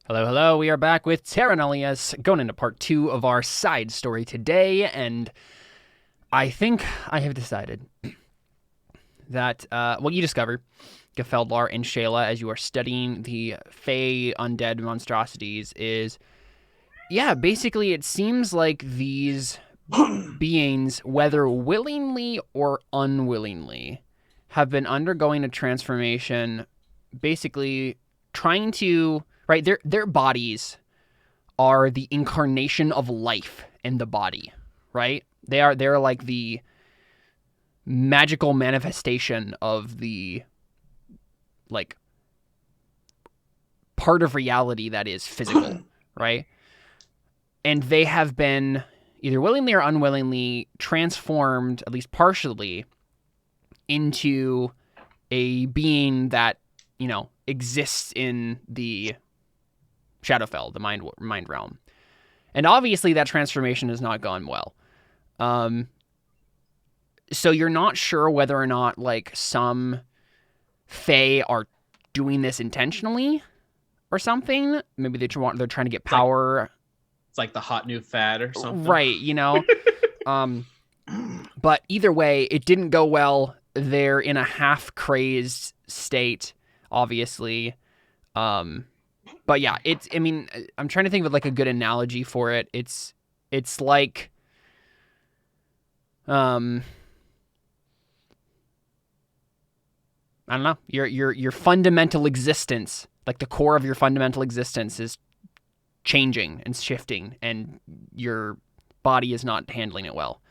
Hello, hello. We are back with Terra Nullius, going into part 2 of our side story today, and I think I have decided that what you discover, Gefeldlar and Shaela, as you are studying the Fey undead monstrosities is, basically it seems like these beings, whether willingly or unwillingly, have been undergoing a transformation, basically trying to... Right, their bodies are the incarnation of life in the body, right? They're like the magical manifestation of the like part of reality that is physical, right? And they have been either willingly or unwillingly transformed, at least partially, into a being that, exists in the Shadowfell, the mind realm. And obviously that transformation has not gone well. So you're not sure whether or not, like, some Fae are doing this intentionally or something. Maybe they're trying to get power. It's like the hot new fad or something. Right, But either way, it didn't go well. They're in a half-crazed state, obviously. But yeah, I'm trying to think of like a good analogy for it. It's like, I don't know, your fundamental existence, like the core of your fundamental existence is changing and shifting, and your body is not handling it well.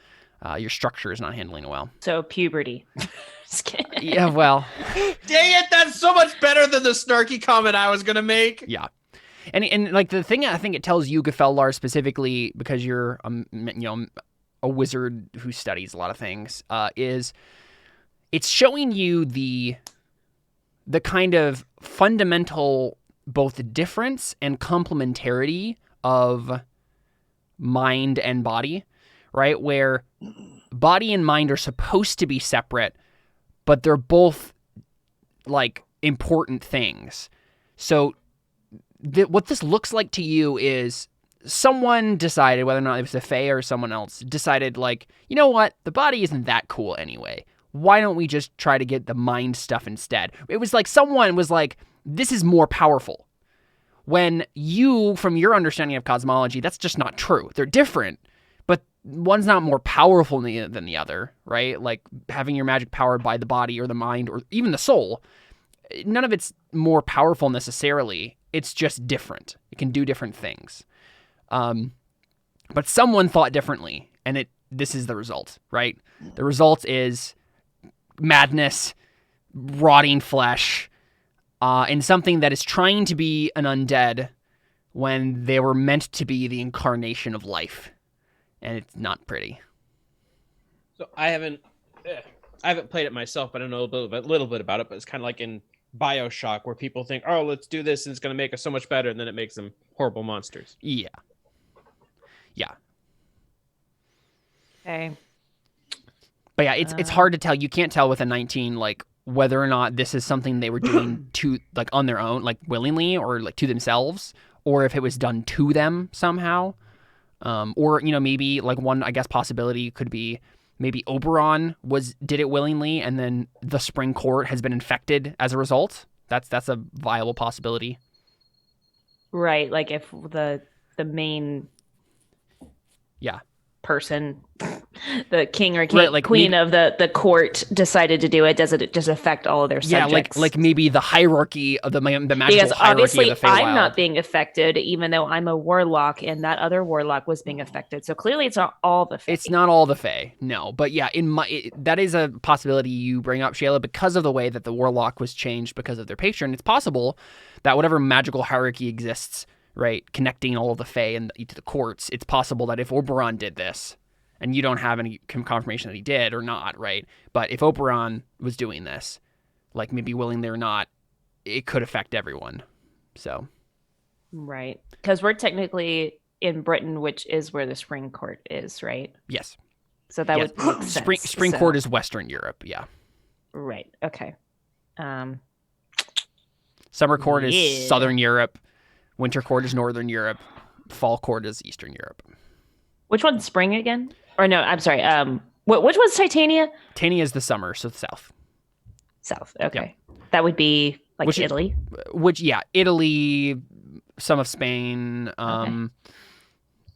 Your structure is not handling it well. So puberty. Just kidding. Yeah, well. Dang it, that's so much better than the snarky comment I was going to make. Yeah. And like the thing I think it tells you, Gefeldlar, specifically, because you're a wizard who studies a lot of things, is it's showing you the kind of fundamental both difference and complementarity of mind and body, right? Where body and mind are supposed to be separate, but they're both like important things. So what this looks like to you is someone decided, whether or not it was a Fae or someone else, decided, like, you know what? The body isn't that cool anyway. Why don't we just try to get the mind stuff instead? It was like someone was like, this is more powerful. When you, from your understanding of cosmology, that's just not true. They're different, but one's not more powerful than the other, right? Like having your magic powered by the body or the mind or even the soul, none of it's more powerful necessarily. It's just different. It can do different things. But someone thought differently, and this is the result, right? The result is madness, rotting flesh, and something that is trying to be an undead when they were meant to be the incarnation of life. And it's not pretty. So I haven't played it myself, but I know a little bit about it. But it's kind of like in BioShock, where people think, "Oh, let's do this, and it's going to make us so much better," and then it makes them horrible monsters. Yeah. Okay. But yeah, it's hard to tell. You can't tell with a 19, like, whether or not this is something they were doing to, like, on their own, like willingly, or like to themselves, or if it was done to them somehow. Or, maybe like one, I guess, possibility could be maybe Oberon did it willingly, and then the Spring Court has been infected as a result. That's a viable possibility. Right, like if the main person, the king or queen of the court, decided to do it, does it just affect all of their subjects? Yeah, like maybe the hierarchy of the magical because hierarchy obviously of the Feywild. I'm not being affected, even though I'm a warlock, and that other warlock was being affected. So clearly, it's not all the Fae. It's not all the Fae, no. But yeah, that is a possibility you bring up, Shaela, because of the way that the warlock was changed because of their patron. It's possible that whatever magical hierarchy exists, right, connecting all of the Fae and to the courts, it's possible that if Oberon did this, and you don't have any confirmation that he did or not, right? But if Oberon was doing this, like maybe willingly or not, it could affect everyone. So, right, because we're technically in Britain, which is where the Spring Court is, right? Yes. So that would make sense. Spring Court is Western Europe, yeah. Right. Okay. Summer Court is Southern Europe. Winter court is Northern Europe. Fall court is Eastern Europe. Which one's spring again? Or no, I'm sorry. Which one's Titania? Titania is the summer, so the south. South. Okay. Yep. That would be like Italy. Italy, some of Spain. Okay.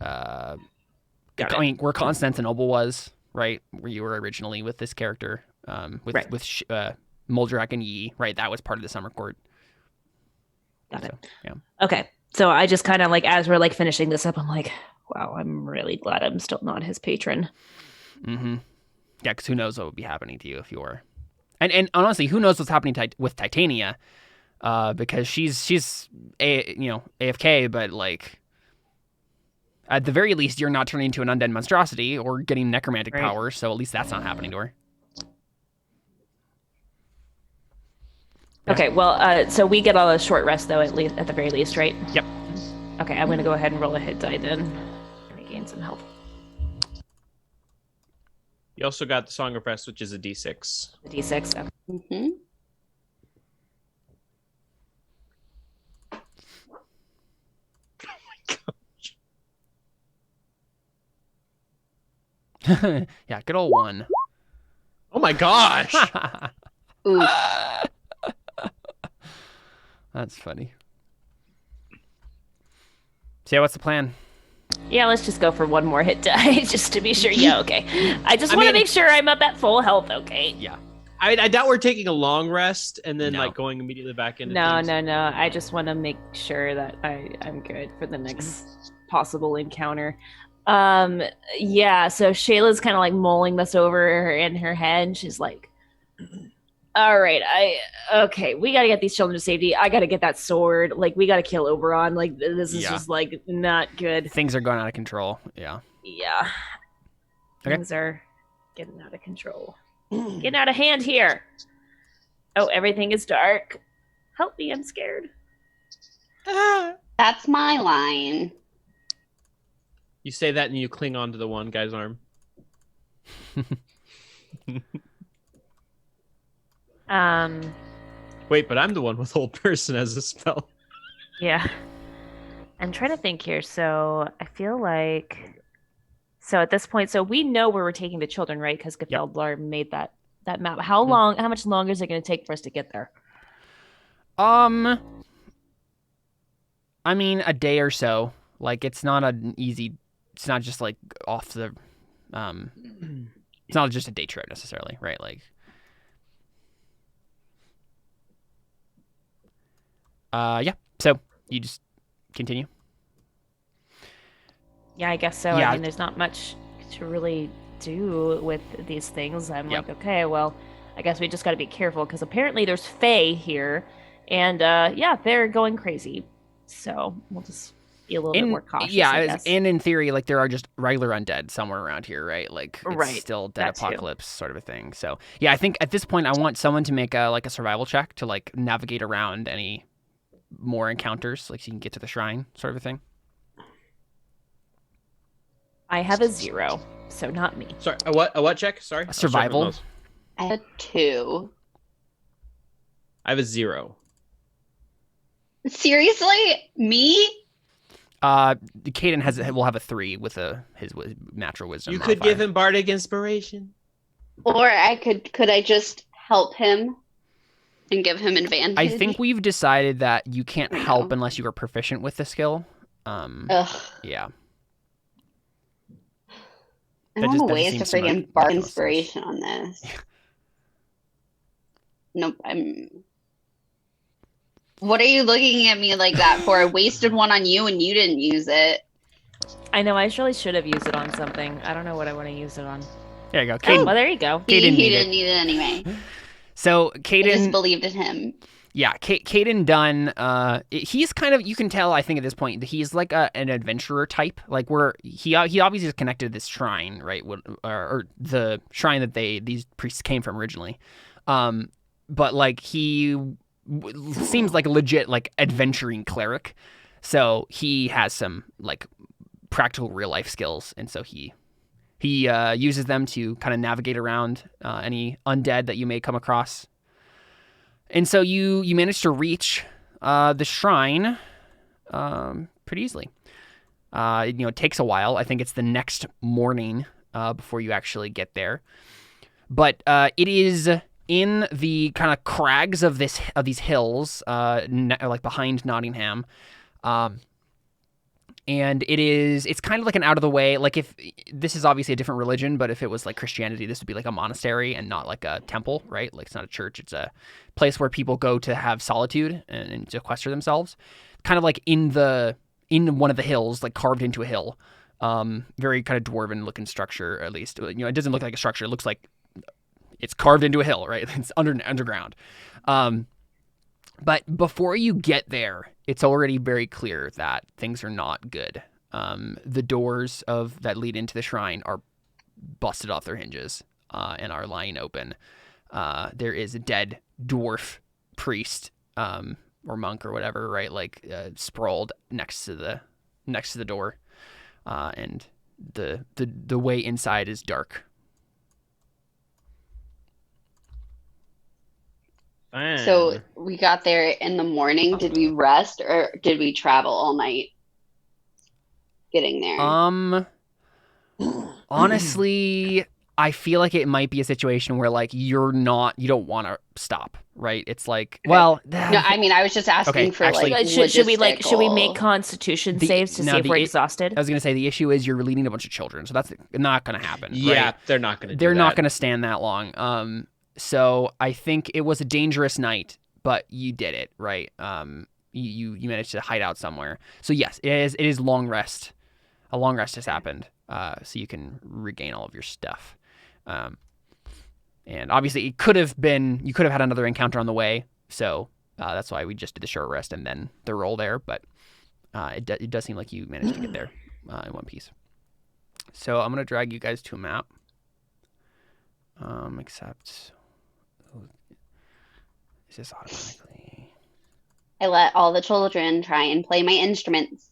I mean, where Constantinople was, right? Where you were originally with this character, with Muldrak and Yi, right? That was part of the summer court. Got it. Yeah. Okay. So I just kind of like, as we're like finishing this up, I'm like, wow, I'm really glad I'm still not his patron. Mm-hmm. Yeah, because who knows what would be happening to you if you were. And honestly, who knows what's happening with Titania? Because she's AFK, but like at the very least, you're not turning into an undead monstrosity or getting necromantic powers. So at least that's not happening to her. Okay, well, so we get a short rest though, at the very least, right? Yep. Okay, I'm gonna go ahead and roll a hit die then. Regain some health. You also got the Song of Rest, which is a D6. The D6. Okay. Mm-hmm. Yeah, good old 1. Oh my gosh! That's funny. So yeah, what's the plan? Yeah, let's just go for one more hit die, just to be sure. Yeah, okay. I just want to make sure I'm up at full health, okay? Yeah. I doubt we're taking a long rest and then like going immediately back into No. things. I just want to make sure that I'm good for the next possible encounter. Yeah, so Shayla's kind of like mulling this over in her head, and she's like, all right, okay, we gotta get these children to safety. I gotta get that sword. Like, we gotta kill Oberon. Like, this is just like not good. Things are going out of control. Yeah. Yeah. Okay. Things are getting out of control. Getting out of hand here. Oh, everything is dark. Help me, I'm scared. That's my line. You say that and you cling onto the one guy's arm. Wait, but I'm the one with old person as a spell. Yeah. I'm trying to think here. So I feel like... So at this point, so we know where we're taking the children, right? Because Gefeldlar made that map. How much longer is it going to take for us to get there? I mean, a day or so. Like, it's not an easy... It's not just, like, off the... It's not just a day trip, necessarily, right? Like... Yeah. So, you just continue? Yeah, I guess so. Yeah. I mean, there's not much to really do with these things. I'm like, okay, well, I guess we just got to be careful, because apparently there's Fae here, and yeah, they're going crazy. So we'll just be a little bit more cautious. Yeah, and in theory, like, there are just regular undead somewhere around here, right? Like, it's still dead apocalypse sort of a thing. So yeah, I think at this point I want someone to make a survival check to like navigate around any more encounters, like so you can get to the shrine, sort of a thing. I have a 0, so not me. Sorry, a what check? Sorry. A survival. I had 2. I have a 0. Seriously? Me? Caden will have a 3 with his natural wisdom. You modifier. could give him bardic inspiration. Or could I just help him and give him advantage? I think we've decided that you can't help unless you are proficient with the skill. Ugh. Yeah. I don't want to waste a freaking bardic inspiration on this. Nope. What are you looking at me like that for? I wasted one on you and you didn't use it. I know, I really should have used it on something. I don't know what I want to use it on. There you go. Caden. Well, there you go. He didn't need it anyway. So Caden... I just believed in him. Yeah, Caden Dunn, he's kind of, you can tell, I think at this point, that he's like an adventurer type. Like, he obviously is connected to this shrine, right? Or the shrine that these priests came from originally. But like, he seems like a legit, like, adventuring cleric. So he has some, like, practical real life skills. And so he uses them to kind of navigate around any undead that you may come across. And so you manage to reach the shrine. pretty easily. It takes a while. I think it's the next morning before you actually get there. But it is in the kind of crags of these hills, like behind Nottingham. And it's kind of like an out of the way, like if this is obviously a different religion, but if it was like Christianity, this would be like a monastery and not like a temple, right? Like it's not a church. It's a place where people go to have solitude and to sequester themselves. Kind of like in one of the hills, like carved into a hill. Very kind of dwarven looking structure, at least. It doesn't look like a structure. It looks like it's carved into a hill, right? It's underground. But before you get there, it's already very clear that things are not good. The doors that lead into the shrine are busted off their hinges and are lying open. There is a dead dwarf priest or monk or whatever, right? Like sprawled next to the door, and the way inside is dark. Fine. So we got there in the morning. Did we rest or did we travel all night getting there? Honestly, I feel like it might be a situation where like you don't want to stop, right? It's like, well, no, I mean, I was just asking Okay, for actually- like should we make logistical- Constitution The- saves to no, see if the- we're exhausted? I was gonna say the issue is you're leading a bunch of children, so that's not gonna happen. Yeah, right? they're not going to. They're not gonna stand that long. So I think it was a dangerous night, but you did it, right? You managed to hide out somewhere. So yes, it is long rest. A long rest has happened, so you can regain all of your stuff. And obviously, you could have had another encounter on the way, so that's why we just did the short rest and then the roll there. But it does seem like you managed to get there in one piece. So I'm gonna drag you guys to a map. Except, is this automatically? I let all the children try and play my instruments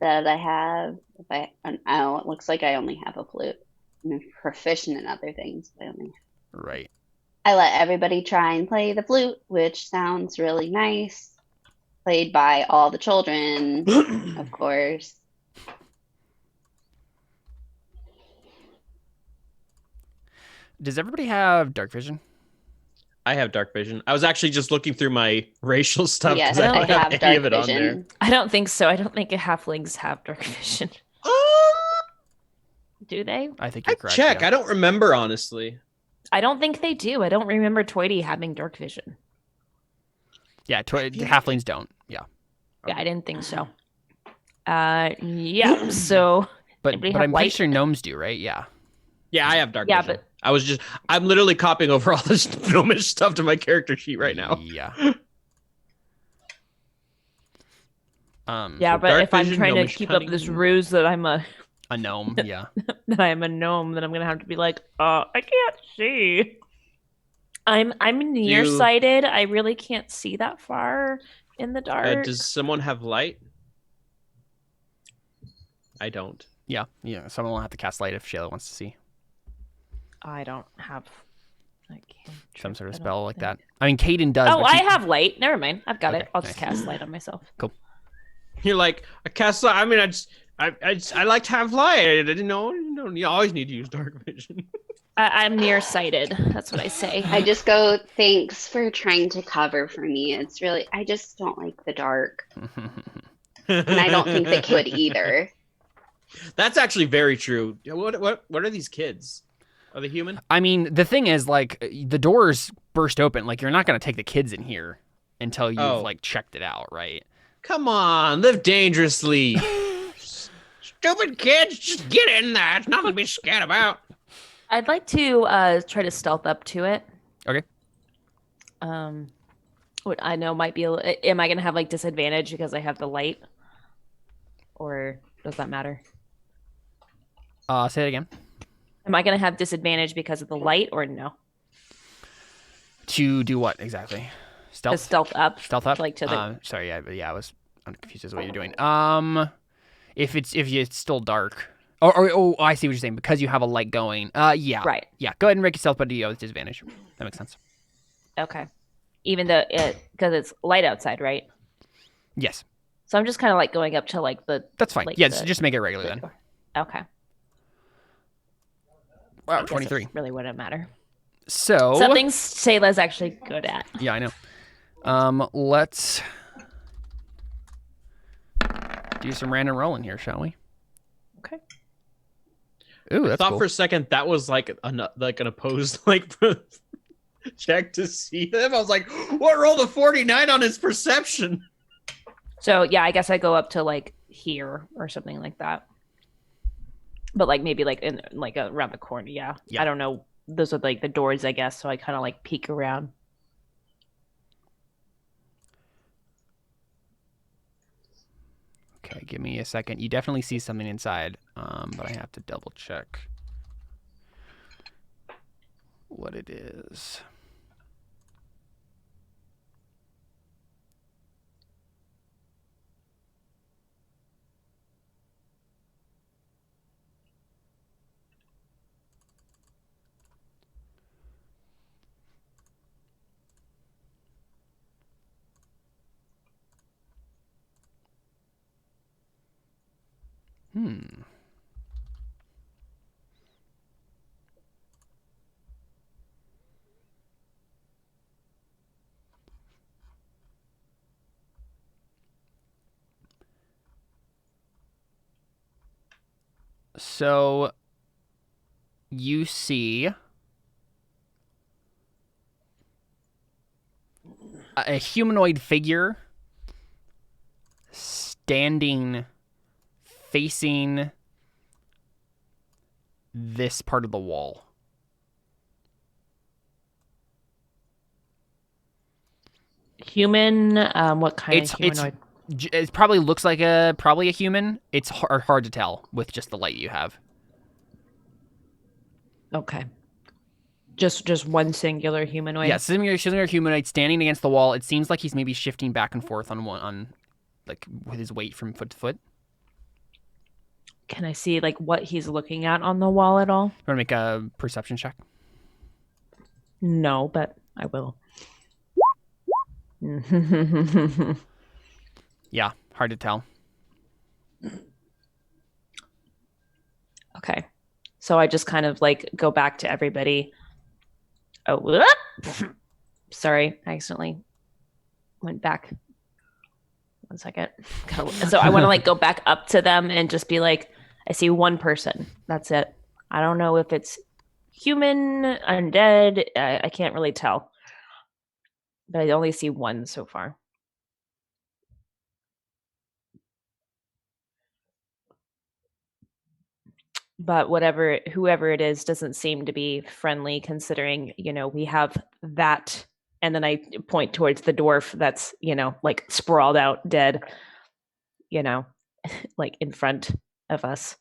that I have. It looks like I only have a flute. I'm proficient in other things, but Right. I let everybody try and play the flute, which sounds really nice. Played by all the children, of course. Does everybody have dark vision? I have dark vision. I was actually just looking through my racial stuff Yes, because I I don't have have any of it dark on there. vision. I don't think so. I don't think halflings have dark vision. Do they? I think I you're correct. check. yeah. I don't remember honestly. I don't think they do. I don't remember Toity having dark vision. Yeah, halflings don't. Yeah, Yeah, I didn't think so. Yeah. So but Anybody but have I'm pretty light? sure gnomes do, right? Yeah. Yeah, I have dark Yeah, vision. I'm literally copying over all this gnomish stuff to my character sheet right now. Yeah. yeah, So but dark if I'm vision, trying to gnomish keep cunning. up this ruse that I'm a a gnome. Yeah. that I'm a gnome, then I'm gonna have to be like, I can't see. I'm nearsighted. I really can't see that far in the dark. Does someone have light? I don't. Yeah. Someone will have to cast light if Shaela wants to see I don't have. I can't. some sort of I don't spell like think- that. I mean, Caden does. Oh, but I she- have light. Never mind. I've got Okay, it. I'll just nice. cast light on myself. You're like I cast light. I mean, I like to have light. I didn't know. You always need to use dark vision. I'm nearsighted. That's what I say. I just go, thanks for trying to cover for me. It's really, I just don't like the dark. And I don't think they could either. That's actually very true. What are these kids? Are they human? I mean, the thing is, like, the doors burst open. Like, you're not gonna take the kids in here until you've like checked it out, right? Come on, live dangerously. Stupid kids, just get in there. It's nothing to be scared about. I'd like to try to stealth up to it. Okay. What I know might be. Am I gonna have like disadvantage because I have the light, or does that matter? Say it again. Am I gonna have disadvantage because of the light, or no? To do what exactly? To Stealth. stealth up. Stealth up. Like to the. Sorry. Yeah. I was confused as to what you're doing. If it's still dark. Oh, I see what you're saying. Because you have a light going. Yeah. Right. Yeah. Go ahead and make yourself, but with disadvantage. That makes sense. Okay. Even though because it's light outside, right? Yes. So I'm just kind of like going up to like the. That's fine. Like Yeah, the, so just make it regular then. Okay. Wow, I guess 23. it really wouldn't matter. So Something Shayla's actually good at. yeah, I know. Let's do some random rolling here, shall we? Okay. Ooh, I that's thought cool. for a second that was like an opposed check to see them. I was like, what rolled a 49 on his perception? So yeah, I guess I go up to like here or something like that. But like maybe like in like around the corner. Yeah. Yeah. I don't know. Those are like the doors, I guess. So I kind of like peek around. Okay, give me a second. You definitely see something inside, but I have to double check what it is. So you see a humanoid figure standing facing this part of the wall. Human. What kind of humanoid? It probably looks like probably a human. It's hard to tell with just the light you have. Okay. Just one singular humanoid. Yeah, similar humanoid standing against the wall. It seems like he's maybe shifting back and forth on like with his weight from foot to foot. Can I see like what he's looking at on the wall at all? You want to make a perception check? No, but I will. Yeah, hard to tell. Okay. So I just kind of like go back to everybody. Oh, whoop! Sorry, I accidentally went back. 1 second. So I want to like go back up to them and just be like, I see one person. That's it. I don't know if it's human, undead. I can't really tell. But I only see one so far. But whoever it is doesn't seem to be friendly, considering, we have that. And then I point towards the dwarf that's, like sprawled out dead, like in front of us.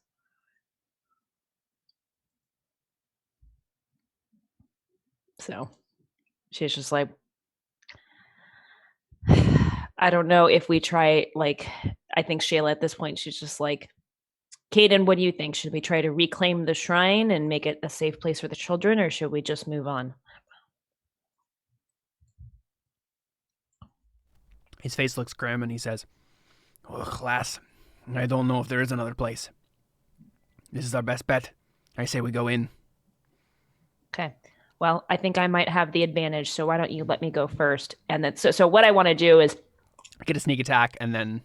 So she's just like, I don't know if we try, like, I think Shaela at this point, she's just like, Caden, what do you think? Should we try to reclaim the shrine and make it a safe place for the children, or should we just move on? His face looks grim and he says, "Ugh, lass, I don't know if there is another place. This is our best bet. I say we go in." Okay. Well, I think I might have the advantage, so why don't you let me go first? And then, so what I want to do is get a sneak attack and then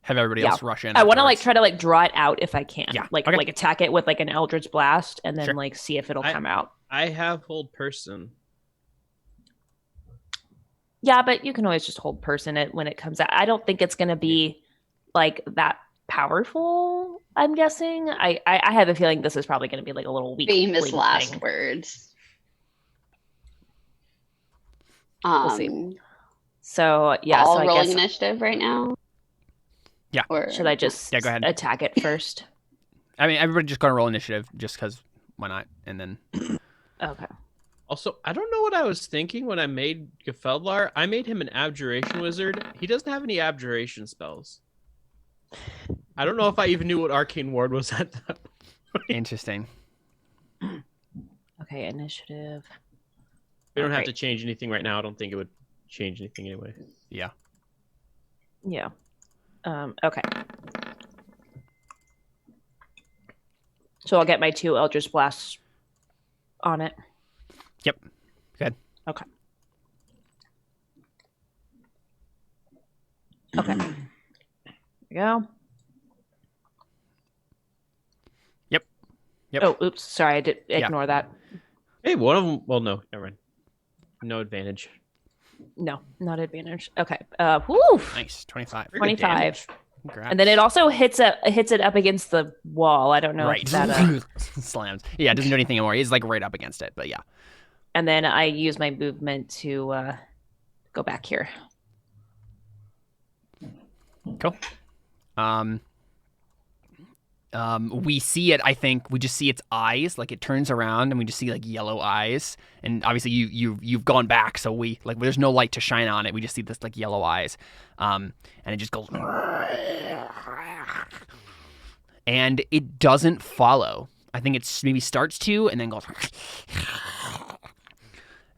have everybody else rush in. I want to like try to like draw it out if I can. Yeah. Like Okay. like attack it with like an Eldritch Blast and then Sure. like see if it'll come out. I have hold person. Yeah, but you can always just hold person it when it comes out. I don't think it's going to be like that powerful, I'm guessing. I have a feeling this is probably going to be like a little weak. Famous last thing. words. We'll see. So yeah, all so I rolling guess initiative right now. Yeah. Or should I just go ahead. attack it first? I mean, everybody just gotta roll initiative just because why not? And then Okay. Also, I don't know what I was thinking when I made Gefeldlar. I made him an abjuration wizard. He doesn't have any abjuration spells. I don't know if I even knew what Arcane Ward was at that point. interesting. Okay, initiative. We don't have Right. to change anything right now. I don't think it would change anything anyway. Yeah. Yeah. Okay. So I'll get my 2 Eldritch Blasts on it. Yep. Good. Okay. Okay. There we go. Yep. Oh, oops. Sorry, I did ignore that. Hey, one of them. Well, no, never mind. No advantage. No, not advantage. Okay. Whoo. Nice. 25. 25. Congrats. And then it also hits it up against the wall. I don't know right. if that. Slams. Yeah, it doesn't do anything anymore. He's like right up against it, but yeah. And then I use my movement to go back here. Cool. We see it. I think we just see its eyes. Like it turns around, and we just see like yellow eyes. And obviously, you've gone back, so we like there's no light to shine on it. We just see this like yellow eyes, and it just goes, and it doesn't follow. I think it's maybe starts to, and then goes,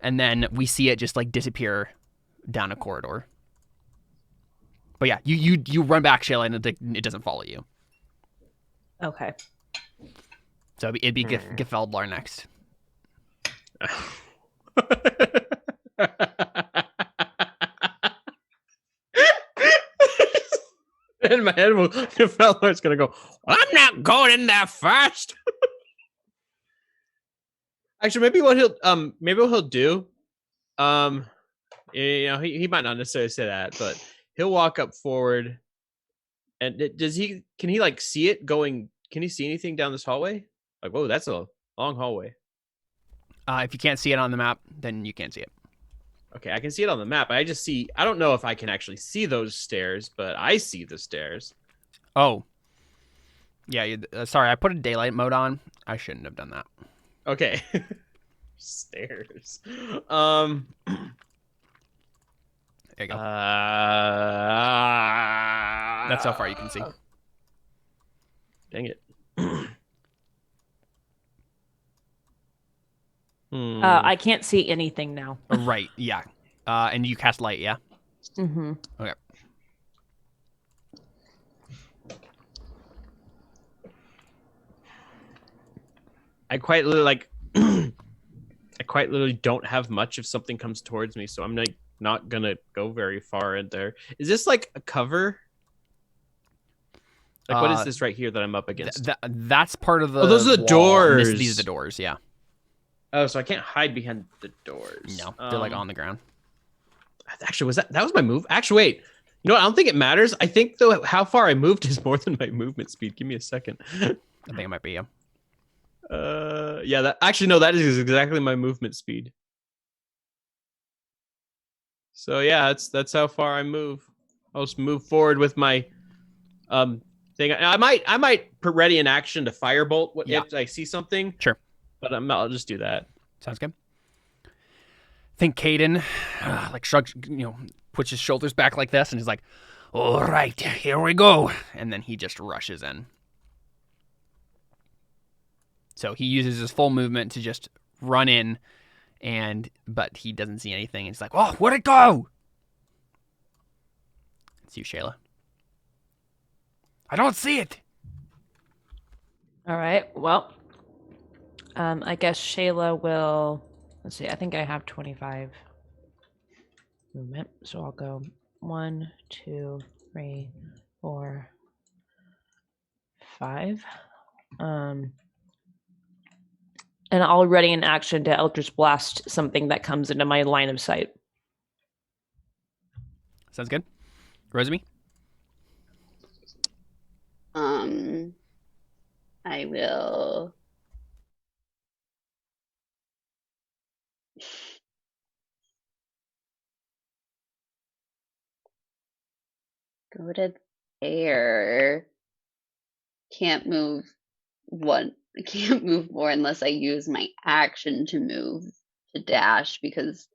and then we see it just like disappear down a corridor. But yeah, you run back, Shaela, and it doesn't follow you. Okay. So it'd be Gefeldlar next. In my head, Gefeldlar's gonna go. I'm not going in there first. Actually, maybe what he'll do, you know, he might not necessarily say that, but he'll walk up forward. And can he like see it going? Can he see anything down this hallway? Like, whoa, that's a long hallway. If you can't see it on the map, then you can't see it. Okay, I can see it on the map. I don't know if I can actually see those stairs, but I see the stairs. Oh. Yeah, sorry, I put a daylight mode on. I shouldn't have done that. Okay. Stairs. There you go. That's how far you can see. Dang it. I can't see anything now. Right, yeah. And you cast light, yeah? Mm-hmm. Okay. I quite literally don't have much if something comes towards me, so I'm like not gonna go very far in there. Is this like a cover? Like what is this right here that I'm up against? That's part of the those are the doors. These are the doors, yeah. Oh, so I can't hide behind the doors. No, they're like on the ground. Actually, that was my move? Actually, wait. You know what? I don't think it matters. I think though how far I moved is more than my movement speed. Give me a second. I think it might be you. Yeah. That is exactly my movement speed. So yeah, that's how far I move. I'll just move forward with my thing. I might put ready in action to firebolt if I see something. Sure. But I'll just do that. Sounds good. I think Caden like shrugs, puts his shoulders back like this, and he's like, "All right, here we go," and then he just rushes in. So he uses his full movement to just run in, but he doesn't see anything. And he's like, "Oh, where'd it go?" It's you, Shaela. I don't see it. All right. Well, I guess Shaela will. Let's see. I think I have 25 movement, so I'll go 1, 2, 3, 4, 5. And I'll ready an action to Eldritch Blast something that comes into my line of sight. Sounds good. Rosemi? I will go to there. Can't move more unless I use my action to move to dash because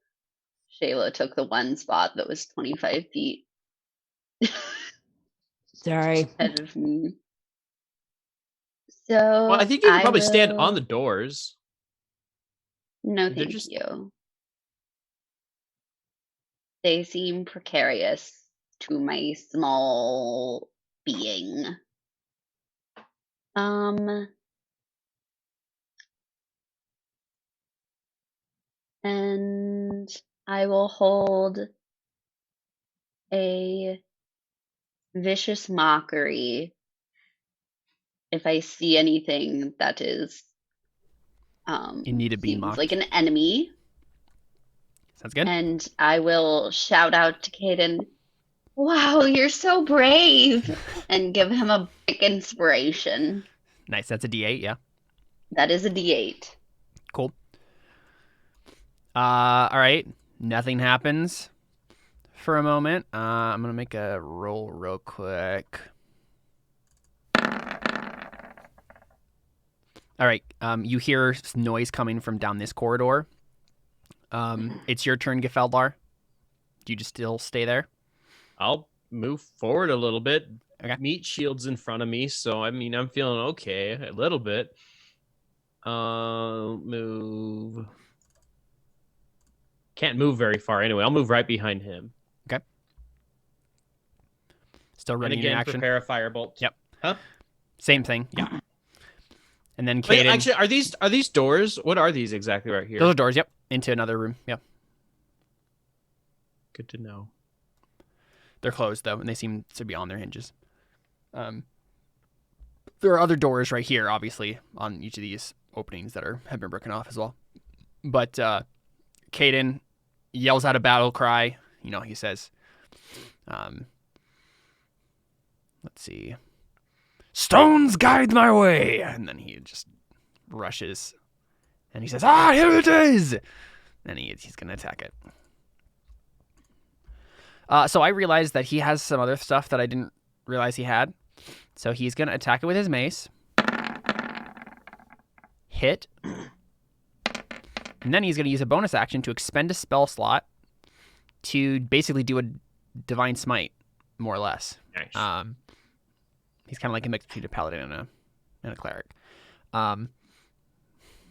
Shaela took the one spot that was 25 feet Sorry. ahead of me. So Well, I think you can probably stand on the doors. No, thank you. They seem precarious. to my small being. And I will hold a vicious mockery if I see anything that is You need to be seems mocked. like an enemy. Sounds good. And I will shout out to Caden, "Wow, you're so brave!" and give him a big inspiration. Nice. That's a D8. Yeah. That is a D8. Cool. All right. Nothing happens for a moment. I'm gonna make a roll real quick. All right. You hear noise coming from down this corridor. It's your turn, Gefeldar. Do you just still stay there? I'll move forward a little bit. Okay. Meat shield's in front of me, so I mean I'm feeling okay a little bit. Move. Can't move very far anyway. I'll move right behind him. Okay. Still And running again, in action. prepare a firebolt. Yep. Huh? Same thing. Yeah. And then Wait, Caden. actually, are these doors? What are these exactly right here? Those are doors. Yep. Into another room. Yep. Good to know. They're closed though, and they seem to be on their hinges. There are other doors right here, obviously, on each of these openings that have been broken off as well. But Caden yells out a battle cry. You know, he says, let's see, "Stones guide my way," and then he just rushes, and he says, "Ah, here it is!" And he's gonna attack it. So I realized that he has some other stuff that I didn't realize he had. So he's going to attack it with his mace. Hit. And then he's going to use a bonus action to expend a spell slot to basically do a divine smite, more or less. Nice. He's kind of like a mix between a paladin and a cleric.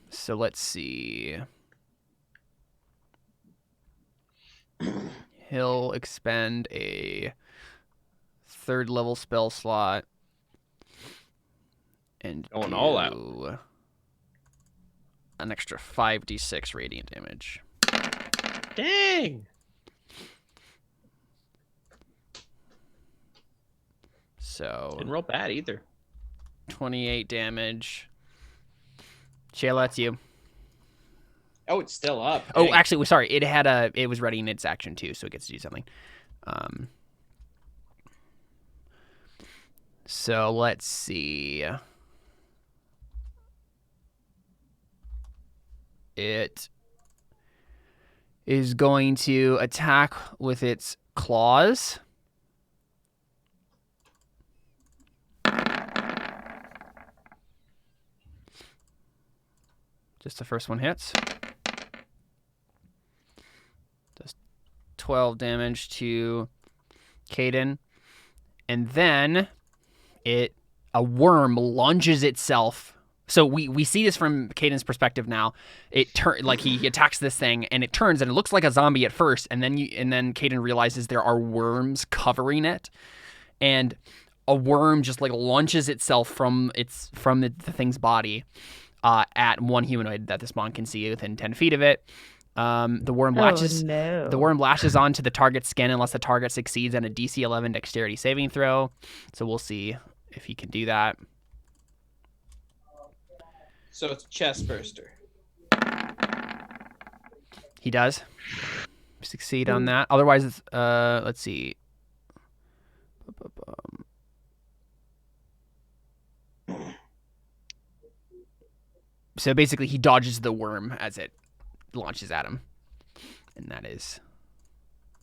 So let's see. He'll expend a 3rd level spell slot and Going all out. do an extra 5d6 radiant damage. Dang. So Didn't roll bad either. 28 damage. Shaela, that's you. Oh, it's still up. Oh, Dang. actually, sorry. It was ready in its action too, so it gets to do something. So let's see. It is going to attack with its claws. Just the first one hits. Does 12 damage to Caden. And then a worm lunges itself. So we see this from Caden's perspective now. He attacks this thing and it turns and it looks like a zombie at first, and then Caden realizes there are worms covering it, and a worm just like launches itself from the thing's body at one humanoid that the spawn can see within 10 feet of it. The worm latches. no. The worm lashes onto the target's skin unless the target succeeds on a DC 11 dexterity saving throw. So we'll see if he can do that. So it's chest burster. He does succeed on that. Otherwise, it's, let's see. So basically, he dodges the worm as it launches at him, and that is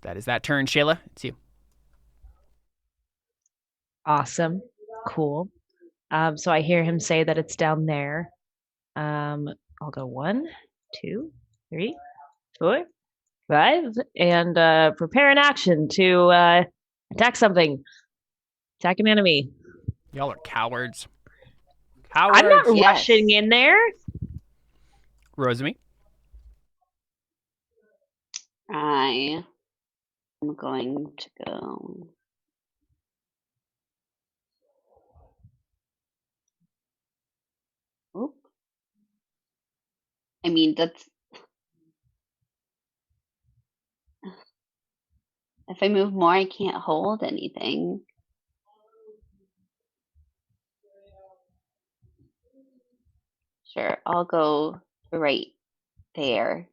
that turn. Shaela, it's you. Awesome. Cool. So I hear him say that it's down there. I'll go 1, 2, 3, 4, 5, and prepare an action to attack something. Attack an enemy. Y'all are cowards. I'm not Yes. rushing in there. Rosemi. I am going to go I mean, that's if I move more, I can't hold anything. Sure, I'll go right there.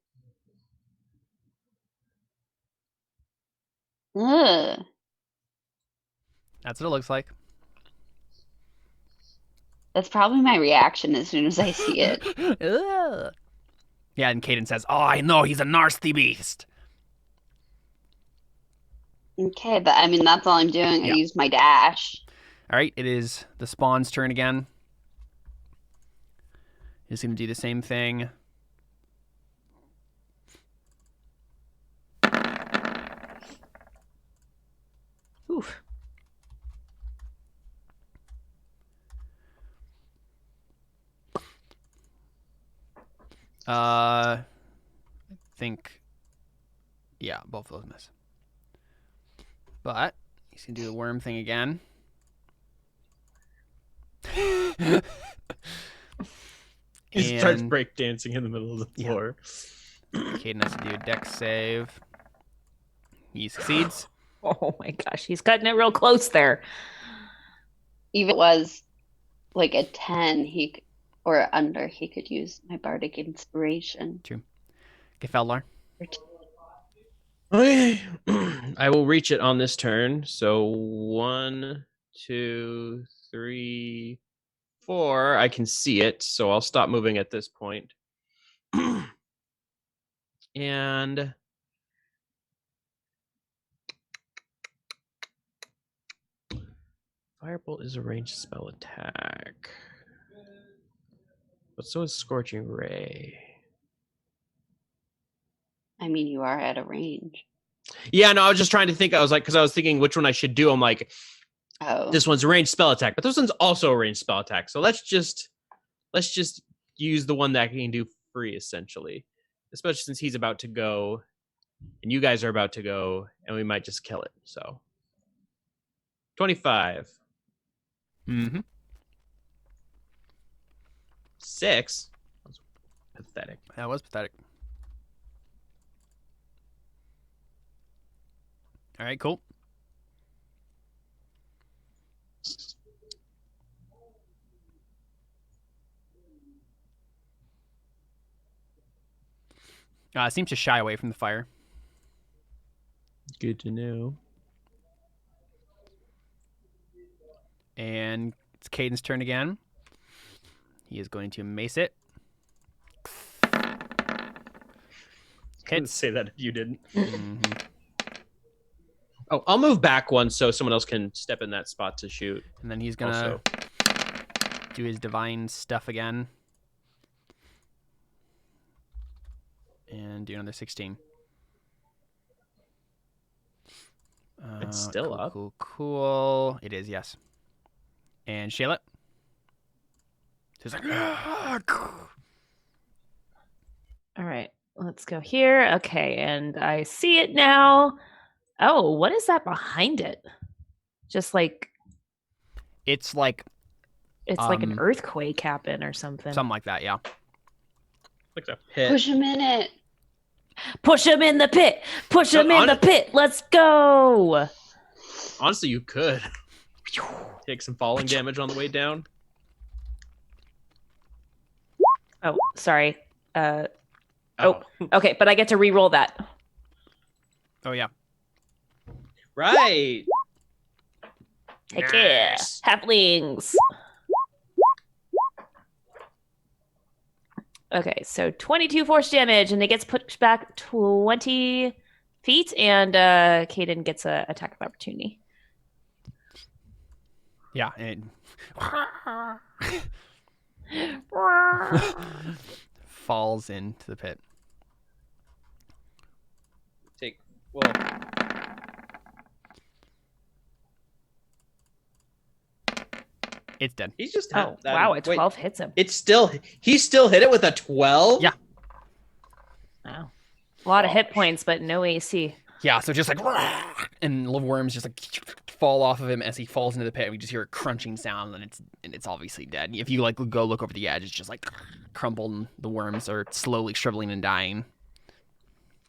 Ugh. That's what it looks like. That's probably my reaction as soon as I see it. Ugh. Yeah, and Caden says, "Oh, I know, he's a nasty beast." Okay, but I mean, that's all I'm doing. Yeah. I use my dash. All right, it is the spawn's turn again. He's going to do the same thing. Oof. I think, yeah, both of those miss. But he's going to do the worm thing again. He starts breakdancing in the middle of the floor. Caden has to do a dex save. He succeeds. Oh my gosh, he's cutting it real close there. Even if it was like a 10, or under, he could use my bardic inspiration. True. Gefeldar. Okay. I will reach it on this turn. So 1, 2, 3, 4. I can see it, so I'll stop moving at this point. And Firebolt is a ranged spell attack. But so is Scorching Ray. I mean, you are at a range. Yeah, no, I was just trying to think. I was like, because I was thinking which one I should do. I'm like, Oh, this one's a ranged spell attack, but this one's also a ranged spell attack. So let's just use the one that can do free, essentially. Especially since he's about to go, and you guys are about to go, and we might just kill it. So 25. Mm-hmm. 6. That's pathetic. That was pathetic. All right, cool. Seems to shy away from the fire. Good to know. And it's Caden's turn again. He is going to mace it. Couldn't say that if you didn't. Mm-hmm. Oh, I'll move back one so someone else can step in that spot to shoot. And then he's going to do his divine stuff again. And do another 16. It's still up. Cool. It is, yes. And Shaela. She's like, All right, let's go here. Okay, and I see it now. Oh, what is that behind it? Just like it's like an earthquake happened or something. something like that, yeah. Like a pit. push him in it. Push him in the pit. Push him in the pit. Let's go. Honestly, you could take some falling damage on the way down. Oh, sorry. Okay, but I get to re-roll that. Oh yeah. Right. Heck Nice. yeah. Halflings. Okay, so 22 force damage, and it gets pushed back 20 feet, and Caden gets an attack of opportunity. Yeah, and falls into the pit. Well, It's dead. he's just Oh, wow, a 12 hits him. He still hit it with a 12? Yeah. Wow. A lot of hit points, but no AC. Yeah, so just like, and the worms just like fall off of him as he falls into the pit. We just hear a crunching sound, and it's obviously dead. If you like go look over the edge, it's just like crumpled, and the worms are slowly shriveling and dying.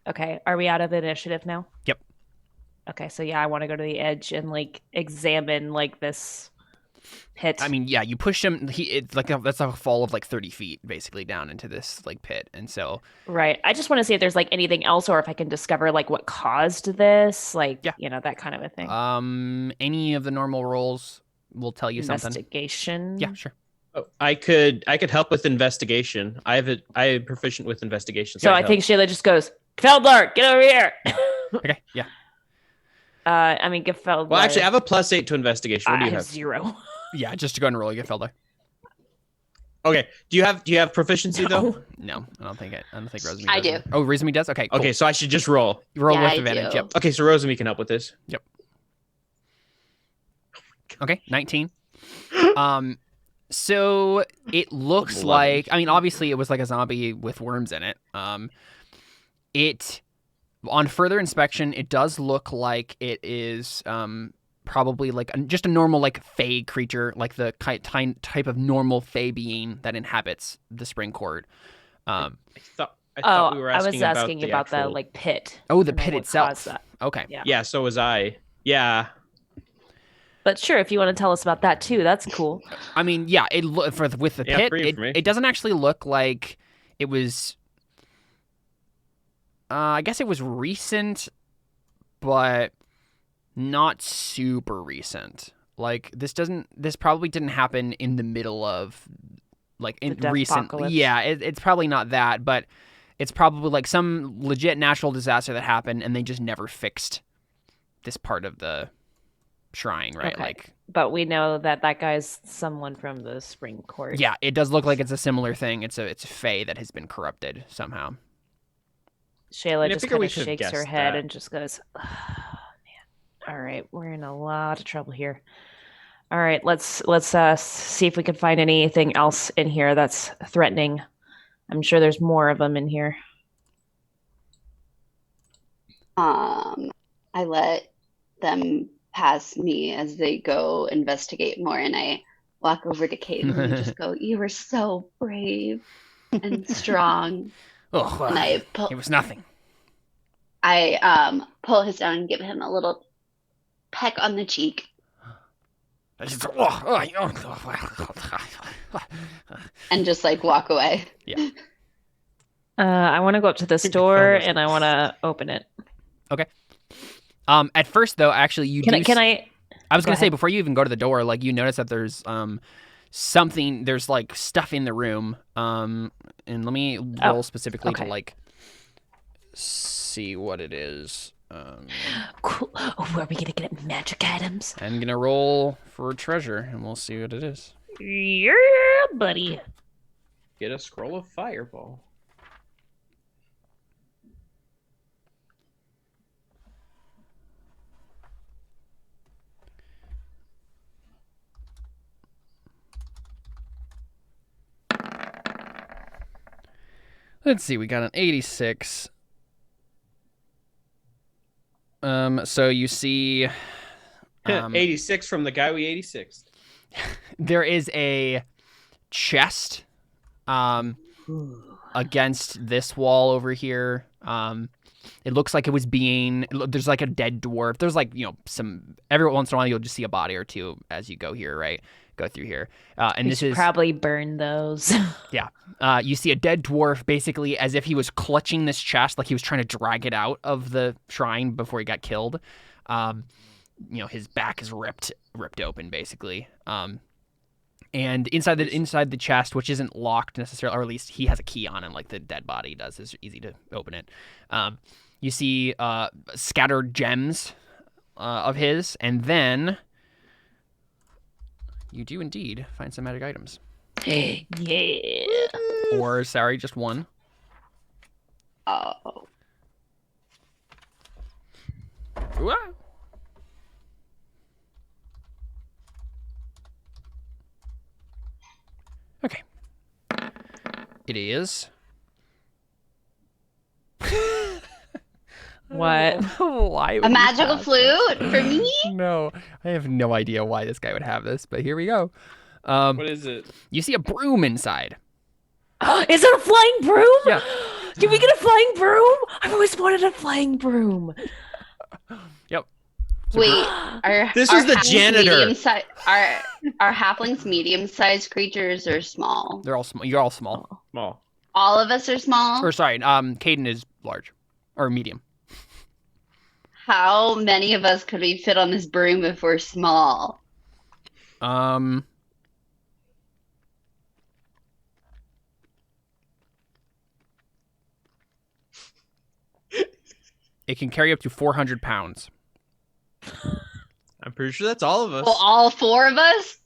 Okay, are we out of initiative now? Yep. Okay, so yeah, I want to go to the edge and like examine like this pit. I mean, yeah, you push him. It's like that's a fall of like 30 feet basically down into this like pit, and so right. I just want to see if there's like anything else, or if I can discover like what caused this, like Yeah. you know, that kind of a thing. any of the normal rolls will tell you something. Investigation. Yeah, sure. Oh, I could help with investigation. I am proficient with investigation. So I think Shaela just goes, Feldlar, get over here. Okay, yeah. I mean, give Feldlar. Well, actually, I have a +8 to investigation. What do you I have? 0. Yeah, just to go and roll, you get Felder. Okay. Do you have proficiency though? No, I don't think Rosamund I does. do. Oh, Rosamund does? Okay, cool. Okay, so I should just roll. You roll Yeah, with I advantage, do. yep. Okay, so Rosamund can help with this. Okay, 19. So it looks 11. like, I mean, obviously it was like a zombie with worms in it. On further inspection, it does look like it is probably like just a normal like fae creature, like the type of normal fae being that inhabits the spring court. I thought we were asking, I was asking the about the actual... like pit. Oh, the and then pit what itself. caused that. Okay. Yeah. Yeah, so was I. Yeah. But sure, if you want to tell us about that too, that's cool. I mean, yeah, with the Yeah, pit, free information. it doesn't actually look like it was. I guess it was recent, but not super recent. Like this probably didn't happen in the middle of like in The recent. deathpocalypse. Yeah, it's probably not that, but it's probably like some legit natural disaster that happened, and they just never fixed this part of the shrine, right? Okay. Like, But we know that guy's someone from the spring court. yeah, it does look like it's a similar thing. It's a fae that has been corrupted somehow. Shayla I just figure we kind of should shakes her guess head that. and just goes, oh, man. All right, we're in a lot of trouble here. All right, let's see if we can find anything else in here that's threatening. I'm sure there's more of them in here. I let them pass me as they go investigate more, and I walk over to Caitlin and just go, "You were so brave and strong." Oh, And I pull, it was nothing. pull his down and give him a little peck on the cheek, and just like walk away. Yeah. I want to go up to this door and I want to open it. Okay. At first, though, actually, you Can I? I was Go gonna say ahead. before you even go to the door, like you notice that there's something. There's like stuff in the room. And let me roll specifically okay. to like see what it is. Cool. Oh, are we gonna get magic items? I'm gonna roll for treasure, and we'll see what it is. Yeah, buddy. Get a scroll of fireball. Let's see. We got an 86. So you see, 86 from the guy we 86. there is a chest against this wall over here. It looks like it was there's like a dead dwarf. There's like, some, every once in a while you'll just see a body or two as you go here, right? Go through here. And this is probably burn those. Yeah. You see a dead dwarf basically as if he was clutching this chest, like he was trying to drag it out of the shrine before he got killed. His back is ripped open basically. And inside the chest, which isn't locked necessarily, or at least he has a key on it, like the dead body does. It's easy to open it. You see scattered gems of his, and then you do indeed find some magic items. Yeah. Or, sorry, just one. Oh, Ooh-ah. Okay. It is. What? Why would A he magical have flute this? for me? No, I have no idea why this guy would have this, but here we go. What is it? You see a broom inside. Is it a flying broom? Yeah. Did we get a flying broom? I've always wanted a flying broom. Yep. Wait, This are was the halflings janitor. Are halflings medium-sized creatures or small? They're all small. You're all small. Small. All of us are small. Or sorry, Caden is large or medium. How many of us could we fit on this broom if we're small? It can carry up to 400 pounds. I'm pretty sure that's all of us. Well, all 4 of us?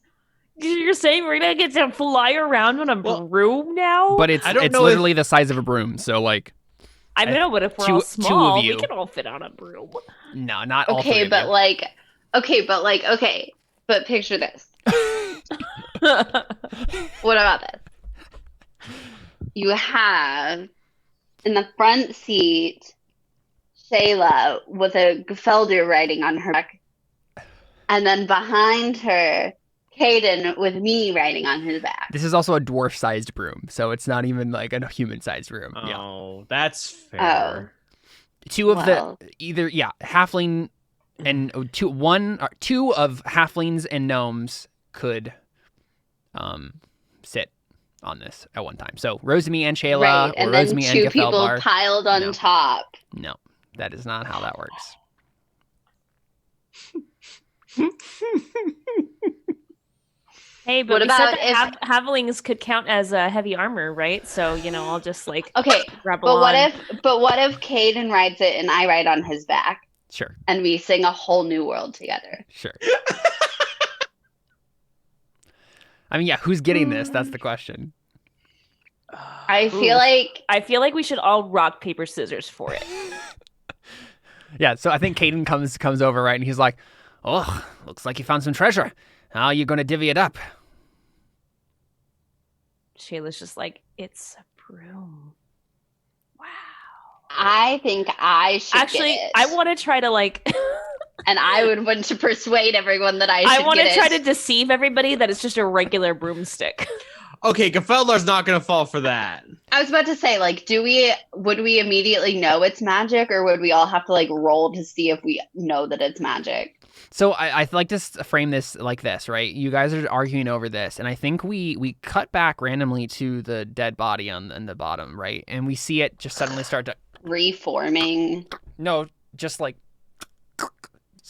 You're saying we're gonna get to fly around on a Well, broom now? But it's I don't know literally the size of a broom. So like, I know, but if we're two- all two of small, you. we can all fit on a broom. no, not all three Okay, of but you. like, okay, but picture this. What about this? You have in the front seat Shaela with a Gefelder riding on her back, and then behind her, Caden with me riding on his back. This is also a dwarf-sized broom, so it's not even like a human-sized broom. Yeah. Oh, that's fair. Two of Well. halfling and two of halflings and gnomes could sit on this at one time. So Rosemi and Shaela, Right, or and then Rosemi 2 and people Gefeldar. piled on No. top. No, that is not how that works. Hey, but What we said about that halflings could count as heavy armor, right? So I'll just like Okay, grab but on. what if Caden rides it and I ride on his back Sure, and we sing a whole new world together? sure. I mean, yeah, who's getting this? That's the question. I feel like I feel like we should all rock paper scissors for it. Yeah, so I think Caden comes over, right, and he's like, "Oh, looks like you found some treasure. How are you going to divvy it up?" Shayla's just like, it's a broom. Wow. I think I should Actually, get it. I want to try to like. And I would want to persuade everyone that I I should want get to try it. to deceive everybody that it's just a regular broomstick. Okay, Gefeldar's not gonna fall for that. I was about to say, like, would we immediately know it's magic, or would we all have to like roll to see if we know that it's magic? So I like to frame this like this, right? You guys are arguing over this, and I think we cut back randomly to the dead body on the bottom, right? And we see it just suddenly start to Reforming. just like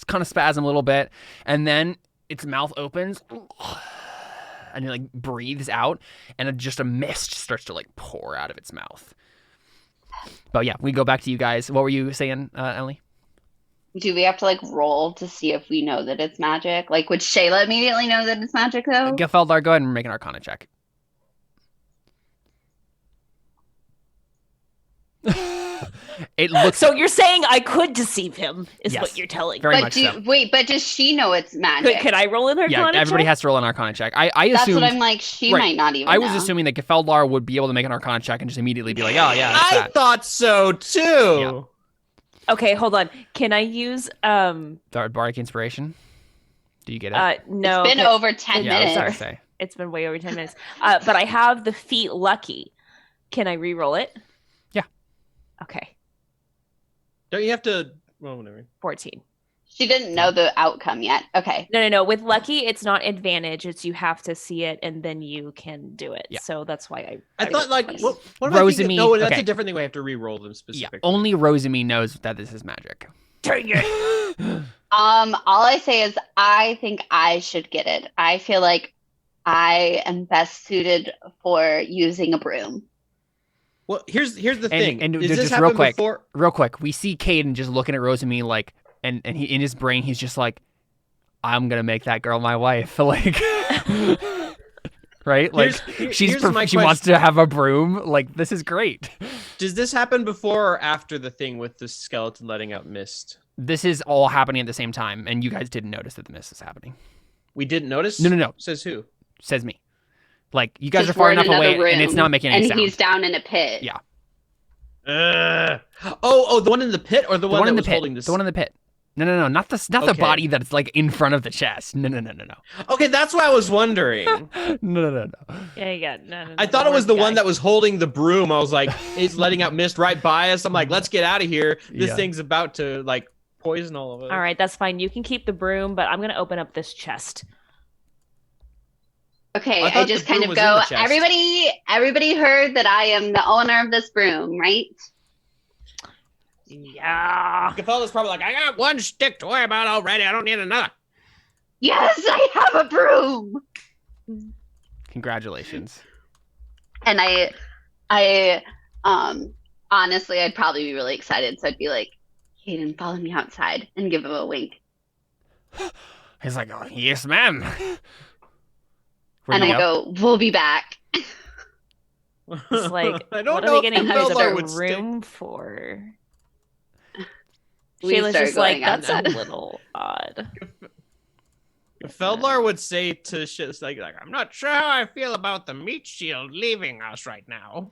kind of spasm a little bit, and then its mouth opens, and it like breathes out, and just a mist starts to like pour out of its mouth. But yeah, we go back to you guys. What were you saying, Ellie? Do we have to like roll to see if we know that it's magic? Like, would Shaela immediately know that it's magic though? Gefeldar, go ahead and make an Arcana check. It looks So you're saying I could deceive him, is Yes. what you're telling me. very But much so. but does she know it's magic? Could I roll in her Yeah, everybody has to roll an Arcana check. I That's assumed. what I'm like. She Right. might not even. I was know. assuming that Gefeldar would be able to make an Arcana check and just immediately be like, "Oh yeah, it's I that." thought so too. Yeah. Okay, hold on. Can I use Bardic Inspiration. Do you get it? no. It's been 'cause over 10 yeah, I was minutes. gonna Sorry. say. It's been way over 10 minutes. But I have the feat lucky. Can I re-roll it? Yeah. Okay. Don't you have to? Well, whatever. 14. She didn't know the outcome yet. Okay. No. With lucky, it's not advantage. It's you have to see it and then you can do it. Yeah. So that's why I thought like twice. what am I thinking? Rosemi- No, that's okay. a different thing. We have to re-roll them Yeah, specifically. only Rosemi knows that this is magic. Dang it. All I say is I think I should get it. I feel like I am best suited for using a broom. Well, here's the thing. and Does just this real happen quick. before? Real quick, we see Caden just looking at Rosemi like, and he in his brain he's just like, "I'm gonna make that girl my wife," like, right? Like Here's my she wants to have a broom. Like this is great. Does this happen before or after the thing with the skeleton letting out mist? This is all happening at the same time, and you guys didn't notice that the mist is happening. We didn't notice? No. Says who? Says me. Like you guys are 'Cause far we're in enough away, another and it's room, not making any and sound. he's down in a pit. Yeah. Oh, the one in the pit or the The one one that in the was pit. holding this? The one in the pit. No. Not the Okay. body that's like in front of the chest. No. Okay, that's what I was wondering. No. Yeah. No. I thought it was the one that was holding the broom. I was like, it's letting out mist right by us. I'm like, let's get out of here. This Yeah. thing's about to like poison all of us. All right, that's fine. You can keep the broom, but I'm gonna open up this chest. Okay, I I thought just the kind broom of was in go, the chest. everybody heard that I am the owner of this broom, right? Yeah. Gafelda's probably like, I got one stick to worry about already. I don't need another. Yes, I have a broom. Congratulations. And I honestly, I'd probably be really excited. So I'd be like, Hayden, follow me outside and give him a wink. He's like, oh, yes, ma'am. Where And do you I go, we'll be back. It's like, I don't what know are we if getting Gafelda her would stick. room for? We Shayla's start just like, going that's a outside. little odd. Feldlar would say to shit like, I'm not sure how I feel about the meat shield leaving us right now.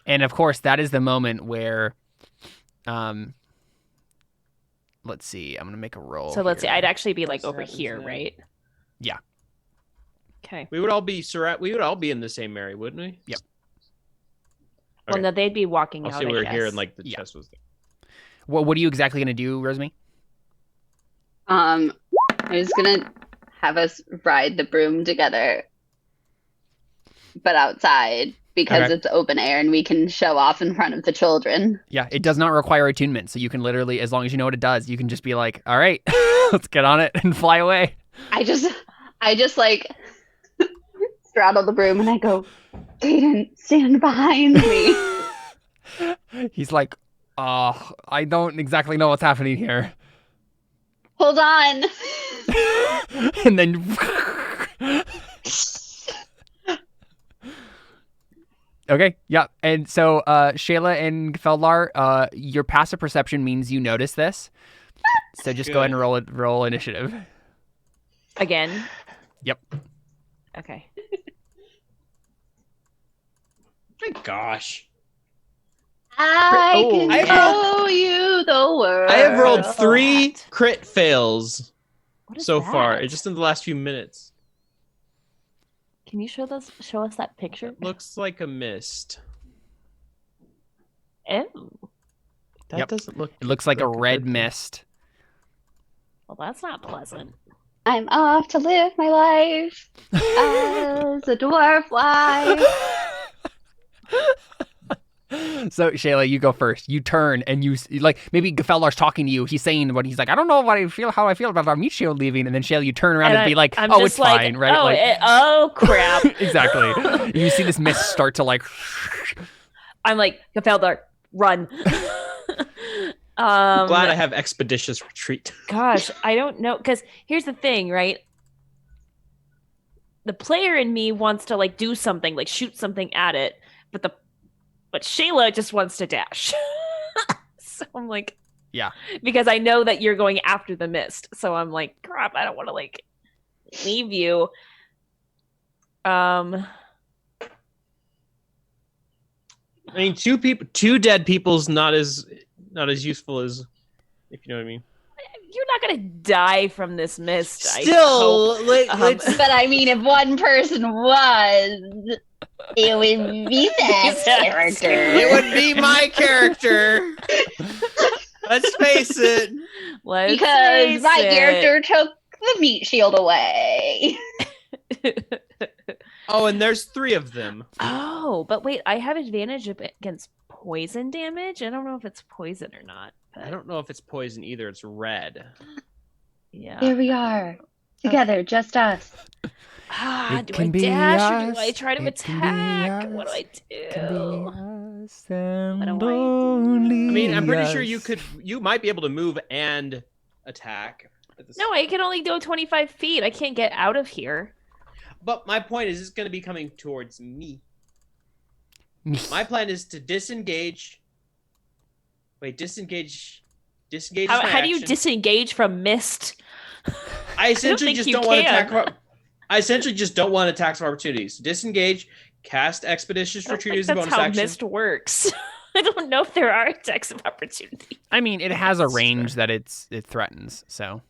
And of course, that is the moment where, let's see. I'm gonna make a roll. So let's see. here. I'd actually be like What over happens here, now? right? Yeah. Okay. We would all be We would all be in the same area, wouldn't we? Yep. Well, Okay. no, they'd be walking I'll out. say we I were guess. here and like the Yeah. chest was there. What are you exactly gonna do, Rosemary? I was gonna have us ride the broom together, but outside because Okay. it's open air and we can show off in front of the children. Yeah, it does not require attunement, so you can literally, as long as you know what it does, you can just be like, all right, let's get on it and fly away. I just like straddle the broom and I go, Hayden, stand behind me. He's like, I don't exactly know what's happening here. Hold on. And then okay, yeah. And so Shaela and Feldlar, your passive perception means you notice this. So just go ahead and roll initiative. Again. Yep. Okay. My gosh. I can I have show you the world. I have rolled Oh, 3 what? crit fails What is so far, that? just in the last few minutes. Can you show us that picture? Looks like a mist. Oh, That Yep. doesn't look. It looks like a red good. mist. well, that's not pleasant. I'm off to live my life as a dwarf life. So Shayla, you go first. You turn and you like maybe Gafeldar's talking to you. He's saying what he's like. I don't know how I feel about our meat shield leaving. And then Shayla, you turn around and, be like, I'm oh, just it's like, fine, right? Oh, like, oh crap! exactly. And you see this mist start to like. I'm like, Gafeldar, run. Glad I have expeditious retreat. Gosh, I don't know. Because here's the thing, right? The player in me wants to like do something, like shoot something at it, but Shayla just wants to dash. So I'm like, Yeah. Because I know that you're going after the mist. So I'm like, crap, I don't want to like leave you. I mean, two dead people's not as useful as, if you know what I mean. You're not gonna die from this mist. I Still, hope. But I mean, if one person was, it would be that character. it would be my character. Let's face it. Let's Because face my it. character took the meat shield away. Oh, and there's 3 of them. Oh, but wait, I have advantage against poison damage. I don't know if it's poison or not. But I don't know if it's poison either. It's red. yeah. Here we are, together, just us. Ah, It do I can be dash or do us, I try to it can attack? be What do us, I Can be do? us and What do I do? only I mean, I'm pretty sure us. you might be able to move and attack. At the No, I can only go 25 feet. I can't get out of here. But my point is, it's going to be coming towards me. My plan is to disengage. Wait, disengage. Disengage. is my How do you action. disengage from mist? I essentially think just you don't want to can. attack. I essentially just don't want attacks of opportunities. Disengage. Cast expeditious I don't retreat think as a that's bonus how action. mist works. I don't know if there are attacks of opportunity. I mean, it has a range that it threatens, so.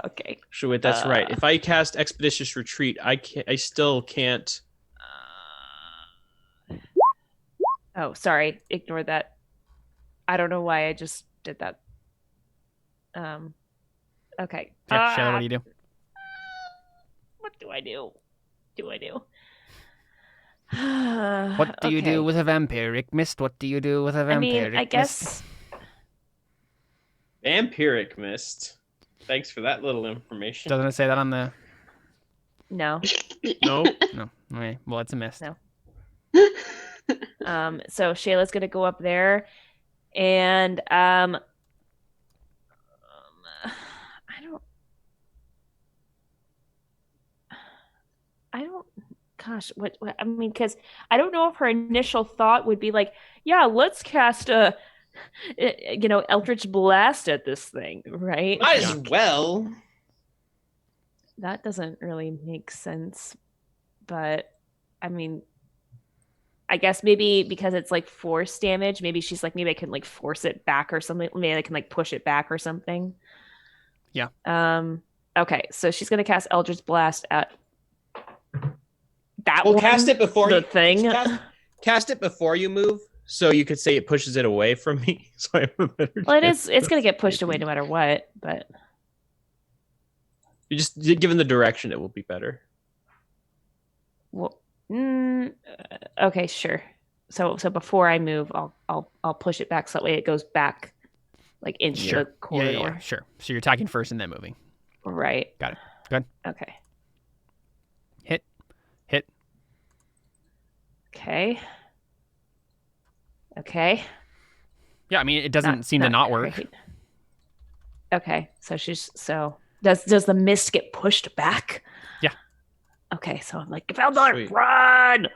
Okay. Sure, wait, that's right. If I cast Expeditious Retreat, I still can't. Oh, sorry. Ignore that. I don't know why I just did that. Okay. Yeah, Shaela, what do you do? What do I do? What do you do with a vampiric mist? What do you do with a vampiric mist? I mean, I guess... Vampiric Mist. Thanks for that little information. Doesn't it say that on the... No. No? No. Okay, well, it's a mist. No. So Shayla's gonna go up there, and I don't. Gosh, what I mean, because I don't know if her initial thought would be like, yeah, let's cast a, Eldritch Blast at this thing, right? Might as well. That doesn't really make sense, but I mean, I guess maybe because it's like force damage, maybe she's like, maybe I can like force it back or something. Maybe I can like push it back or something. Yeah. Okay, so she's gonna cast Eldritch Blast at that Well, one. cast it before the thing. Cast it before you move, so you could say it pushes it away from me. So I have a better. Well, chance. it's gonna get pushed away no matter what. But You just given the direction, it will be better. well, okay, sure. So before I move, I'll push it back so that way it goes back, like into the corridor. Yeah, sure. So you're attacking first and then moving. Right. Got it. Good. Okay. Hit. Okay. Yeah, I mean, it doesn't seem to not work. Great. Okay, so does the mist get pushed back? Yeah. Okay, so I'm like, Feldor, Sweet. run!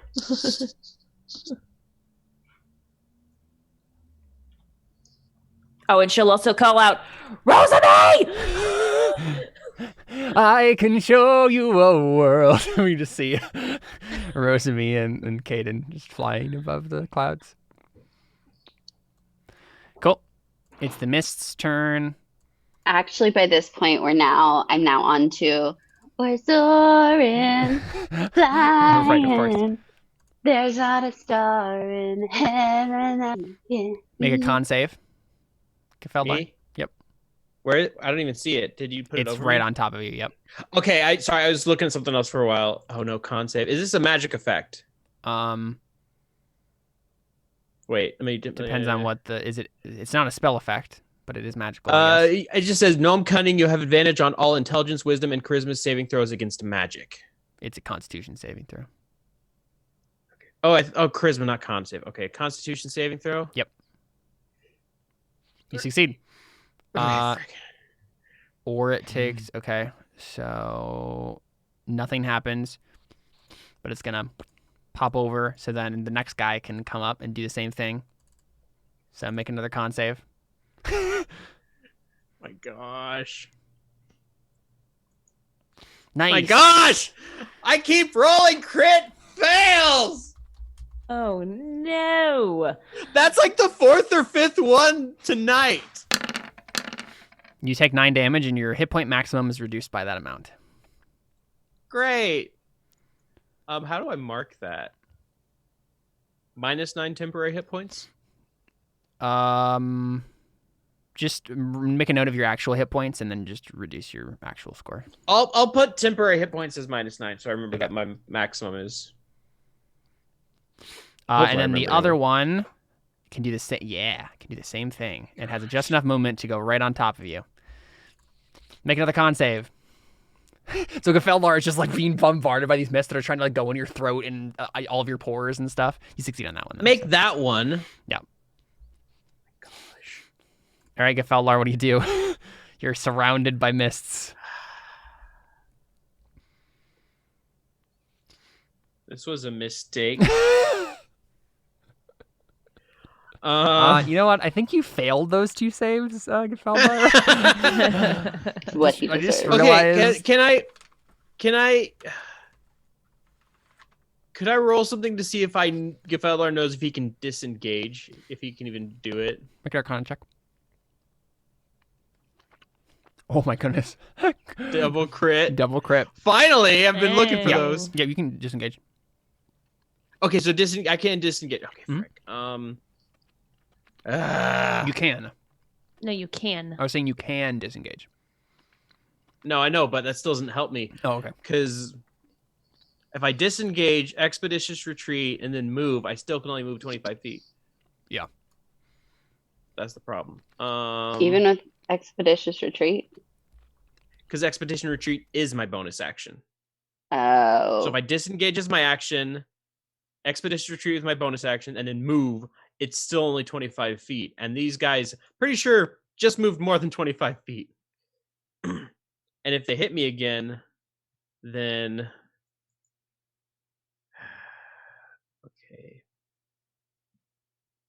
Oh, and she'll also call out, Rosalie! I can show you a world. We just see Rosalie and Caden just flying above the clouds. Cool. It's the mist's turn. Actually, by this point, I'm now on to we're soaring, flying. Right, of course. There's not a star in heaven. Make a con save. Feldar. Me? Yep. Where? I don't even see it. Did you put it It's over? right me? on top of you. Yep. Okay, I was looking at something else for a while. Oh no, con save. Is this a magic effect? Wait, let me. Depends on what it's not a spell effect, but it is magical. I guess. It just says gnome cunning. You have advantage on all intelligence, wisdom, and charisma saving throws against magic. It's a Constitution saving throw. Oh, charisma, not con save. Okay, Constitution saving throw. Yep. You succeed. Or it takes. Okay, so nothing happens, but it's gonna pop over. So then the next guy can come up and do the same thing. So make another con save. My gosh. Nice. My gosh! I keep rolling crit fails! Oh no! That's like the 4th or 5th one tonight. You take 9 damage, and your hit point maximum is reduced by that amount. Great. How do I mark that? -9 temporary hit points? Just make a note of your actual hit points, and then just reduce your actual score. I'll put temporary hit points as -9, so I remember that my maximum is. And then the other one can do the same. Yeah, can do the same thing. It has just enough movement to go right on top of you. Make another con save. So Gefeldar is just like being bombarded by these mists that are trying to like go in your throat and all of your pores and stuff. You succeed on that one. Make that one. Yeah. All right, Gefeldar, what do you do? You're surrounded by mists. This was a mistake. You know what? I think you failed those 2 saves, Gefeldar. What he I just deserves. realized. Okay, can I Could I roll something to see if Gefellar knows if he can disengage, if he can even do it? Make an Arcana check. Oh my goodness. Double crit. Double crit. Finally, I've been looking for Dang. those. Yeah, you can disengage. Okay, so I can't disengage. Okay, Mhm. frick. You can. No, you can. I was saying you can disengage. No, I know, but that still doesn't help me. Oh, okay. Because if I disengage, expeditious retreat, and then move, I still can only move 25 feet. Yeah. That's the problem. Even with expeditious retreat. Because expedition retreat is my bonus action. Oh. So if I disengage as my action, expedition retreat is my bonus action, and then move, it's still only 25 feet. And these guys, pretty sure, just moved more than 25 feet. And if they hit me again, then... Okay.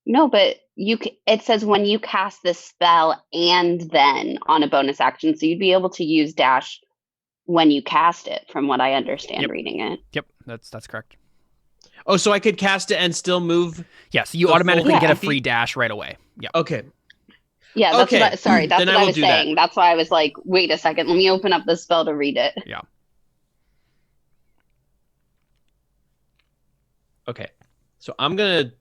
No, but it says when you cast this spell and then on a bonus action, so you'd be able to use dash when you cast it, from what I understand Yep. reading it. Yep, that's correct. Oh, so I could cast it and still move? Yeah, so you The automatically full get a 50? free dash right away. Yeah. Okay. Yeah, that's Okay, what sorry, that's then what I I will was do that. saying. That's why I was like, wait a second, let me open up the spell to read it. Yeah. Okay. So I'm gonna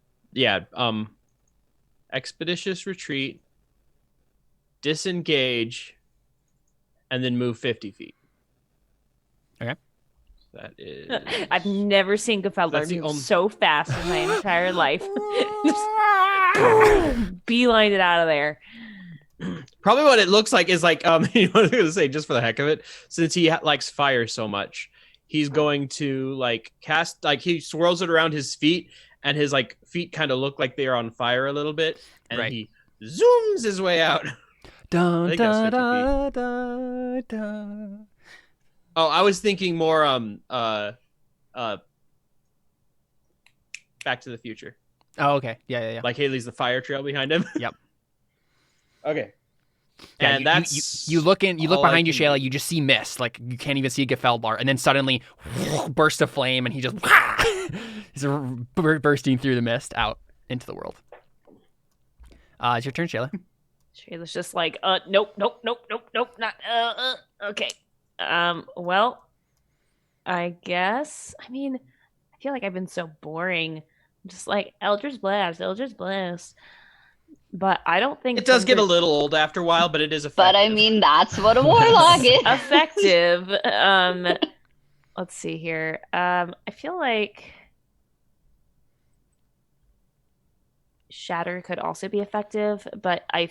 expeditious retreat, disengage, and then move 50 feet. Okay. That is I've never seen Gefellar That's the move only- so fast in my entire life. Just beeline it out of there. probably what it looks like is like you know what I was gonna say, just for the heck of it, since he likes fire so much, he's going to like cast, like he swirls it around his feet, and his like feet kind of look like they are on fire a little bit, and Right. he zooms his way out. Dun, think that's dun, 50 dun, dun, dun. Oh, I was thinking more Back to the Future. Oh, okay. Yeah. Like Haley's the fire trail behind him. Yep. Okay. Yeah, And that's you look all I behind you, can Shaela. do. You just see mist, like you can't even see Gefellar, and then suddenly, burst of flame, and he just he's bursting through the mist out into the world. It's your turn, Shaela. Shayla's just like, nope, not, okay. Well, I guess, I mean, I feel like I've been so boring. I'm just like, Eldritch Blast. But I don't think It does get a Thunder- little old after a while, but it is effective. But I mean, that's what a warlock is. effective. Let's see here. I feel like Shatter could also be effective, but I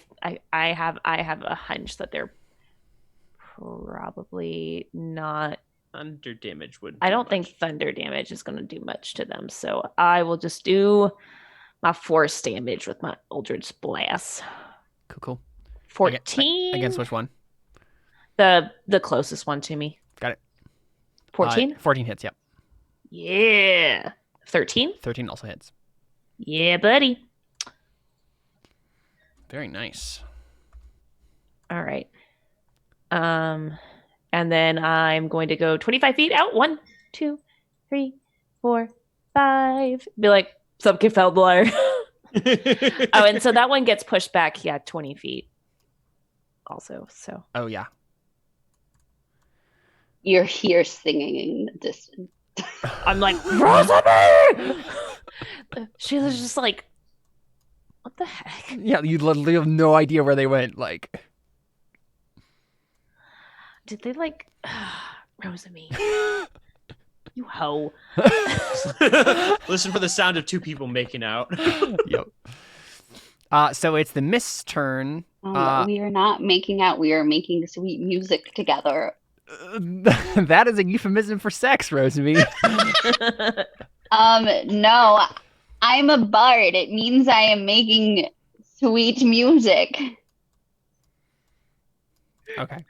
have a hunch that they're probably not. Thunder damage would. I don't think thunder damage is going to do much to them, so I will just do my force damage with my Eldritch Blast. Cool. 14 Against which one? the closest one to me. Got it. 14. 14 hits. Yep. Yeah. 13. 13 also hits. Yeah, buddy. Very nice. All right. And then I'm going to go 25 feet out. 1, 2, 3, 4, 5. Be like, sup, Gefellar. Oh, and so that one gets pushed back, 20 feet. Also, so. Oh yeah. You're here singing in the distance. I'm like, Rosalie! Sheila's just like, what the heck? Yeah, you literally have no idea where they went. Like, Did they like, Rosalie? You hoe. Listen for the sound of two people making out. yep. So it's the mist's turn. We are not making out. We are making sweet music together. That is a euphemism for sex, Rosalie. No, I'm a bard. It means I am making sweet music Okay.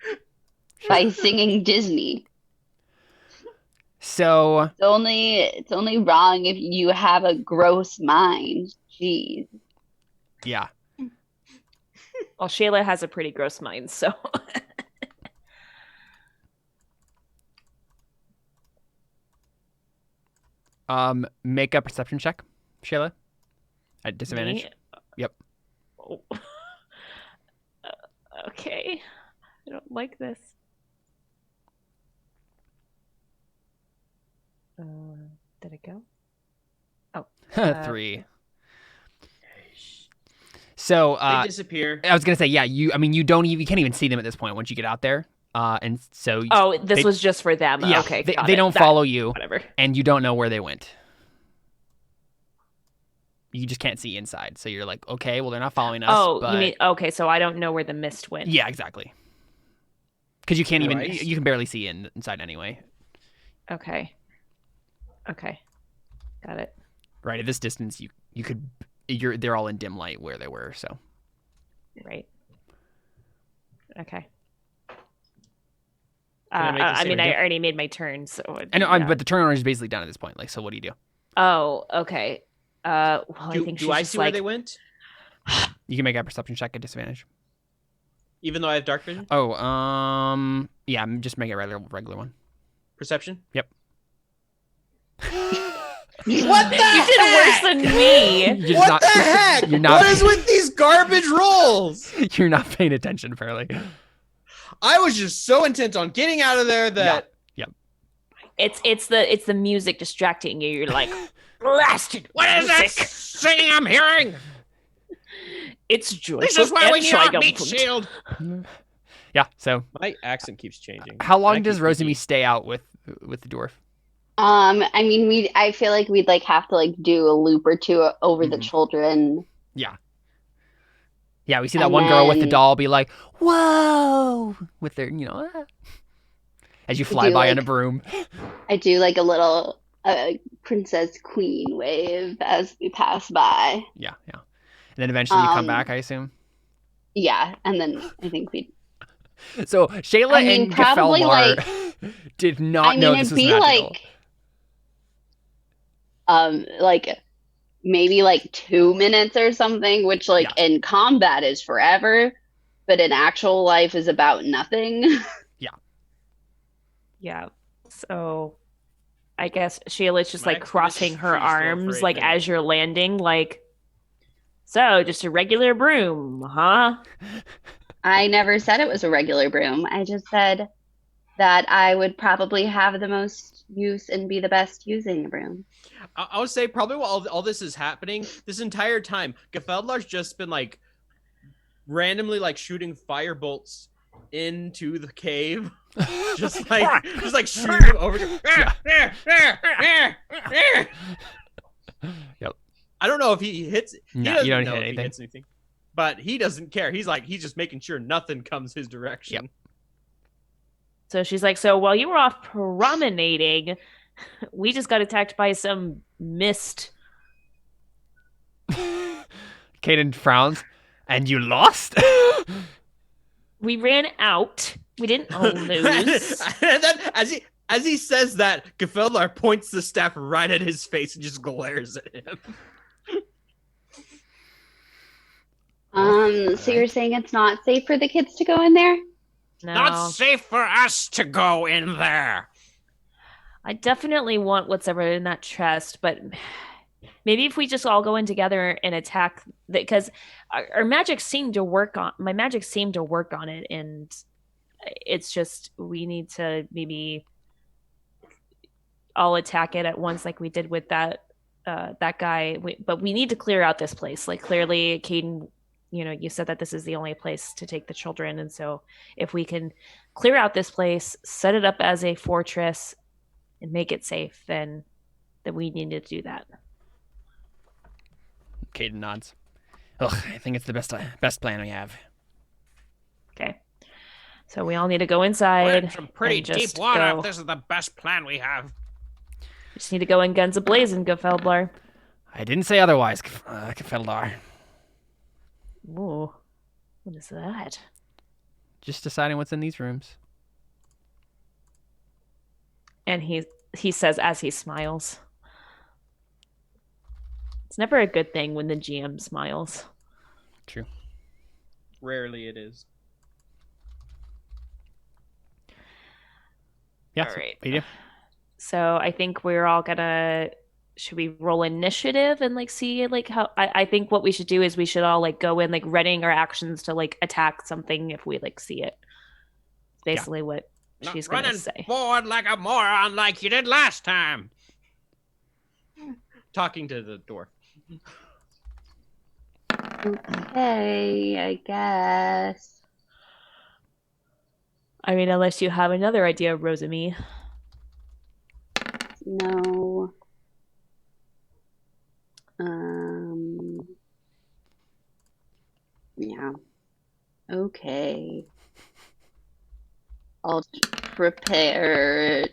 by singing Disney. So It's only wrong if you have a gross mind. Jeez. yeah. Well, Shaela has a pretty gross mind, so. Make a perception check, Shaela. At disadvantage. Me? Yep. Oh. Okay. I don't like this. Did it go? Oh. 3. So They disappear. I was gonna say, yeah. You can't even see them at this point once you get out there. And so Oh, this they- was just for them. yeah, Okay. they got they it. don't That- follow you, Whatever. and you don't know where they went. You just can't see inside, so you're like, okay, well, they're not following us. Oh, but... you mean okay? So I don't know where the mist went. Yeah, exactly. Because you can't even Right. you can barely see inside anyway. Okay. Okay. Got it. Right at this distance, they're all in dim light where they were. So Right. Okay. I make the I same mean, I idea? already made my turn, so I know, yeah. but the turn order is basically done at this point. Like, so what do you do? Oh, okay. Well, I think Do she's I just see like, where they went? You can make a perception check at disadvantage. Even though I have dark vision? Oh, yeah, just make it regular one. Perception? Yep. What the You did worse than me. You're just What not- the heck? You're not. What is with these garbage rolls? You're not paying attention, apparently. I was just so intent on getting out of there that It's the music distracting you. You're like, blasted. what is that music. singing I'm hearing? It's joyful. This is why we need our meat triumphant. shield. Yeah. So, My accent keeps changing. how long I does keep Rosamie thinking- stay out with the dwarf? I mean, I feel like we'd like have to like do a loop or two over the Mhm. children. Yeah, we see that And one girl with the then- doll be like, "Whoa!" with their, as you fly do, by on a like- broom. I do like a little princess queen wave as we pass by. Yeah. And then eventually you come Um, back, I assume. Yeah, and then I think we. So Shaela I mean, and probably, Gafelmar did not I mean, know it'd this was be magical. like maybe like 2 minutes or something, which like in combat is forever, but in actual life is about nothing. Yeah. So I guess Sheila's just My like crossing expedition her free still for arms 8 like minutes. as you're landing, like, so just a regular broom, huh? I never said it was a regular broom. I just said that I would probably have the most use and be the best using a broom. I would say probably while all this is happening, this entire time, Gefeldlar's just been like randomly like shooting fire bolts into the cave. just like shooting them over. Yep. I don't know if he hits. He No, doesn't you don't know hit if he anything. hits anything, but he doesn't care. He's just making sure nothing comes his direction. Yep. So she's like, so while you were off promenading, we just got attacked by some mist. Kaden frowns. And you lost? We ran out. We didn't lose. And then as he says that, Gefeldlar points the staff right at his face and just glares at him. So you're saying it's not safe for the kids to go in there? No. Not safe for us to go in there. I definitely want what's ever in that chest, but maybe if we just all go in together and attack, because our magic seemed to work on my magic seemed to work on it, and it's just we need to maybe all attack it at once, like we did with that guy. But we need to clear out this place. Like clearly, Caden, you said that this is the only place to take the children, and so if we can clear out this place, set it up as a fortress, and make it safe, then we need to do that. Kaden nods. Ugh, I think it's the best plan we have. Okay. So we all need to go We're inside. in some pretty and deep just water. go. If this is the best plan we have. Just need to go in guns a-blazing, Gefeldlar. I didn't say otherwise, Gefeldlar. Ooh. What is that? Just deciding what's in these rooms. And he says as he smiles. It's never a good thing when the GM smiles. True. Rarely it is. Yeah. All right. What do you do? So I think we're all gonna should we roll initiative and like see like how I think what we should do is we should all like go in like readying our actions to like attack something if we like see it. Basically what she's gonna say. Forward like a moron like you did last time. Talking to the door. Okay, I guess. I mean, unless you have another idea, Rosamy. No. Yeah. Okay. I'll prepare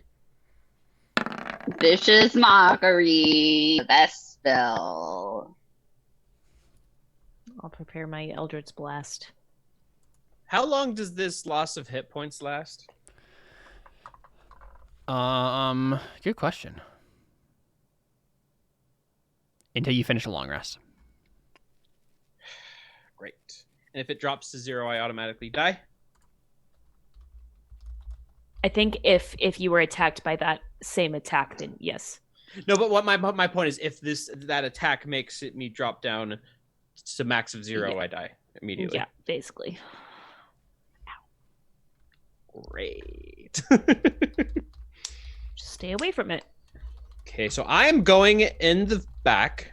vicious mockery. Best spell. I'll prepare my Eldritch Blast. How long does this loss of hit points last? Good question. Until you finish a long rest. Great. And if it drops to 0, I automatically die? I think if you were attacked by that same attack, then yes. No, but what my point is, if that attack makes me drop down to max of 0, I die immediately. Yeah, basically. Great. Just stay away from it. Okay, so I am going in the back.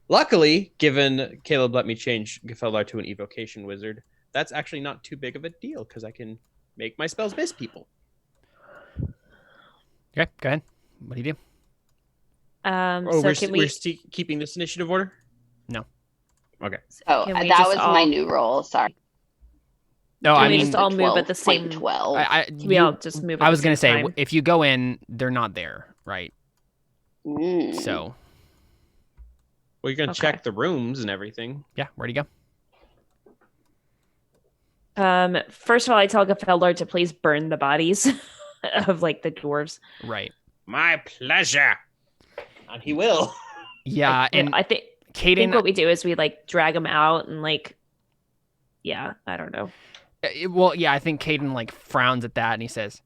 Luckily, given Caleb let me change Gefeldar to an evocation wizard, that's actually not too big of a deal because I can make my spells miss people. Okay, go ahead. What do you do? We're keeping this initiative order? No. Okay. Oh, that was my new roll. Sorry. No, Can I we mean, just all move at the same 12. We all just move. I was gonna say, if you go in, they're not there, right? Mm. So. Well, you're gonna check the rooms and everything. Yeah, where'd you go? First of all, I tell Gefeldar to please burn the bodies of like the dwarves. Right. My pleasure. And he will. Yeah, and I think what we do is we like drag them out and like, yeah, I don't know. Well, yeah, I think Caden like frowns at that and he says,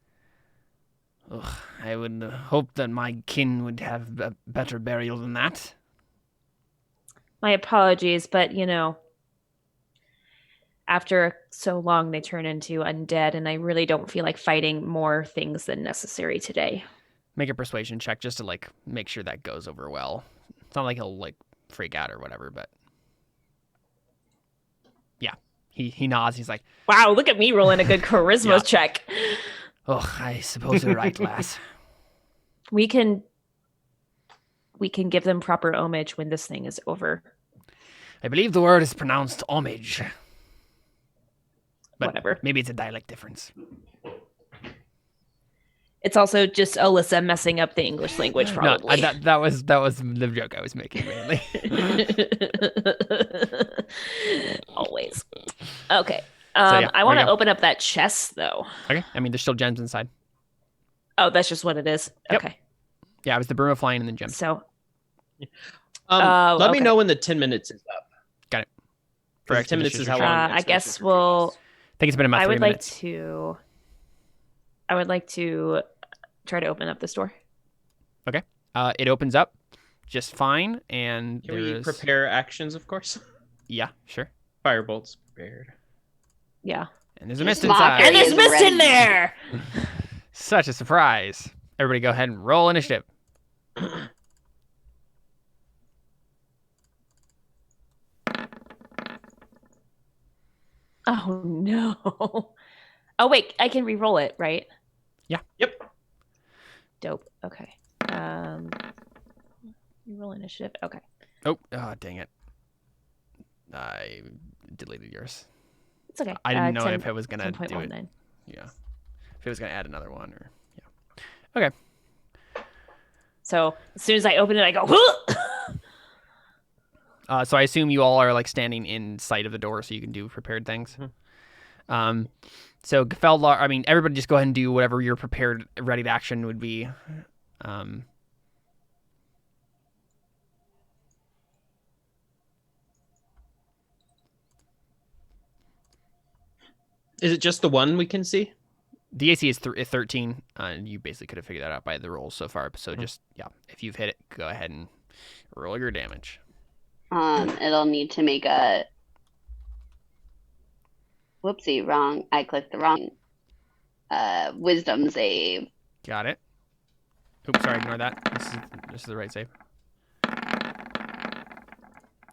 "Ugh, I would hope that my kin would have a better burial than that." My apologies, but you know, after so long they turn into undead and I really don't feel like fighting more things than necessary today. Make a persuasion check just to like make sure that goes over well. It's not like he'll like freak out or whatever, but yeah. He nods. He's like, "Wow, look at me rolling a good charisma check." "Oh, I suppose you're right, lass." We can give them proper homage when this thing is over. I believe the word is pronounced homage. But whatever. Maybe it's a dialect difference. It's also just Alyssa messing up the English language, probably. No, that was the joke I was making, mainly. Always. Okay. So, I want to open up that chest, though. Okay. I mean, there's still gems inside. Oh, that's just what it is? Yep. Okay. Yeah, it was the broom of flying and then gems. So. Let me know when the 10 minutes is up. Got it. For 10 minutes is how long. I guess we'll. I think it's been about 3 minutes. I would like to try to open up this door. Okay. It opens up just fine, and can we prepare actions, of course? Yeah, sure. Firebolts prepared. Yeah. And there's a mist inside. And there's mist in there! Such a surprise. Everybody go ahead and roll initiative. Oh, no. Oh, wait. I can re-roll it, right? Yeah. Yep. Dope. Okay. Re-roll initiative. Okay. Oh, dang it. I deleted yours. It's okay. I didn't know if it was going to do it. 10.19. Yeah. If it was going to add another one or... Yeah. Okay. So as soon as I open it, I go... So I assume you all are like standing in sight of the door so you can do prepared things. Mm-hmm. So Gefeldar, I mean, everybody just go ahead and do whatever your prepared ready to action would be. Is it just the one we can see? The AC is 13. And you basically could have figured that out by the rolls so far. So just, if you've hit it, go ahead and roll your damage. It'll need to make a... Whoopsie, wrong. I clicked the wrong wisdom save. Got it. Oops, sorry, ignore that. This is the right save.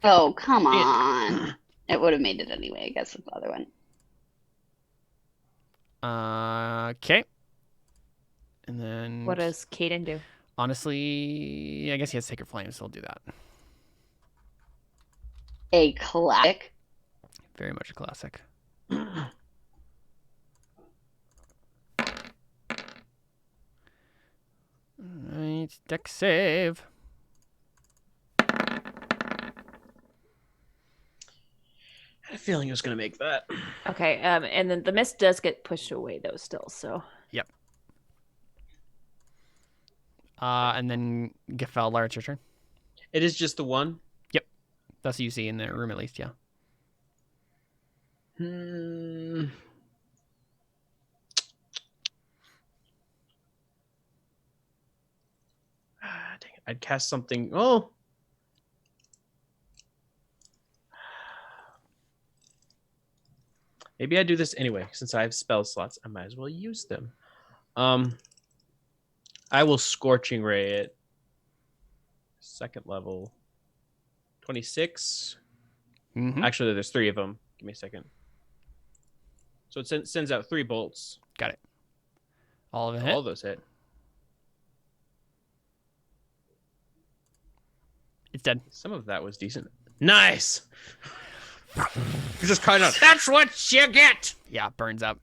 Oh, come on. It would have made it anyway, I guess, with the other one. Okay. And then... What does Caden do? Honestly, I guess he has Sacred Flame, so he'll do that. A classic. Very much a classic. Alright, deck save. I had a feeling it was going to make that. Okay, and then the mist does get pushed away though still, so. Yep. And then Gefellar, it's your turn. It is just the one? That's what you see in the room, at least, yeah. Dang it. I'd cast something. Oh! Maybe I do this anyway. Since I have spell slots, I might as well use them. I will Scorching Ray it. Second level. 26. Mm-hmm. Actually, there's 3 of them. Give me a second. So it sends out 3 bolts. Got it. All of it hit. All those hit. It's dead. Some of that was decent. Nice! Just kind of, that's what you get! Yeah, burns up.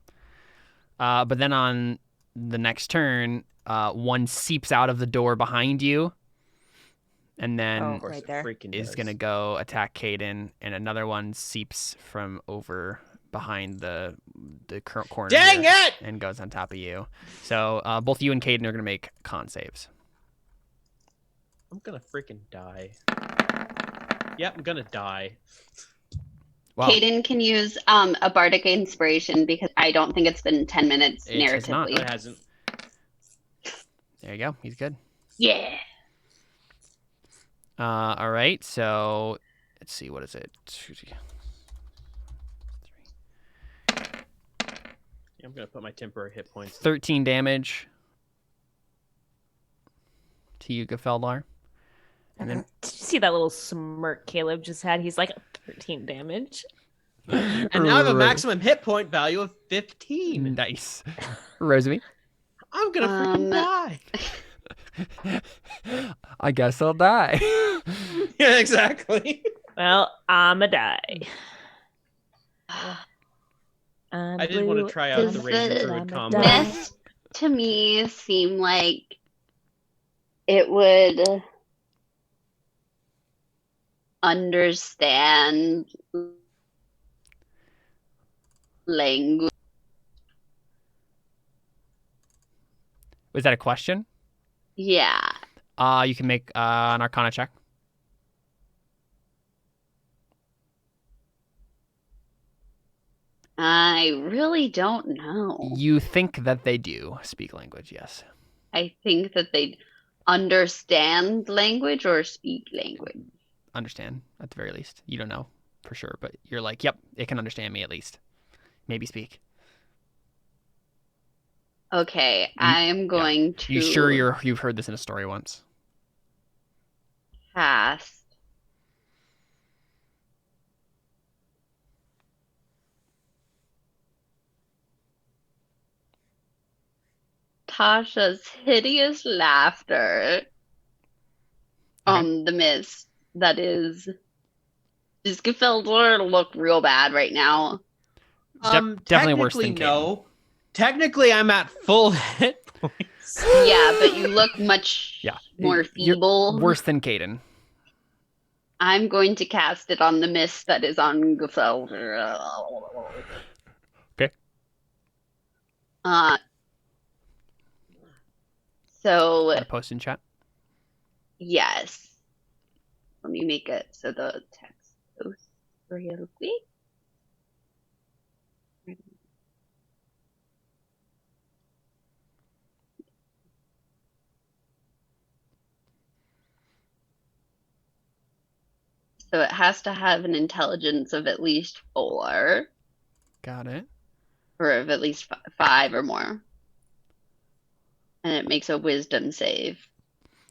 But then on the next turn, one seeps out of the door behind you. And then Oh, right there. is going to go attack Caden. And another one seeps from over behind the corner. Dang here it! And goes on top of you. So both you and Caden are going to make con saves. I'm gonna freaking die. Yep, I'm gonna die. Wow. Caden can use a bardic inspiration because I don't think it's been 10 minutes It has not. No, narratively. it hasn't. There you go. He's good. Yeah. All right. So let's see. What is it? 2, 3. Yeah, I'm gonna put my temporary hit points. 13 damage to you, Gefeldar. And then Did you see that little smirk Caleb just had? He's like 13 damage. And now I have a maximum hit point value of 15. Nice. Rosie. I'm gonna freaking die. I guess I'll die. Yeah, exactly. Well, I'ma die. I did want to try out the Does Raging the Druid combo. This, to me, seem like it would understand language. Was that a question? Yeah. You can make an Arcana check. I really don't know. You think that they do speak language, yes. I think that they understand language or speak language. Understand, at the very least. You don't know for sure, but you're like, yep, it can understand me at least. Maybe speak. Okay, I am going to You sure you've heard this in a story once? cast Tasha's hideous laughter on the mist. That is, this Gefeldor look real bad right now. Definitely worse than Technically, no. Technically, I'm at full hit points. Yeah, but you look much more feeble. You're worse than Caden. I'm going to cast it on the mist that is on Gefeldor. Okay. So Got a post in chat. yes. Let me make it so the text goes real quick. So it has to have an intelligence of at least 4, Got it. or of at least 5 or more. And it makes a wisdom save.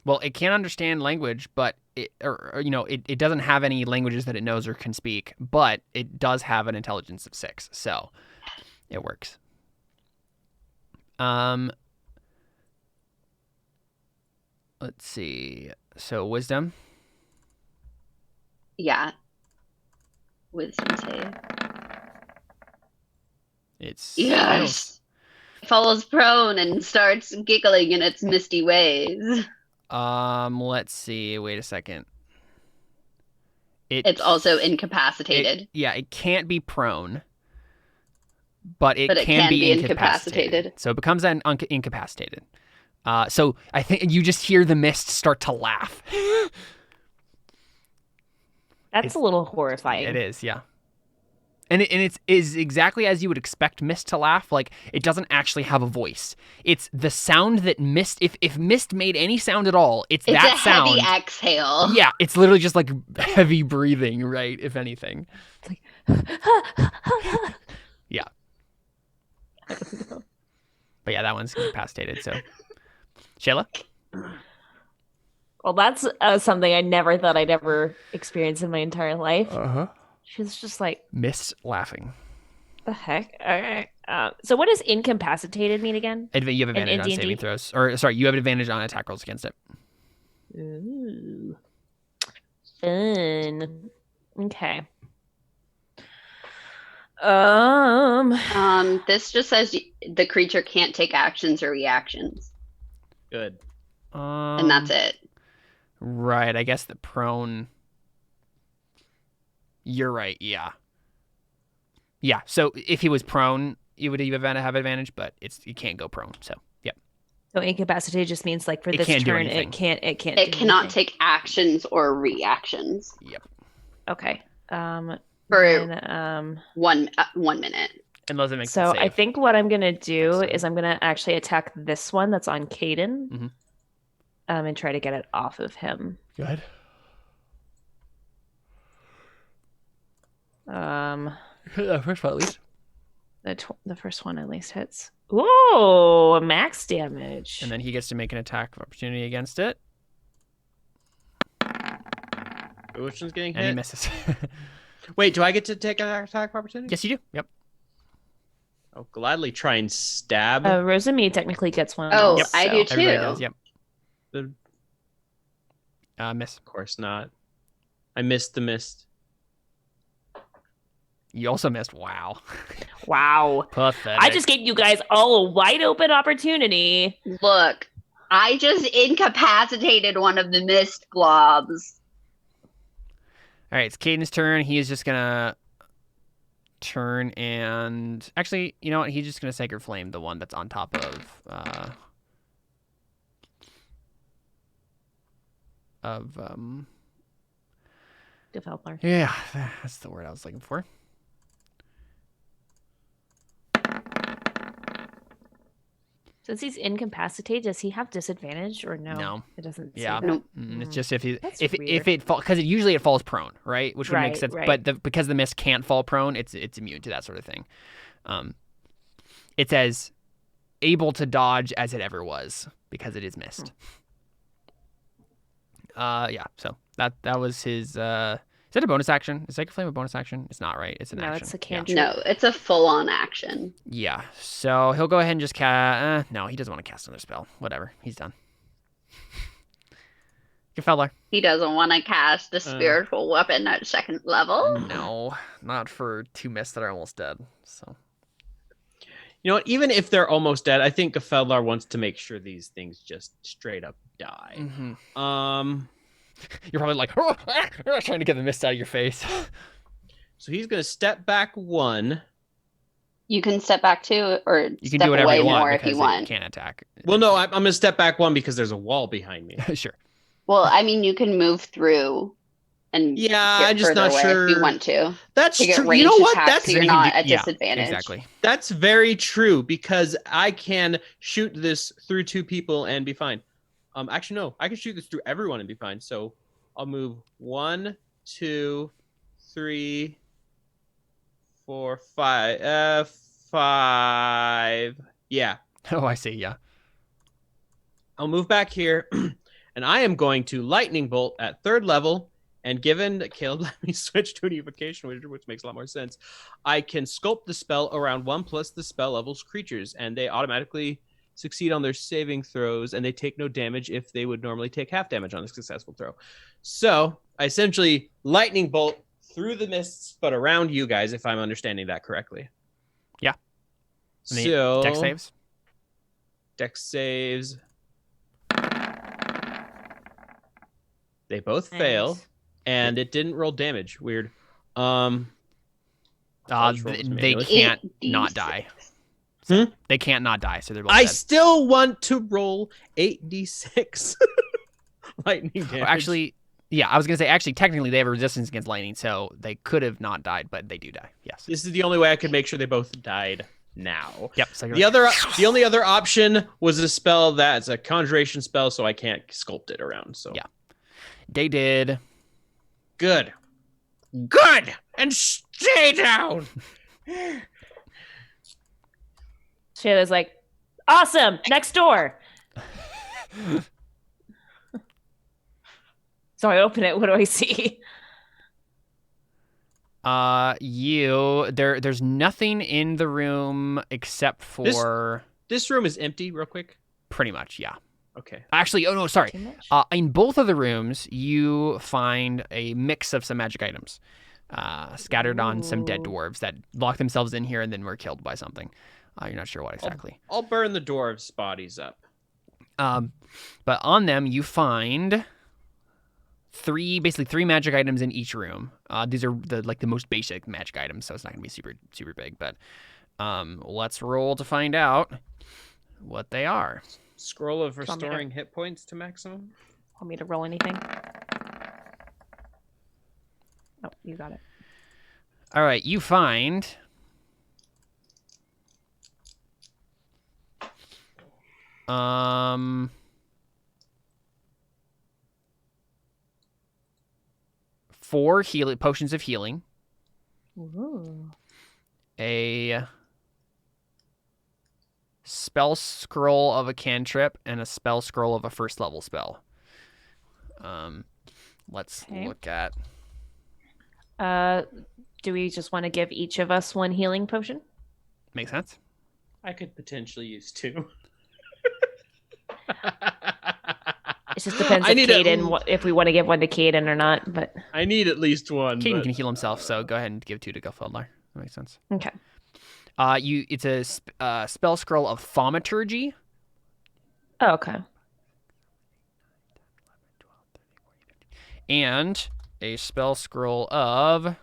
Well, it can't understand language, but it doesn't have any languages that it knows or can speak, but it does have an intelligence of 6, so it works. Let's see. So wisdom. Yeah. Wisdom save. It's Yes! It falls prone and starts giggling in its misty ways. Let's see. Wait a second. It's also incapacitated. It can't be prone, but it But can be incapacitated. So it becomes incapacitated. So I think you just hear the mist start to laugh. That's a little horrifying. It is, yeah. And it is exactly as you would expect mist to laugh. Like, it doesn't actually have a voice. It's the sound that mist, if mist made any sound at all, it's that a sound. Heavy exhale. Yeah, it's literally just like heavy breathing, right? If anything. It's like, Yeah. But yeah, that one's incapacitated, so. Shaela? well, that's something I never thought I'd ever experience in my entire life. Uh-huh. She's just like, Mist laughing. the heck? All right. So what does incapacitated mean again? You have advantage in on D&D? saving throws. Or, sorry, you have advantage on attack rolls against it. Ooh. Fun. Okay. This just says the creature can't take actions or reactions. Good. And that's it. Right, I guess the prone... You're right, yeah. Yeah, so if he was prone, you would even have advantage, but you can't go prone, so, yep. So incapacitated just means like for It this can't do turn, anything. it can't. It do cannot anything. take actions or reactions Yep. Okay. for Then, 1 minute. Unless it makes so it save. I think what I'm gonna do Next is I'm gonna actually attack this one that's on Caden, Mhm. and try to get it off of him. Good. First one, at least. The first one at least hits. Whoa, max damage. And then he gets to make an attack of opportunity against it, Which one's getting and he hit? misses. Wait, do I get to take an attack of opportunity? Yes, you do. Yep. I'll gladly try and stab. Rosamie technically gets one. Oh, also. I do too. Everybody does, yep. The- Miss. Of course not. I missed the mist. You also missed. Wow. Wow. Pathetic. I just gave you guys all a wide open opportunity. Look, I just incapacitated one of the mist globs. All right, it's Caden's turn. He is just gonna turn and actually, you know what? He's just gonna Sacred Flame the one that's on top of Developer. yeah, that's the word I was looking for. Since he's incapacitated, does he have disadvantage or no? No. It doesn't. Say Yeah. that. Nope. It's just if he That's if weird. it falls, because usually it falls prone, right? Which would make Right, sense. right. But because the mist can't fall prone, it's immune to that sort of thing. It's as able to dodge as it ever was because it is mist. Yeah. So that was his. Is that a bonus action? Is Sacred Flame a bonus action? It's not, right? It's an No, action. it's a Yeah. cantrip. No, it's a full-on action. Yeah. So he'll go ahead and just cast. No, he doesn't want to cast another spell. Whatever. He's done. Gefeller. He doesn't want to cast the spiritual weapon at 2nd level. No, not for 2 mists that are almost dead. So. You know what? Even if they're almost dead, I think Gefellar wants to make sure these things just straight up die. Mm-hmm. You're probably like trying to get the mist out of your face. So he's gonna step back 1. You can step back 2, or You can step do whatever away you want more if because you want. it can't attack. Well, no, I'm gonna step back 1 because there's a wall behind me. Sure. Well, I mean, you can move through and Yeah, get I'm just further not away sure. if you want to. That's To get true. range You know what? attacks, That's so you're You can not do- at yeah, disadvantage. Exactly. That's very true because I can shoot this through 2 people and be fine. Actually, no, I can shoot this through everyone and be fine. So I'll move 1, 2, 3, 4, 5. 5. Yeah. Oh, I see. Yeah. I'll move back here, and I am going to lightning bolt at 3rd level. And given that Caleb let me switch to an evocation wizard, which makes a lot more sense, I can sculpt the spell around 1 plus the spell level's creatures, and they automatically succeed on their saving throws, and they take no damage if they would normally take half damage on a successful throw. So I essentially lightning bolt through the mists, but around you guys, if I'm understanding that correctly. Yeah. And So dex saves. Dex saves. They both fail. And it didn't roll damage. Weird. They can't not die. So they can't not die, so they're both I dead. still want to roll 8d6 lightning damage. Well, actually, yeah, I was gonna say technically they have a resistance against lightning, so they could have not died, but they do die. Yes. This is the only way I could make sure they both died now. Yep. So the only other option was a spell that's a conjuration spell, so I can't sculpt it around. So yeah, they did. Good. And stay down. Shayla's like, awesome, next door. So I open it. What do I see? There's nothing in the room except for this room is empty. Real quick. Pretty much, yeah. Okay. Actually, oh no, sorry. In both of the rooms, you find a mix of some magic items scattered on some dead dwarves that locked themselves in here and then were killed by something. You're not sure what exactly. I'll burn the dwarves' bodies up. But on them, you find basically three magic items in each room. These are the most basic magic items, so it's not going to be super, super big. But let's roll to find out what they are. Scroll of restoring hit points to maximum. Want me to roll anything? Oh, you got it. All right, you find four potions of healing. Ooh. A spell scroll of a cantrip and a spell scroll of a first level spell. Let's look at. Do we just want to give each of us one healing potion? Makes sense. I could potentially use 2. It just depends if we want to give one to Caden or not. But I need at least one. Caden can heal himself, so go ahead and give 2 to Gilfeldlar. That makes sense. Okay. It's a spell scroll of thaumaturgy. Oh, okay. And a spell scroll of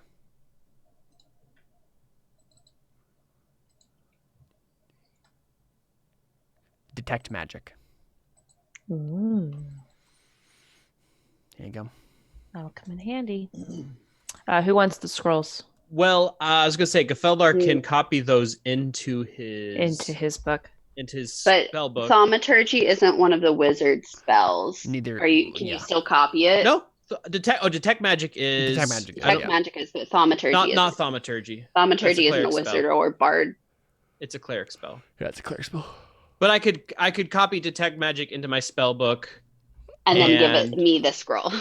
detect magic. Ooh. There you go. That'll come in handy. Who wants the scrolls? Well, I was gonna say Gilfeldlar can copy those into his book. Into his but spell book. Thaumaturgy isn't one of the wizard spells. Neither. Can you still copy it? No. Detect magic is. Detect magic. Detect magic is, but thaumaturgy is not thaumaturgy. Thaumaturgy isn't a wizard or bard. It's a cleric spell. Yeah, it's a cleric spell. But I could copy detect magic into my spell book. And then give me the scroll.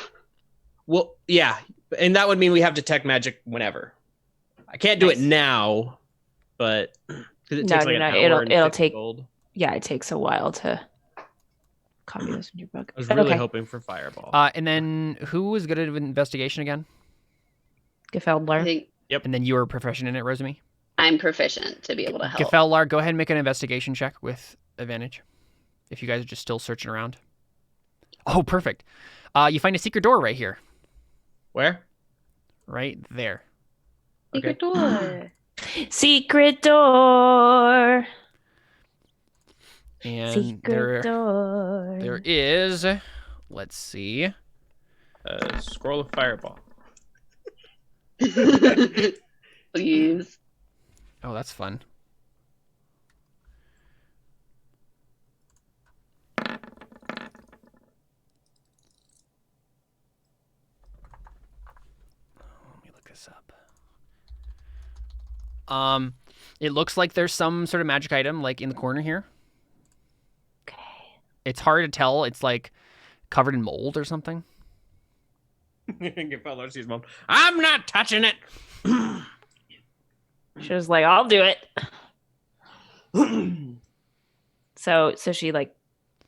Well, yeah, and that would mean we have detect magic whenever. I can't do it now, but because it takes an hour it'll take gold. Yeah, it takes a while to copy this in your book. I was really hoping for fireball. And then who was good at investigation again? Gilfeldlar. Yep. And then you were proficient in it, Rosemi? I'm proficient to be able to help. Gilfeldlar, go ahead and make an investigation check with advantage. If you guys are just still searching around. Oh, perfect. You find a secret door right here. Where? Right there. Secret door. Secret door. And Secret door. There is, let's see. A scroll of fireball. Please. Oh, that's fun. this up. It looks like there's some sort of magic item like in the corner here. Okay. It's hard to tell. It's like covered in mold or something. I'm not touching it. She was like, "I'll do it." So she like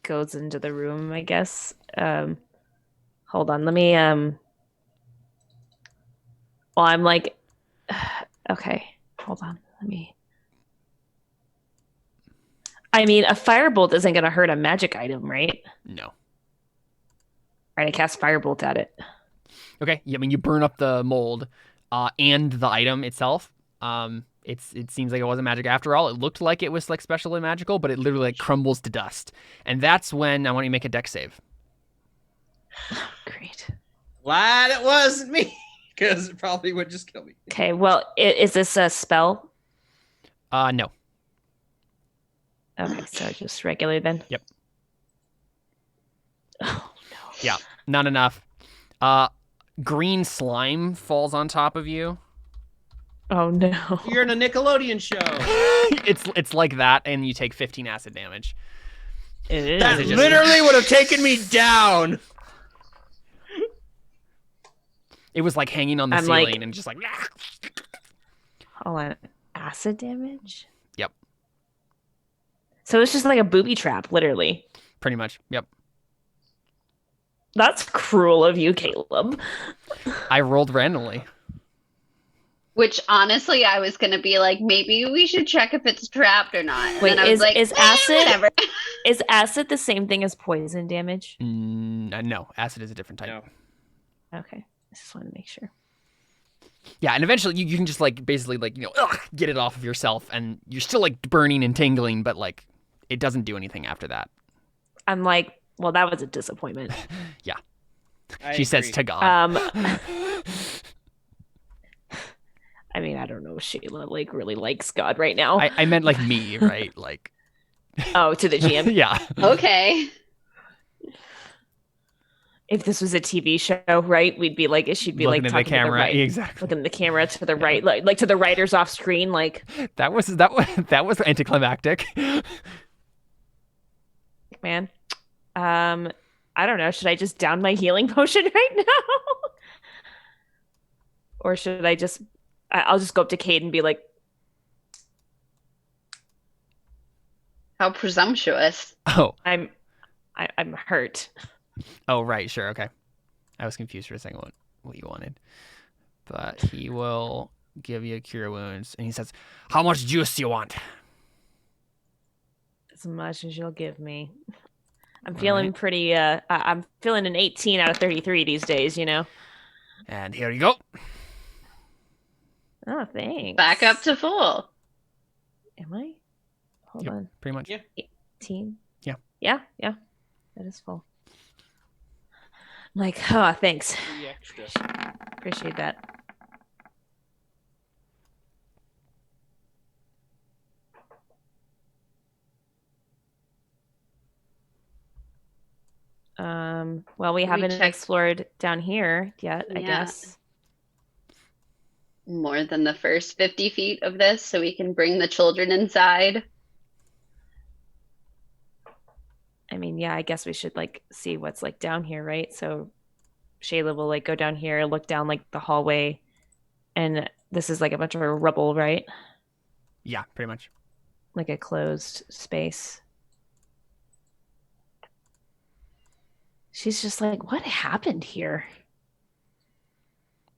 goes into the room, I guess. Hold on, let me well, I'm like okay, hold on. I mean, a firebolt isn't going to hurt a magic item, right? No. All right, I cast firebolt at it. Okay. Yeah, I mean, you burn up the mold and the item itself. It seems like it wasn't magic after all. It looked like it was like special and magical, but it literally like crumbles to dust. And that's when I want you to make a dex save. Great. Glad it wasn't me, because it probably would just kill me. Okay, well, is this a spell? No. Okay, so just regular then. Yep. Oh no. Yeah, not enough. Green slime falls on top of you. Oh no. You're in a Nickelodeon show. It's like that, and you take 15 acid damage. It is. That literally would have taken me down. It was like hanging on the I'm ceiling like- and just like. Hold on. Acid damage? Yep. So it's just like a booby trap, literally. Pretty much. Yep. That's cruel of you, Caleb. I rolled randomly. Which honestly, I was gonna be like, maybe we should check if it's trapped or not. And Wait, then I was like, is acid whatever. is acid the same thing as poison damage? No, acid is a different type. No. Okay. I just want to make sure. Yeah, and eventually you can just like basically like get it off of yourself, and you're still like burning and tingling, but like it doesn't do anything after that. I'm like, well, that was a disappointment. Yeah. I She says agree. to God. I mean, I don't know. Shaela like really likes God right now. I meant like me, right? Like. Oh, to the GM. Yeah. Okay. If this was a TV show, right? We'd be like, she'd be Looking like at the talking to the camera. right, Exactly. looking at the camera to the right, like to the writers off screen, like That was anticlimactic. man. I don't know. Should I just down my healing potion right now, or should I just? I'll just go up to Cade and be like, How presumptuous. Oh. I'm hurt. Oh, right. Sure. Okay. I was confused for a second what you wanted. But he will give you a cure wounds. And he says, how much juice do you want? As much as you'll give me. I'm All feeling right. pretty. I'm feeling an 18 out of 33 these days. You know. And here you go. Oh, thanks. Back up to full. Am I? Hold Yep. on. Pretty much. Yeah. 18. Yeah. Yeah. That is full. I'm like, oh, thanks. 3 extra. Appreciate that. Well, we haven't check- explored down here yet, I Yeah. guess. More than the first 50 feet of this, so we can bring the children inside. I mean, yeah, I guess we should like see what's like down here, right? So Shaela will like go down here, look down like the hallway, and this is like a bunch of rubble, right? Yeah, pretty much. Like a closed space. She's just like, what happened here?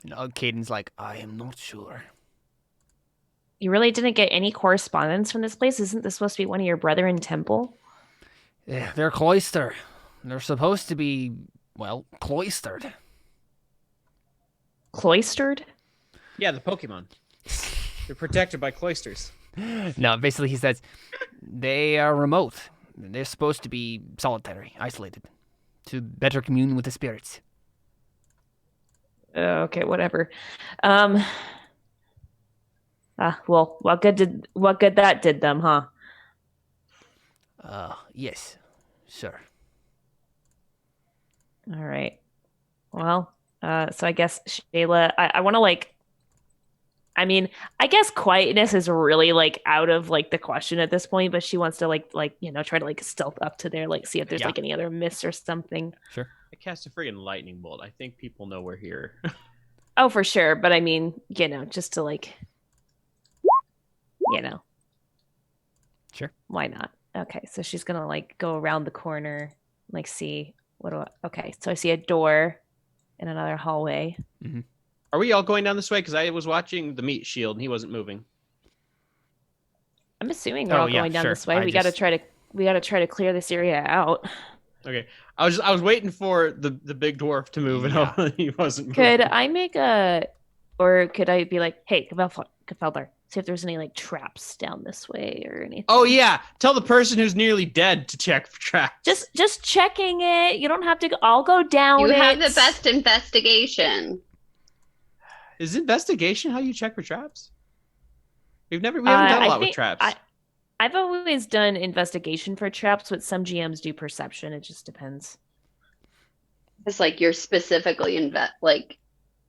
And Caden's like, I am not sure. You really didn't get any correspondence from this place? Isn't this supposed to be one of your brethren temple? Yeah, they're cloistered. They're supposed to be, well, cloistered. Cloistered? Yeah, the Pokemon. They're protected by cloisters. No, basically he says they are remote. They're supposed to be solitary, isolated, to better commune with the spirits. Okay, whatever. Well, what good that did them, huh? Yes, sure. All right. Well, so I guess Shaela, I want to like I mean, I guess quietness is really like out of like the question at this point, but she wants to try to like stealth up to there, like see if there's like any other myths or something. Sure. I cast a friggin' lightning bolt. I think people know we're here. Oh, for sure. But I mean, just to like, Sure. Why not? Okay, so she's gonna like go around the corner, like see okay, so I see a door in another hallway. Mm-hmm. Are we all going down this way? Because I was watching the meat shield and he wasn't moving. I'm assuming we're all going down this way. We gotta try to clear this area out. Okay, I was waiting for the big dwarf to move, and he wasn't moving. Could I could I be like, hey, Gafeldar, see if there's any like traps down this way or anything? Oh yeah, tell the person who's nearly dead to check for traps. Just checking it. You don't have to. I'll go down. You have the best investigation. Is investigation how you check for traps? We haven't done a lot with traps. I've always done investigation for traps, but some GMs do perception. It just depends. It's like you're specifically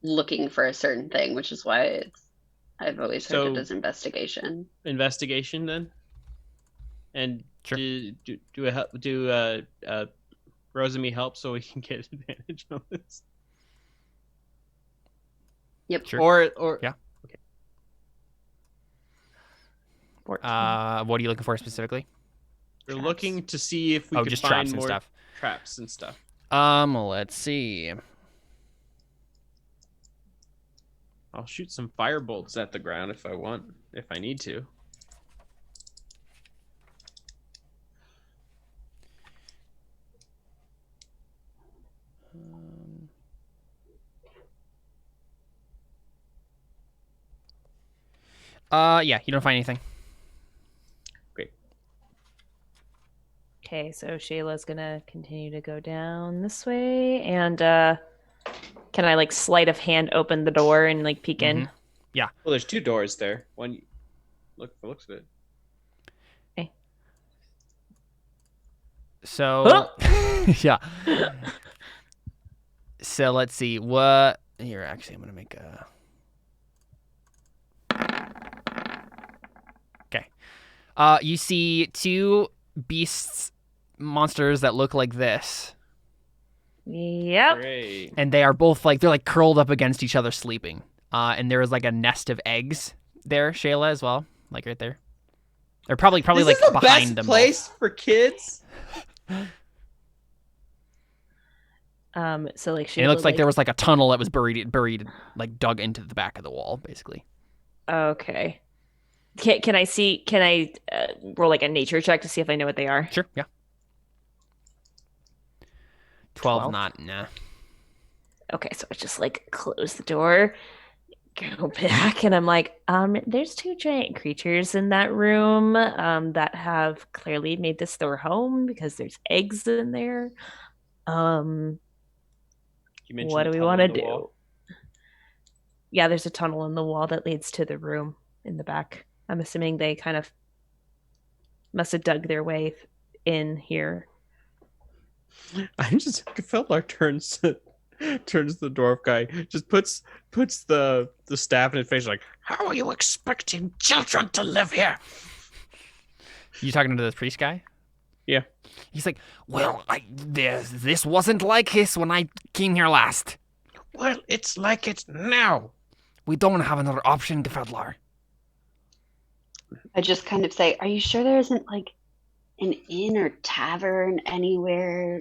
looking for a certain thing, which is why I've always heard it as investigation. Investigation then, and sure. do Rose and me help so we can get advantage of this? Yep. Sure. Or yeah. Okay. 14. What are you looking for specifically? We're looking to see if we can just find traps more and stuff. Traps and stuff. Let's see. I'll shoot some fire bolts at the ground if I need to. Yeah, you don't find anything. Great. Okay, so Shayla's gonna continue to go down this way, and can I like sleight of hand open the door and like peek in? Yeah. Well, there's two doors there. One, looks good. Okay. So, yeah. So let's see what here. Actually, I'm gonna make a. You see two monsters that look like this. Yep. Great. And they are both they're curled up against each other sleeping. And there is like a nest of eggs there, Shaela, as well. Like right there. They're probably this like is the behind best them. Place for kids. So like Shaela, and it looks like there was like a tunnel that was buried like dug into the back of the wall, basically. Okay. Can I roll like a nature check to see if I know what they are? Sure, yeah. 12 not, nah. Okay, so I just like close the door, go back, and I'm like, there's two giant creatures in that room that have clearly made this their home because there's eggs in there. What do we want to do? Wall. Yeah, there's a tunnel in the wall that leads to the room in the back. I'm assuming they kind of must have dug their way in here. Fellar turns the dwarf guy, just puts the staff in his face like, how are you expecting children to live here? You talking to this priest guy? Yeah. He's like, well, this wasn't like this when I came here last. Well, it's like it now. We don't have another option, Gefedlar. I just kind of say, are you sure there isn't like an inn or tavern anywhere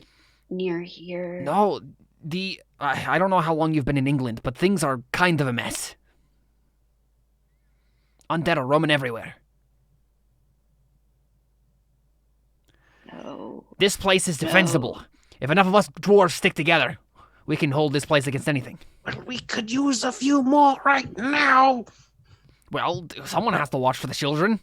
near here? No, I don't know how long you've been in England, but things are kind of a mess. Undead are roaming everywhere. No. This place is defensible. No. If enough of us dwarves stick together, we can hold this place against anything. Well, we could use a few more right now. Well, someone has to watch for the children.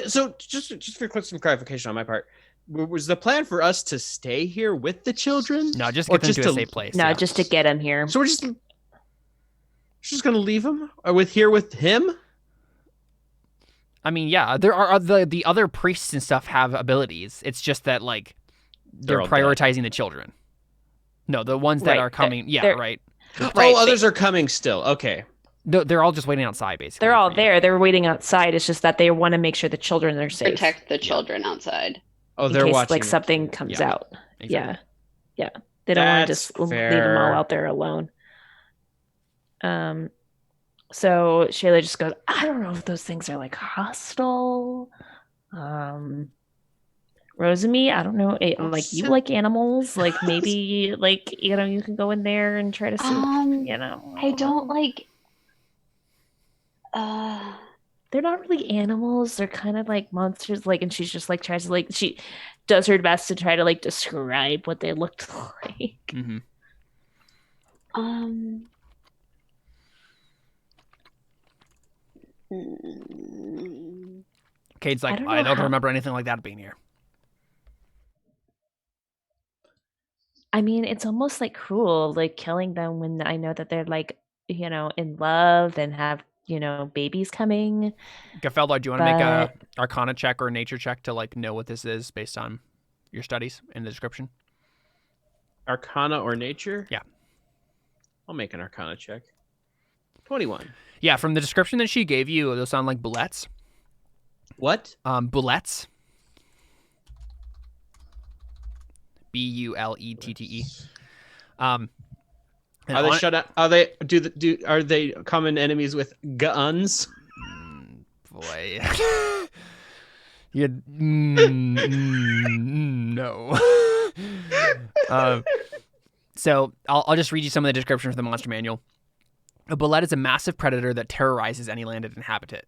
So just for some clarification on my part, was the plan for us to stay here with the children? No, just get them to a safe place. No, just to get them here. So we're just gonna leave them with him. I mean, yeah, there are the other priests and stuff have abilities. It's just that like they're prioritizing the children. No, the ones that are coming. Yeah, right. Oh, others are coming still. Okay. No, they're all just waiting outside, basically. They're all for you. there. They're waiting outside. It's just that they want to make sure the children are safe. Protect the children outside. Oh, in they're case watching. like something comes Yeah. out. Exactly. Yeah. They don't want to That's just leave them fair. all out there alone. So Shaela just goes, I don't know if those things are like hostile. Rosemi, I don't know. Like you like animals, like maybe like you can go in there and try to see. I don't like. They're not really animals. They're kind of like monsters. Like, and she's just like tries to like she does her best to try to like describe what they looked like. Mm-hmm. Cade's like, I don't remember anything like that being here. I mean, it's almost like cruel, like killing them when I know that they're like, in love and have, babies coming. Gafeldar, do you want to make a Arcana check or a Nature check to like know what this is based on your studies in the description? Arcana or Nature? Yeah. I'll make an Arcana check. 21. Yeah, from the description that she gave you, those sound like bulettes. What? Bulettes. Bulettete. Are they shut out? Are they are they common enemies with guns? Boy. No. So I'll just read you some of the description from the monster manual. A bulette is a massive predator that terrorizes any land it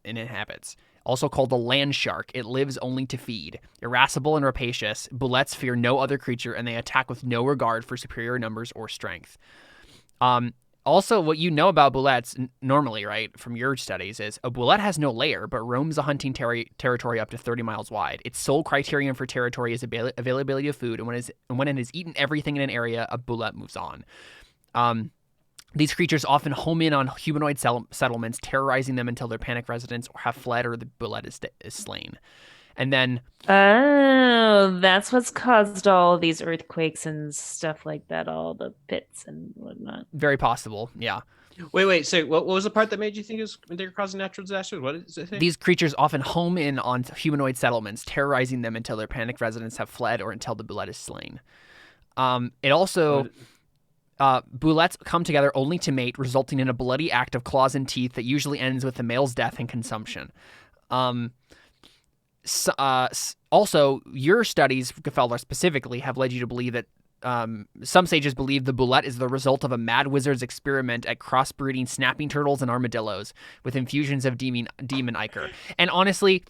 inhabits. Also called the land shark, it lives only to feed. Irascible and rapacious, bulettes fear no other creature and they attack with no regard for superior numbers or strength. Also, what you know about bulettes normally, right, from your studies, is a bulette has no lair, but roams a hunting territory up to 30 miles wide. Its sole criterion for territory is availability of food, and when it has eaten everything in an area, a bulette moves on. These creatures often home in on humanoid settlements, terrorizing them until their panic residents have fled or the bulette is slain. And then... Oh, that's what's caused all of these earthquakes and stuff like that, all the pits and whatnot. Very possible, yeah. Wait. So what was the part that made you think they were causing natural disasters? What is it? These creatures often home in on humanoid settlements, terrorizing them until their panicked residents have fled or until the bulette is slain. It also... bulettes come together only to mate, resulting in a bloody act of claws and teeth that usually ends with the male's death and consumption. Also, your studies, Gafeldar specifically, have led you to believe that some sages believe the bulette is the result of a mad wizard's experiment at crossbreeding snapping turtles and armadillos with infusions of demon ichor. And honestly,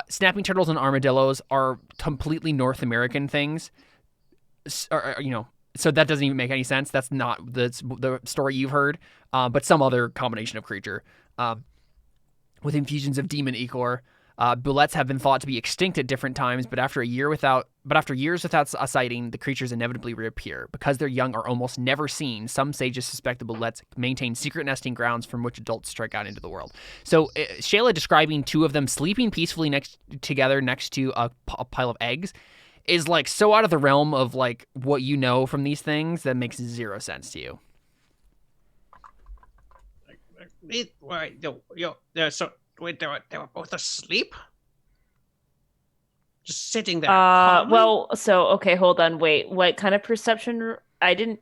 snapping turtles and armadillos are completely North American things. So that doesn't even make any sense. That's not the story you've heard, but some other combination of creature with infusions of demon ichor. Bulettes have been thought to be extinct at different times, but after years without a sighting, the creatures inevitably reappear. Because their young are almost never seen, some sages suspect the bulettes maintain secret nesting grounds from which adults strike out into the world. So Shaela describing two of them sleeping peacefully together next to a pile of eggs is like so out of the realm of like what you know from these things that makes zero sense to you. They were both asleep? Just sitting there. Okay, hold on, wait. What kind of perception? I didn't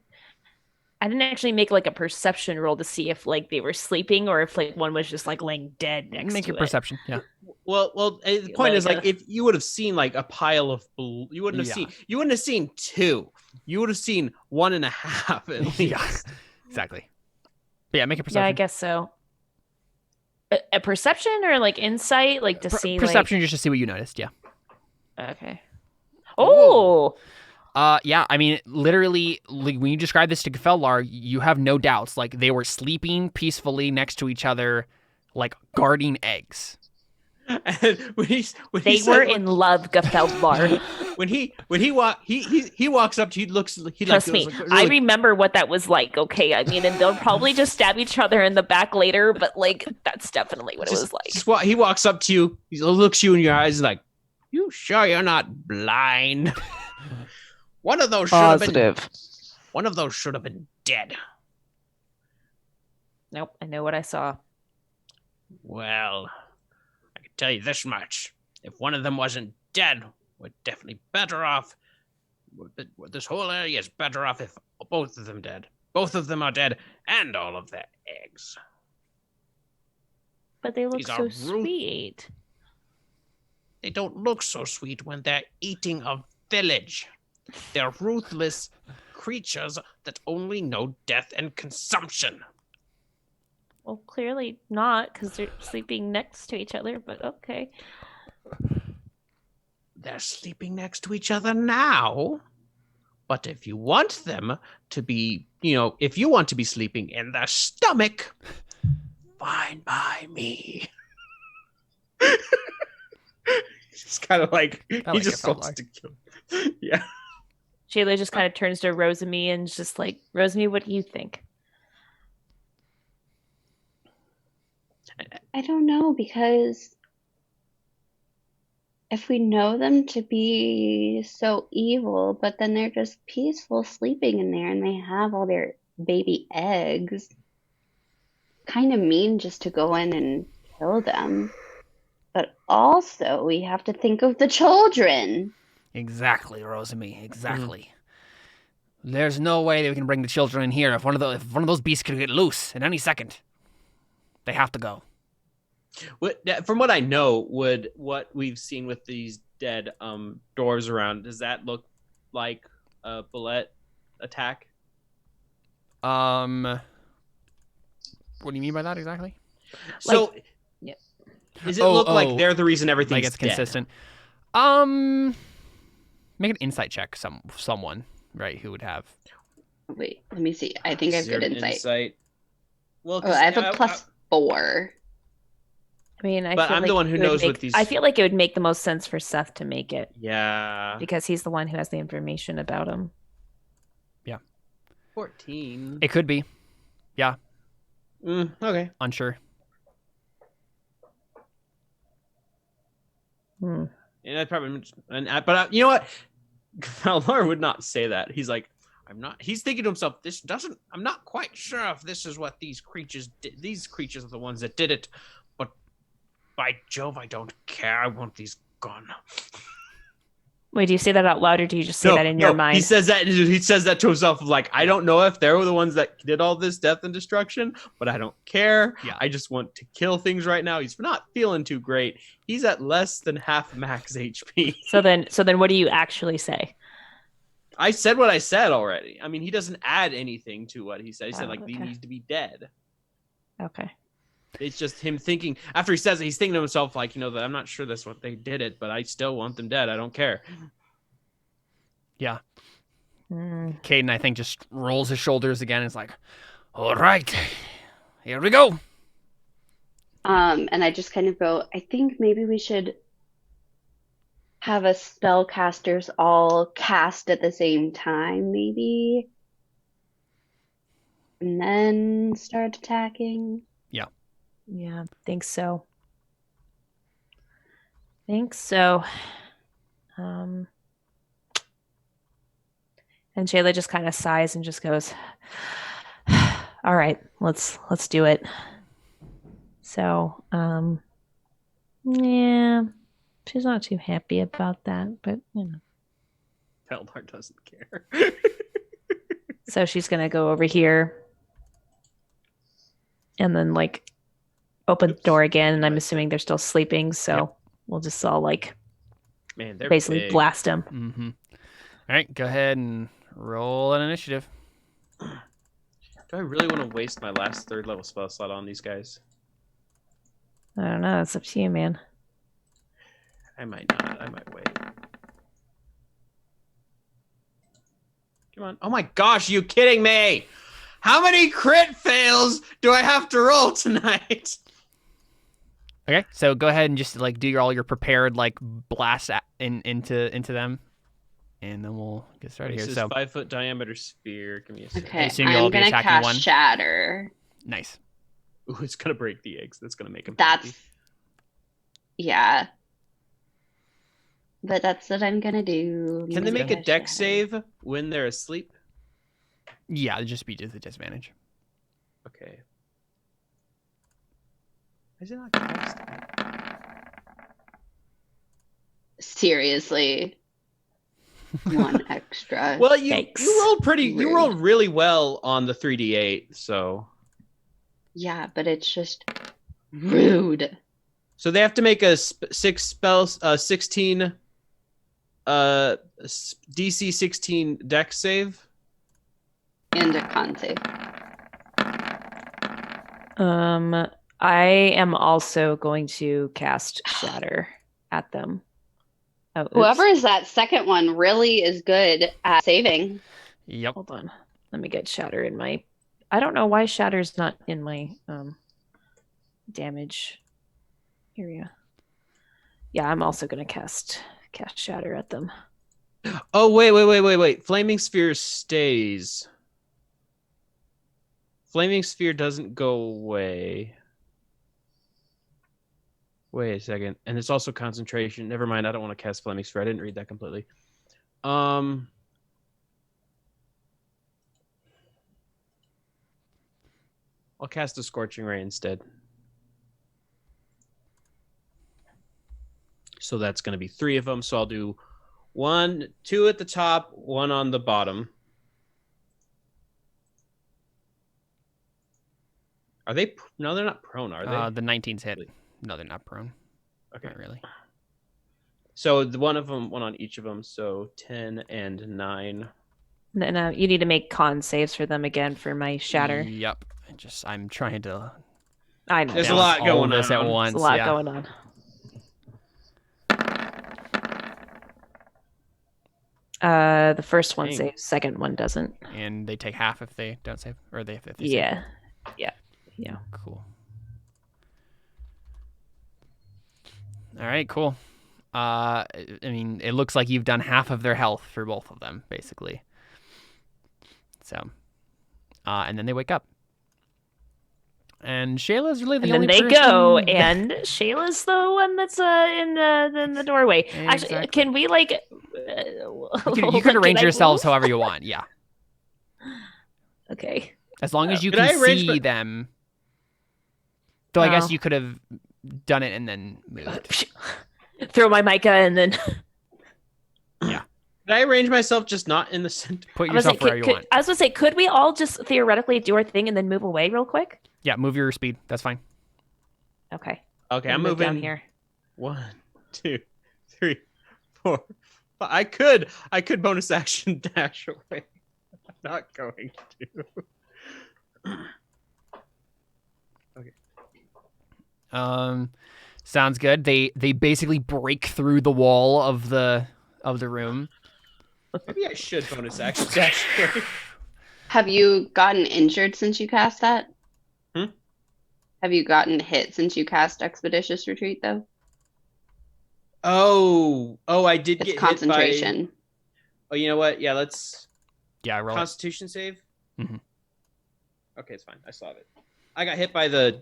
actually make like a perception roll to see if like they were sleeping or if like one was just like laying dead next to it. Make your perception, yeah. Well, the point is like if you would have seen like a pile of you wouldn't have seen two. You would have seen 1.5 at least. Yeah, exactly. But yeah, make a perception. Yeah, I guess so. A perception or like insight, like to see perception just to see what you noticed. Yeah. Okay. Oh. Yeah. I mean, literally, like, when you describe this to Gafeldar, you have no doubts. Like they were sleeping peacefully next to each other, like guarding eggs. And they were in love, Gafeldar. when he walks up to you, Trust me, really... I remember what that was like. Okay, I mean, and they'll probably just stab each other in the back later, but like that's definitely what it was like. He walks up to you, he looks you in your eyes, like, "You sure you're not blind?" One of those should have been dead. Nope, I know what I saw. Well, I can tell you this much. If one of them wasn't dead, we're definitely better off. This whole area is better off if both of them dead. Both of them are dead, and all of their eggs. But they look These are so sweet. They don't look so sweet when they're eating a village. They're ruthless creatures that only know death and consumption. Well, clearly not, because they're sleeping next to each other, but okay. They're sleeping next to each other now. But if you want them to be, if you want to be sleeping in their stomach, fine by me. It's kind of like, he just wants to kill. Yeah. Shaela just kind of turns to Rosamie and is just like, Rosamie, what do you think? I don't know, because if we know them to be so evil, but then they're just peaceful sleeping in there and they have all their baby eggs, kind of mean just to go in and kill them. But also, we have to think of the children. Exactly, Rosamie. Exactly. There's no way that we can bring the children in here. If one of those beasts could get loose at any second, they have to go. From what I know, what we've seen with these dead dwarves around, does that look like a bullet attack? What do you mean by that exactly? So, does it look like they're the reason everything's like it's dead? consistent? Make an insight check. Someone, right? Who would have? Wait, let me see. I think I have good insight. Well, I have a +4. I mean, but I'm the one who knows what these. I feel like it would make the most sense for Seth to make it. Yeah. Because he's the one who has the information about him. Yeah. 14. It could be. Yeah. Okay. Unsure. And I probably, but you know what? Valor would not say that. He's like, I'm not. He's thinking to himself, I'm not quite sure if this is what these creatures did. These creatures are the ones that did it. But by Jove, I don't care. I want these gone. Wait, do you say that out loud, or do you just say that in your mind? He says that to himself, like, I don't know if they were the ones that did all this death and destruction, but I don't care. Yeah. I just want to kill things right now. He's not feeling too great. He's at less than half max HP. So then what do you actually say? I said what I said already. I mean, he doesn't add anything to what he said. He said, like, he needs to be dead. Okay. It's just him thinking, after he says it, he's thinking to himself, like, that I'm not sure that's what they did it, but I still want them dead. I don't care. Yeah. Caden, I think, just rolls his shoulders again and is like, all right, here we go. And I just kind of go, I think maybe we should have us spellcasters all cast at the same time, maybe. And then start attacking. Yeah, think so. And Shaela just kind of sighs and just goes, all right, let's do it. So, yeah, she's not too happy about that, but Peldar doesn't care. So she's gonna go over here and then open the door again, and I'm assuming they're still sleeping, so we'll just all Man, they're basically big. blast them. Mm-hmm. All right, go ahead and roll an initiative. Do I really want to waste my last 3rd level spell slot on these guys? I don't know. It's up to you, man. I might not. I might wait. Come on. Oh my gosh, are you kidding me? How many crit fails do I have to roll tonight? Okay, so go ahead and just do all your prepared blast into them, and then we'll get started here. This is So 5-foot diameter sphere. Give me a second. Okay, assume you'll all I'm be gonna attacking cast one. Shatter. Nice. Ooh, it's gonna break the eggs. That's gonna make them. Yeah. But that's what I'm gonna do. Can they make a dex save when they're asleep? Yeah, it'd just be the disadvantage. Okay. Is it not cast? Seriously. One extra. Well, you Yikes. rolled pretty. Rude. You rolled really well on the 3d8. So Yeah, but it's just rude. so they have to make a 16 DC 16 dex save. And a con save. I am also going to cast Shatter at them. Oh, oops. Whoever is that second one really is good at saving. Yep. Hold on. Let me get Shatter in my. I don't know why Shatter's not in my damage area. Yeah, I'm also gonna cast Shatter at them. Oh wait! Flaming sphere stays. Flaming sphere doesn't go away. Wait a second, and it's also concentration. Never mind. I don't want to cast flaming sphere. I didn't read that completely. I'll cast a scorching ray instead. So that's going to be 3 of them. So I'll do 1, 2 at the top, 1 on the bottom. Are they? No, they're not prone, are they? The 19's hit. No, they're not prone. Okay. Not really. So the one on each of them. So 10 and 9. Then you need to make con saves for them again for my Shatter. Yep. I'm trying to. I know. There's a balance lot all going of this on. at once. There's a lot yeah. going on. The first one Dang. saves, second one doesn't. And they take half if they don't save, or if they save. Yeah. Cool. All right, cool. I mean, it looks like you've done half of their health for both of them, basically. So, and then they wake up. And Shayla's really the And then only they person... go, and Shayla's the one that's in the doorway. Actually, Exactly. can we You can arrange yourselves however you want, yeah. Okay. As long as you Could I can arrange see my- them. Though I guess Oh. you could have done it and then moved. Throw my mica and then. Did I arrange myself just not in the center? Put I was yourself like, wherever you want. I was gonna say, could we all just theoretically do our thing and then move away real quick? Yeah, move your speed. That's fine. Okay. Okay, Then I'm move moving down here. 1, 2, 3, 4. 5. I could bonus action dash away. I'm not going to. Sounds good. They basically break through the wall of the room. Maybe I should bonus action dash away. Have you gotten injured since you cast that? Hmm? Have you gotten hit since you cast Expeditious Retreat, though? Oh, I did It's get concentration. hit by... Oh, you know what? Yeah, let's... Yeah, roll it. Constitution save? Mhm. Okay, it's fine. I saw it. I got hit by the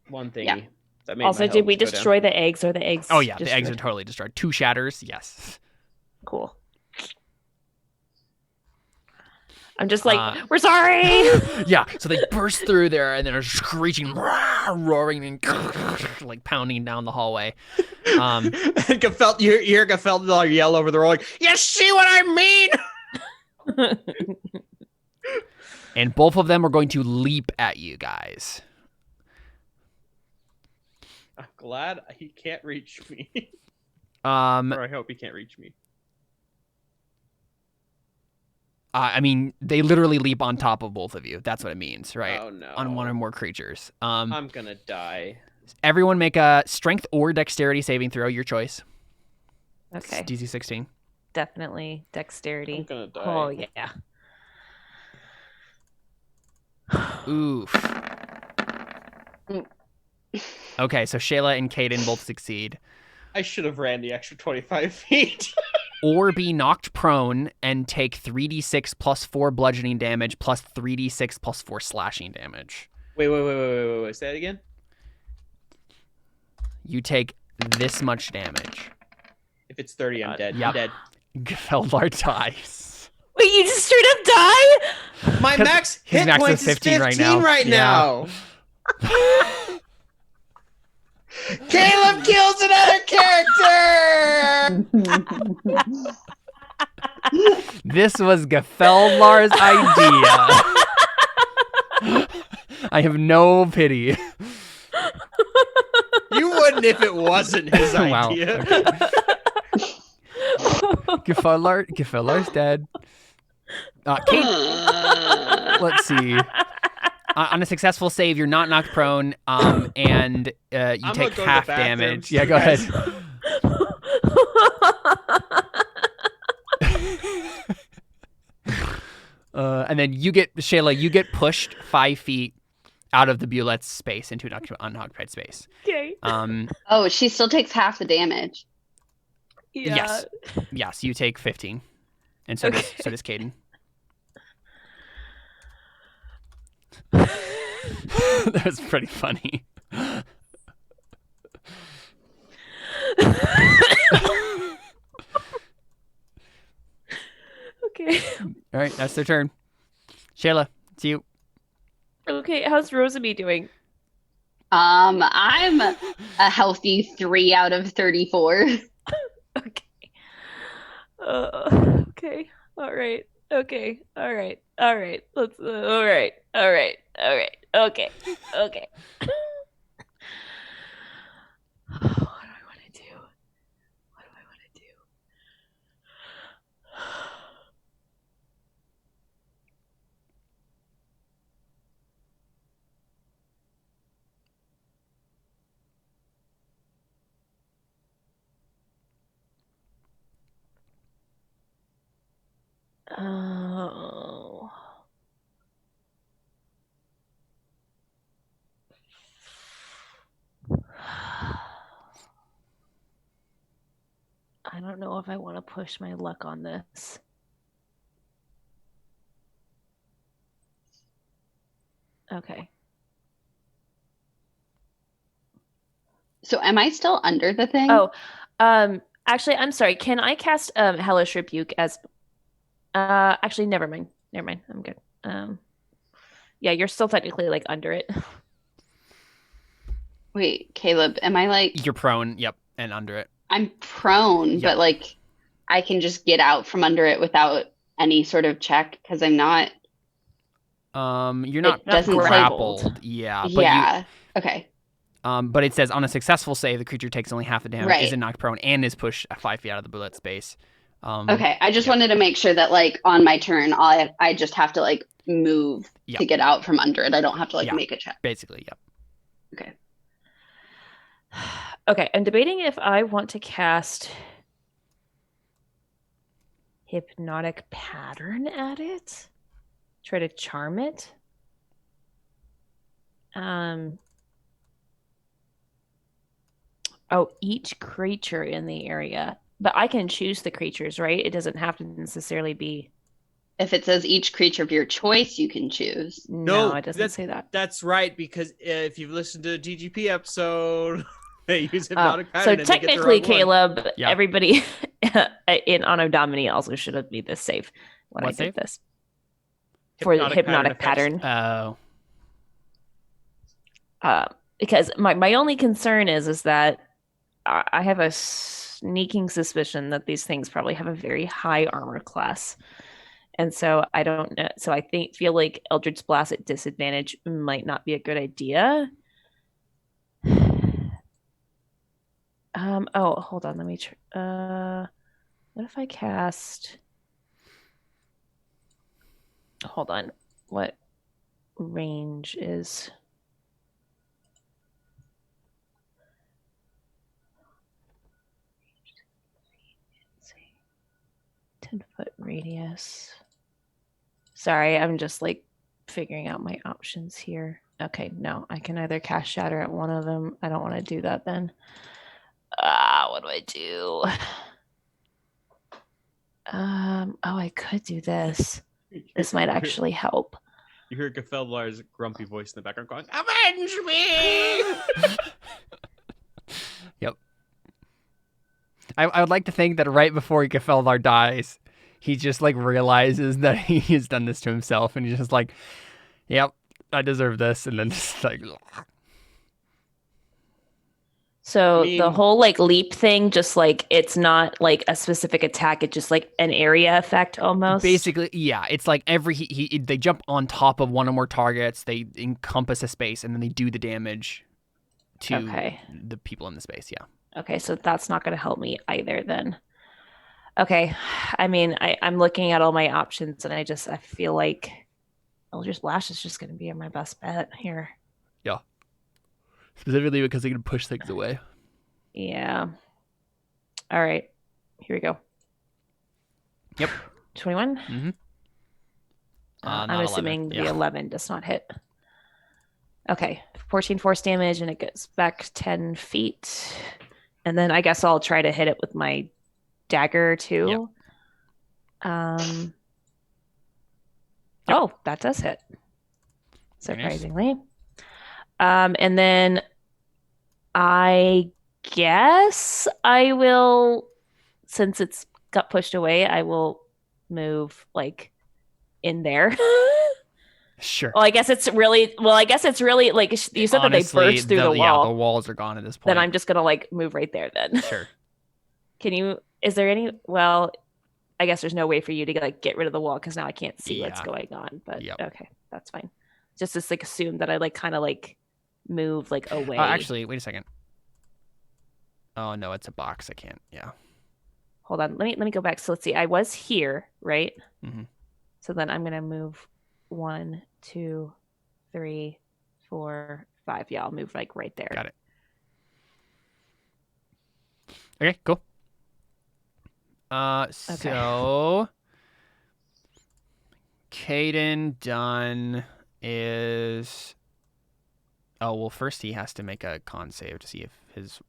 one thingy. Yeah. That made Also, my did we health go down. destroy the eggs or the eggs? Oh yeah, the eggs are destroyed? totally destroyed. 2 shatters, yes. Cool. I'm just like, Uh, we're sorry. Yeah, so they burst through there and then are screeching, roaring, and like pounding down the hallway. And Gefelt, you hear Gefelt yell over the roll, like, you see what I mean? And both of them are going to leap at you guys. I'm glad he can't reach me. Or I hope he can't reach me. I mean, they literally leap on top of both of you. That's what it means, right? Oh no. On one or more creatures. I'm gonna die. Everyone make a strength or dexterity saving throw, your choice. Okay. It's DC 16. Definitely dexterity. I'm gonna die. Oh yeah. Oof. Okay, so Shaela and Kaden both succeed. I should have ran the extra 25 feet. Or be knocked prone and take 3d6 plus 4 bludgeoning damage plus 3d6 plus 4 slashing damage. Wait. Say that again? You take this much damage. If it's 30, I'm dead. Yep. I'm dead. Gefeldar dies. Wait, you just straight up die? My max his hit max is points is 15 15 right now. right Yeah. now. Caleb kills another character. This was Gafellar's idea. I have no pity. You wouldn't if it wasn't his Wow. idea. Okay. Gafellar's dead. Kate, let's see. On a successful save, you're not knocked prone, and you I'm take gonna go to half the bathroom. damage. Yeah, go ahead. And then Shaela, you get pushed 5 feet out of the Bulettes space into an unoccupied space. Okay. Oh, she still takes half the damage. Yeah. Yes, you take 15, and so does Caden. That was pretty funny. Okay. All right, that's their turn. Shaela, it's you. Okay, how's Rosamy doing? I'm a healthy 3 out of 34. Okay. Okay. All right. Okay. All right. All right. Let's. All right. All right. All right. Okay. Okay. What do I want to do? What do I want to do? Oh. I don't know if I want to push my luck on this. Okay. So am I still under the thing? Oh, actually, I'm sorry. Can I cast Hellish Rebuke as actually never mind. Never mind. I'm good. Yeah, you're still technically like under it. Wait, Caleb, am I like You're prone, yep, and under it. I'm prone, Yep. but like I can just get out from under it without any sort of check because I'm not. You're not doesn't say- grappled. Yeah, but Yeah. Okay. but it says on a successful save, the creature takes only half the damage, Right. isn't knocked prone, and is pushed 5 feet out of the bullet space. Okay. I just yeah. wanted to make sure that like on my turn, I just have to like move Yeah. to get out from under it. I don't have to like Yeah. make a check. Basically, yep. Okay. Okay, I'm debating if I want to cast Hypnotic Pattern at it. Try to charm it. Oh, each creature in the area. But I can choose the creatures, right? It doesn't have to necessarily be. If it says each creature of your choice, you can choose. No, it doesn't say that. That's right, because if you've listened to a GGP episode, they use So hypnotic pattern. and they get the technically, wrong one. Caleb, Yeah. everybody in Anno Domini also should have made this save when What I save? did this. For the hypnotic effects. pattern. Oh. Because my only concern is that I have a sneaking suspicion that these things probably have a very high armor class. And so I don't know. So I feel like Eldritch Blast at disadvantage might not be a good idea. Oh, hold on. Let me what if I cast? Hold on. What range is? Let's see. 10-foot radius. Sorry, I'm just like figuring out my options here. Okay, no, I can either cast Shatter at one of them. I don't want to do that then. What do I do? Oh, I could do this. This might actually help. You hear Gafellar's grumpy voice in the background going, "Avenge me!" Yep. I would like to think that right before Gafellar dies, he just like realizes that he has done this to himself, and he's just like, "Yep, I deserve this, and then just like, So I mean- the whole like leap thing, just like it's not like a specific attack, it's just like an area effect almost. basically, yeah, it's like they jump on top of one or more targets, they encompass a space, and then they do the damage to Okay. the people in the space. Yeah. Okay, so that's not going to help me either then. Okay, I mean, I'm looking at all my options, and I feel like Eldritch Blast is just going to be my best bet here. Yeah. Specifically because they can push things away. Yeah. All right, here we go. Yep. 21. Mm-hmm. I'm Not 11. assuming Yeah. the 11 does not hit. Okay, 14 force damage, and it goes back 10 feet. And then I guess I'll try to hit it with my dagger too. Yep. Oh, that does hit. Surprisingly. And then I guess I will, since it's got pushed away, I will move like in there. Sure. I guess it's really like you said that they burst through the wall. Yeah, the walls are gone at this point. Then I'm just gonna like move right there then. Sure. Is there any, I guess there's no way for you to like get rid of the wall because now I can't see what's going on, but okay, that's fine. Just like assume that I like kind of like move like away. Actually, wait a second. Oh no, it's a box. I can't. Yeah. Hold on. Let me go back. So let's see. I was here, right? Mm-hmm. So then I'm gonna move 1, 2, 3, 4, 5. Yeah, I'll move like right there. Got it. Okay, cool. So Caden done is. Oh well, first he has to make a con save to see if his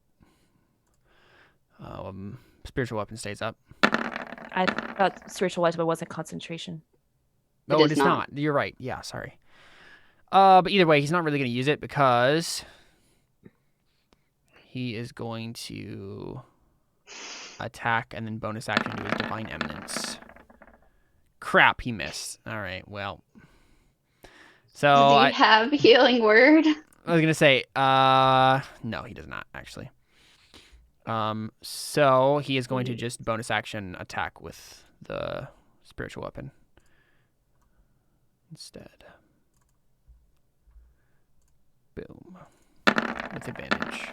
spiritual weapon stays up. I thought spiritual weapon wasn't concentration. Oh, it is not. You're right. Yeah, sorry. But either way, he's not really going to use it because he is going to attack and then bonus action to his divine eminence. Crap, he missed. All right, well. So Does he have healing word? I was gonna say, no, he does not actually. So he is going to just bonus action attack with the spiritual weapon instead. Boom. With advantage.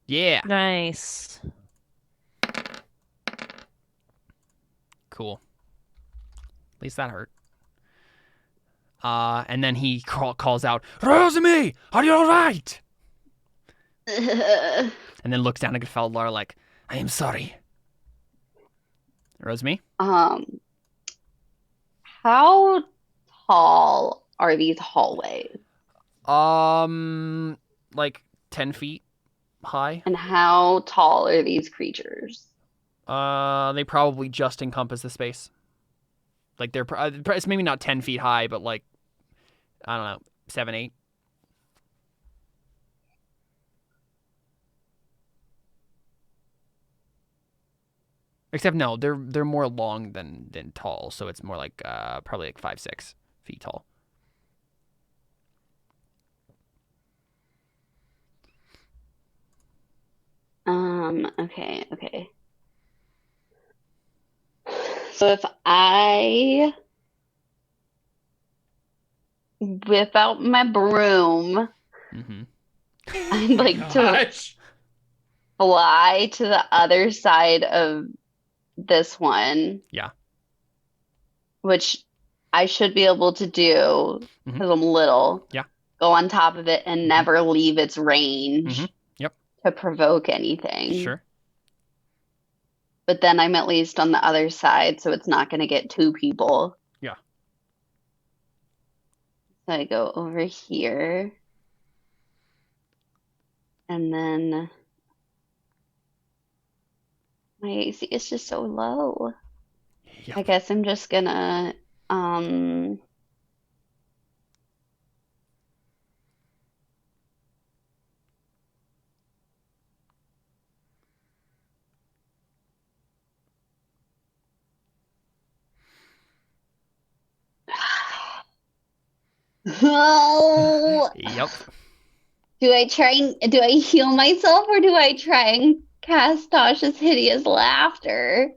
Yeah. Nice. Cool. At least that hurt. And then he calls out, "Rosamie, are you all right?" And then looks down at Gefeldlar like, "I am sorry." Rosamie? How tall are these hallways? Like 10 feet high. And how tall are these creatures? They probably just encompass the space. Like they're it's maybe not 10 feet high, but like, I don't know, 7, 8. Except no, they're more long than tall, so it's more like probably like 5, 6 feet tall. Okay. So if I whip out my broom, Mm-hmm. I'd like to fly to the other side of this one. Yeah. Which I should be able to do because I'm little. Yeah. Go on top of it and never leave its range. Yep. To provoke anything. Sure. But then I'm at least on the other side, so it's not going to get 2 people. Yeah. So I go over here. And then my AC is just so low. Yep. I guess I'm just gonna Oh, Yep. do I heal myself or do I try and cast Tasha's hideous laughter?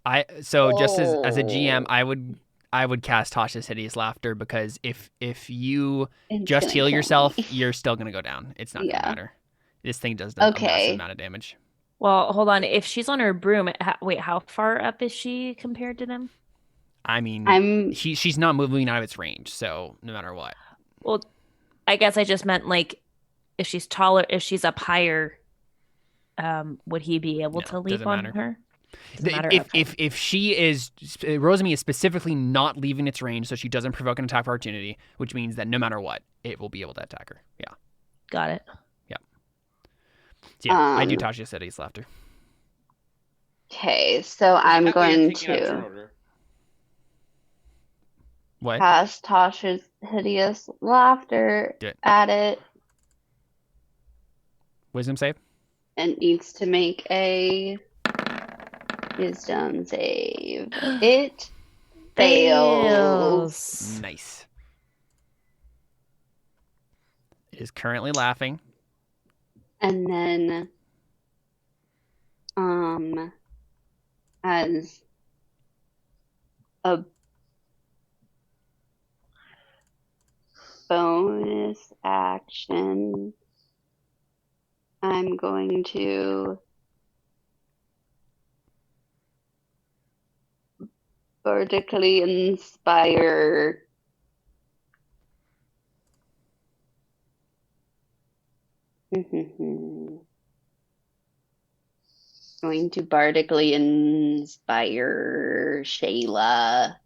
Just as a GM, Oh, I would cast Tasha's hideous laughter, because if you it's just gonna heal kill yourself, me. you're still gonna go down. It's not gonna Yeah. matter. This thing does a massive Okay. amount of damage. Well, hold on. If she's on her broom, wait, how far up is she compared to them? I mean, I'm she's not moving out of its range, so no matter what. Well, I guess I just meant like if she's taller, if she's up higher, would he be able No, to leap doesn't on matter. her? Doesn't matter. If Okay. she is, Rosemi is specifically not leaving its range, so she doesn't provoke an attack of opportunity, which means that no matter what, it will be able to attack her. Yeah. Got it. So yeah, I do um Tasha City's laughter. okay, so I'm That way going taking out turn to order. What? cast Tasha's hideous laughter Do it. at it. Wisdom save. And needs to make a wisdom save. It fails. Nice. It is currently laughing. And then, as a bonus action, I'm going to vertically inspire going to bardically inspire Shayla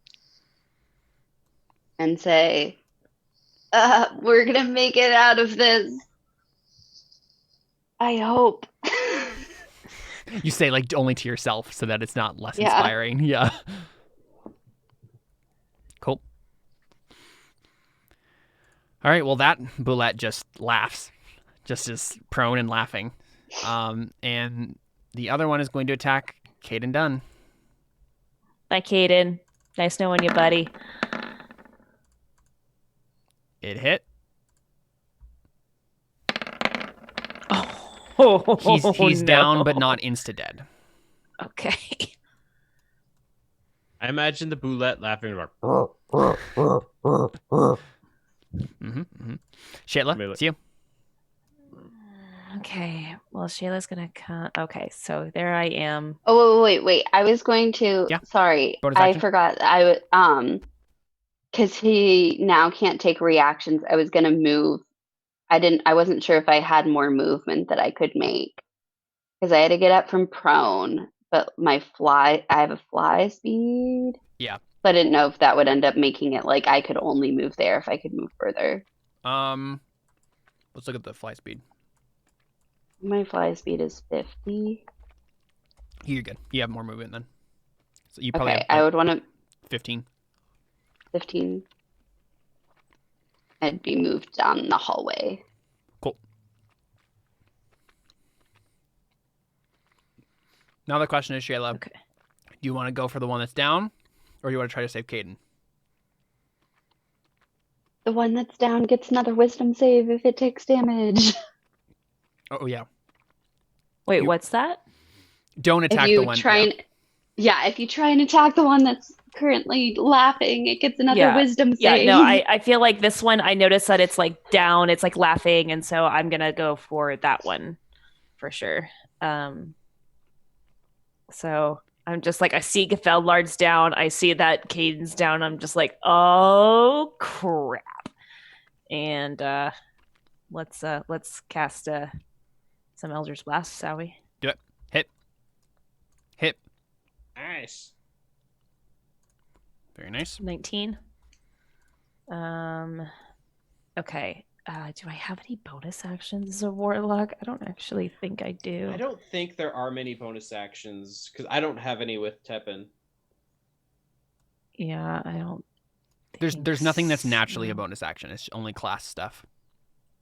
and say, we're gonna make it out of this. I hope. You say like only to yourself, so that it's not less Yeah. inspiring. Yeah. Cool. All right. Well, that Bulette just laughs, just is prone and laughing. And the other one is going to attack Caden Dunn. Bye, Caden. Nice knowing you, buddy. It hit. Oh, He's no. down, but not insta dead. Okay. I imagine the Boulette laughing about. Shaela, Melee. it's you. Okay. Well, Shayla's gonna come. Okay, so there I am. Oh, wait. I was going to, Yeah. sorry, Bonus I action. forgot. Because he now can't take reactions. I was gonna move. I wasn't sure if I had more movement that I could make. Because I had to get up from prone, but I have a fly speed. Yeah. So I didn't know if that would end up making it like I could only move there if I could move further. Let's look at the fly speed. My fly speed is 50. You're good. You have more movement then. So you probably Okay, have I like would want to 15. 15. I'd be moved down the hallway. Cool. Now the question is, Shaela, Okay. do you want to go for the one that's down, or do you want to try to save Caden? The one that's down gets another wisdom save if it takes damage. Oh yeah. Wait, You- what's that? Don't If attack you the one. try and if you try and attack the one that's currently laughing, it gets another Yeah. wisdom Yeah, save. no, I feel like this one, I noticed that it's like down, it's like laughing, and so I'm gonna go for that one for sure. So I'm just like, I see Gefeldlard's down, I see that Caden's down, I'm just like, oh crap. And let's cast some Eldritch Blast, shall we? Do it. Hit. Nice. Very nice. 19. Okay. Do I have any bonus actions as a warlock? I don't actually think I do. I don't think there are many bonus actions because I don't have any with Teppan. Yeah, I don't. There's nothing that's naturally a so. bonus action. It's only class stuff.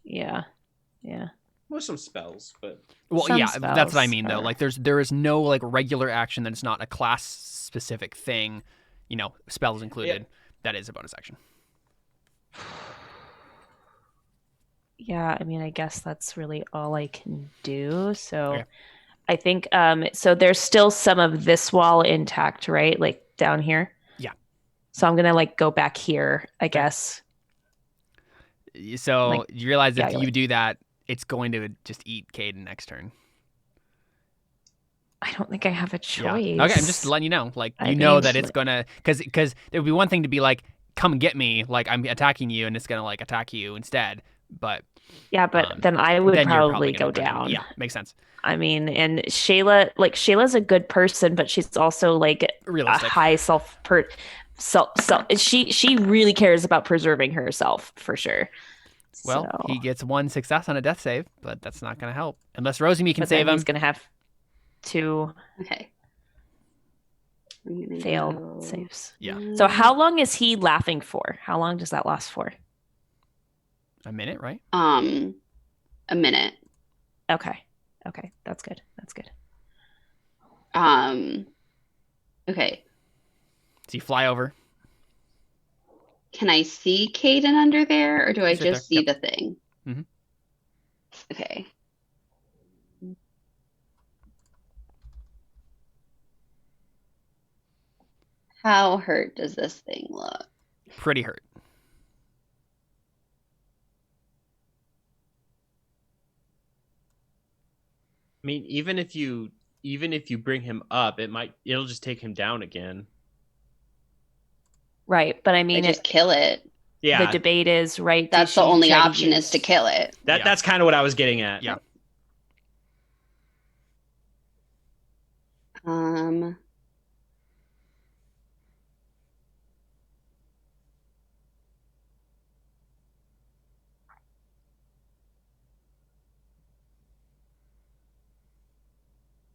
Yeah. Well, some spells, but Well, Some yeah, that's what I spells mean though. are- Like there is no like regular action that's not a class specific thing, spells included. That is a bonus action. Yeah, I mean, I guess that's really all I can do. So Okay. I think so there's still some of this wall intact, right? Like down here. Yeah. So I'm gonna like go back here, I guess. So Like, you realize if yeah, you like- do that, it's going to just eat Caden next turn. I don't think I have a choice. Yeah. Okay, I'm just letting you know. Like, I you know mean, that it's gonna, because there would be one thing to be like, come get me, like I'm attacking you, and it's gonna like attack you instead. But Yeah, but then I would then you're probably gonna go run in. down. Yeah, makes sense. I mean, and Shayla's a good person, but she's also like a Realistic. high self. She really cares about preserving herself for sure. Well, So, he gets 1 success on a death save, but that's not gonna help unless Rosie can but save then him. he's gonna have 2 Okay. I'm gonna failed go- saves. Yeah. So how long is he laughing for? How long does that last for? A minute, right? A minute. Okay, that's good. Okay. So you fly over. Can I see Caden under there, or do I He's right just there. see the thing? Mhm. Okay. How hurt does this thing look? Pretty hurt. I mean, even if you bring him up, it'll just take him down again. Right, but I I mean, just kill it. Yeah, the debate is right. That's the only option is to kill it. Yeah. that's kind of what I was getting at. Yeah. Um.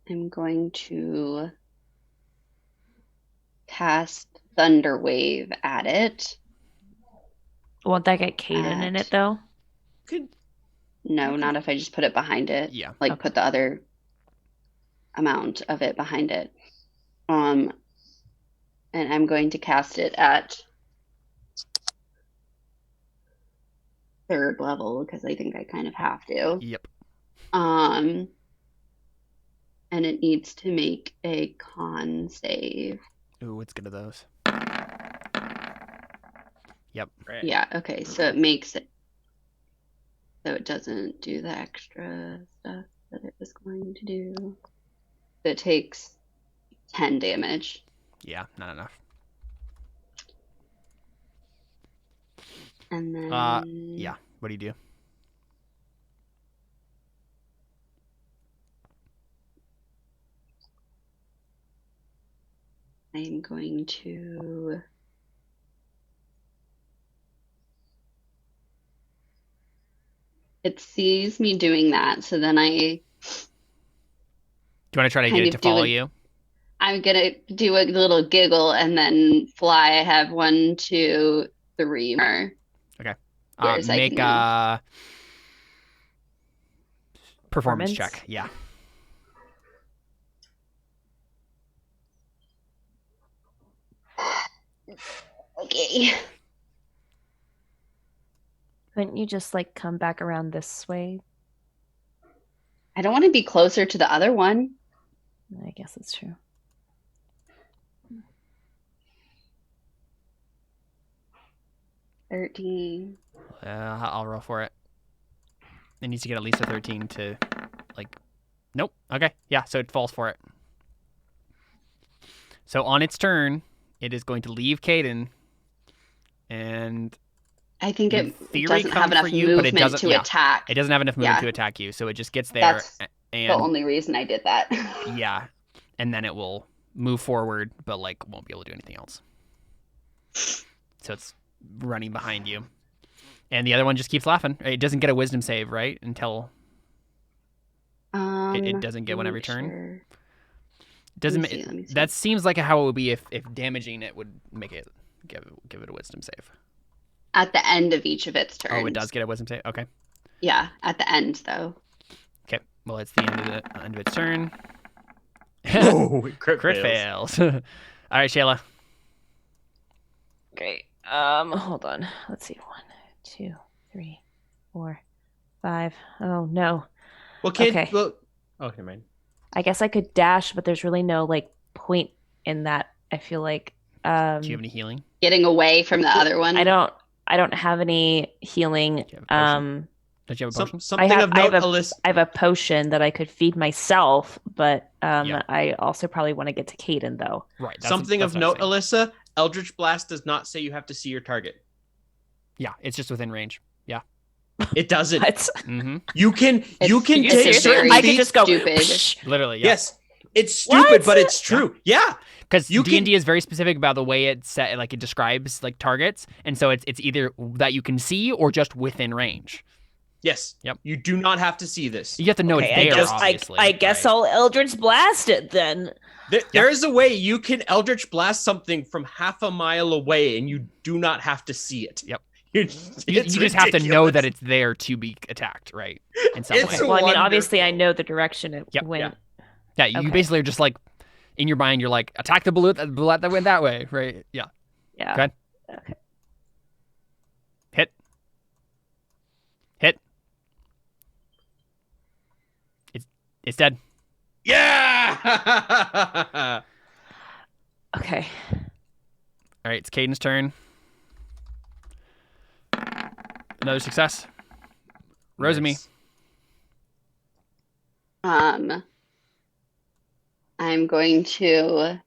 I'm going to cast Thunder Wave at it. Won't that get Caden in it though? Could No, not if I just put it behind it. Yeah. Like Okay. put the other amount of it behind it. And I'm going to cast it at 3rd level because I think I kind of have to. Yep. And it needs to make a con save. Ooh, it's good of those. Yep. right. Yeah, okay, so it makes it so it doesn't do the extra stuff that it was going to do. It takes 10 damage. Yeah, not enough. And then Yeah. What do you do? I'm going to it sees me doing that, so then Do you want to try to get Kind it to of do follow a- you? I'm gonna do a little giggle and then fly. I have 1, 2, 3 more. Whereas I Make can a performance Performance? check. Yeah. Okay. Couldn't you just like come back around this way? I don't want to be closer to the other one. I guess that's true. $13. I'll roll for it. It needs to get at least a 13 to, like, nope. Okay, yeah, so it falls for it. So on its turn, it is going to leave Caden, and I think in it theory doesn't come have enough for you, but it movement doesn't- to yeah. attack. it doesn't have enough movement Yeah. to attack you, so it just gets there, That's and the only reason I did that. yeah, and then it will move forward, but like won't be able to do anything else. So it's running behind you, and the other one just keeps laughing. It doesn't get a wisdom save, right? Until it doesn't get one I'm every not turn? sure. doesn't Let me see. that seems like how it would be if damaging it would make it give it a wisdom save. At the end of each of its turns. Oh, it does get a wisdom save. Okay. Yeah, at the end though. Okay. Well, it's the end of its turn. Oh, crit Crit fails. fails. All right, Shaela. Great. Hold on. Let's see. 1, 2, 3, 4, 5. Oh no. Well, can't. Okay. Well, okay, man. I guess I could dash, but there's really no like point in that. I feel like. Do you have any healing? Getting away from the other one. I don't have any healing. Do you have a potion? Don't you have a potion? Something of note, Alyssa. I have a potion that I could feed myself, but Yeah. I also probably want to get to Caden though. Right. Something of what I was note, saying. Alyssa. Eldritch Blast does not say you have to see your target. Yeah, it's just within range. Yeah. It doesn't. What? Mm-hmm. You can It's take serious? certain I could feats. just go. stupid. Literally, yeah. Yes, it's stupid, What? but it's true. Yeah. Because You D&D is very specific about the way it set, like it describes like targets, and so it's either that you can see or just within range. Yes. Yep. You do not have to see this. You have to know Okay, it's there, I obviously. guess right? I'll Eldritch Blast it then. There is a way you can Eldritch Blast something from half a mile away, and you do not have to see it. Yep. You You just have to know that it's there to be attacked, right? In some It's way. Well, I mean, wonderful. obviously, I know the direction it Yep. went. Yeah, you Okay. basically are just like, in your mind, you're like, attack the bullet that went that way, right? Yeah. Yeah. Good. Okay. Hit. Hit. It's dead. Yeah. Okay. All right, it's Caden's turn. Another success. Rosemi. Nice. I'm going to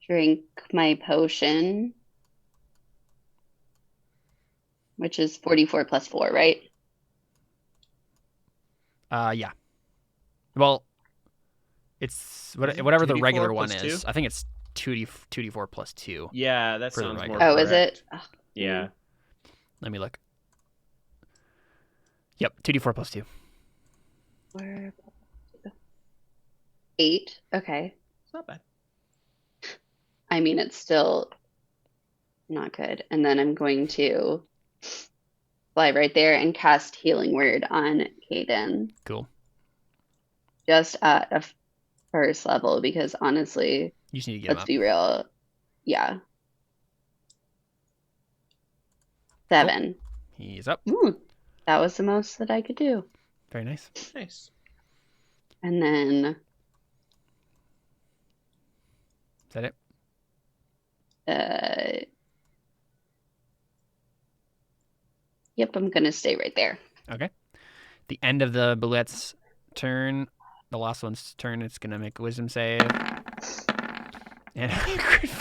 drink my potion, which is 44 plus 4, right? Yeah. Well, it's Is it whatever the 2d4 regular one plus is. 2? I think it's 2d4 plus 2. Yeah, that For the sounds regular. more Oh, is correct. it? Ugh. Yeah. Let me look. Yep, 2d4 plus 2. 8. Okay. It's not bad. I mean, it's still not good. And then I'm going to fly right there and cast Healing Word on Caden. Cool. Just at a first level, because honestly, You just need to get him let's up. be real. Yeah. 7. He's up. Ooh, that was the most that I could do. Very nice. Nice. And then Is that it? yep, I'm gonna stay right there. Okay. The end of the Bulettes' turn, the last one's turn, it's going to make a wisdom save. And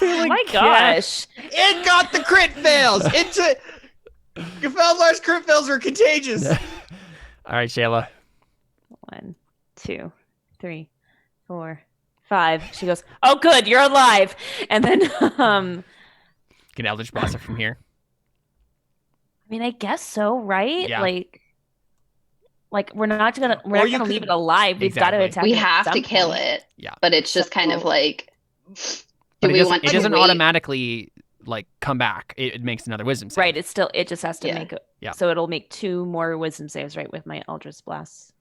Oh my gosh. It got the crit fails. It's a Gefeldar's crit fails were contagious. All right, Shaela. 1, 2, 3, 4, 5. She goes, "Oh, good, you're alive." And then, Can Eldritch Blast it from here? I mean, I guess so, right? Yeah. Like we're not gonna Or you leave could- it alive. We've got to Exactly. attack. We it at have to some kill point. it, Yeah. but it's just kind of So- like, But do it we doesn't, want it to doesn't wait? automatically like come back. It makes another wisdom save. Right. It just has to Yeah. make it. Yeah. So it'll make 2 more wisdom saves, right, with my Eldritch Blast.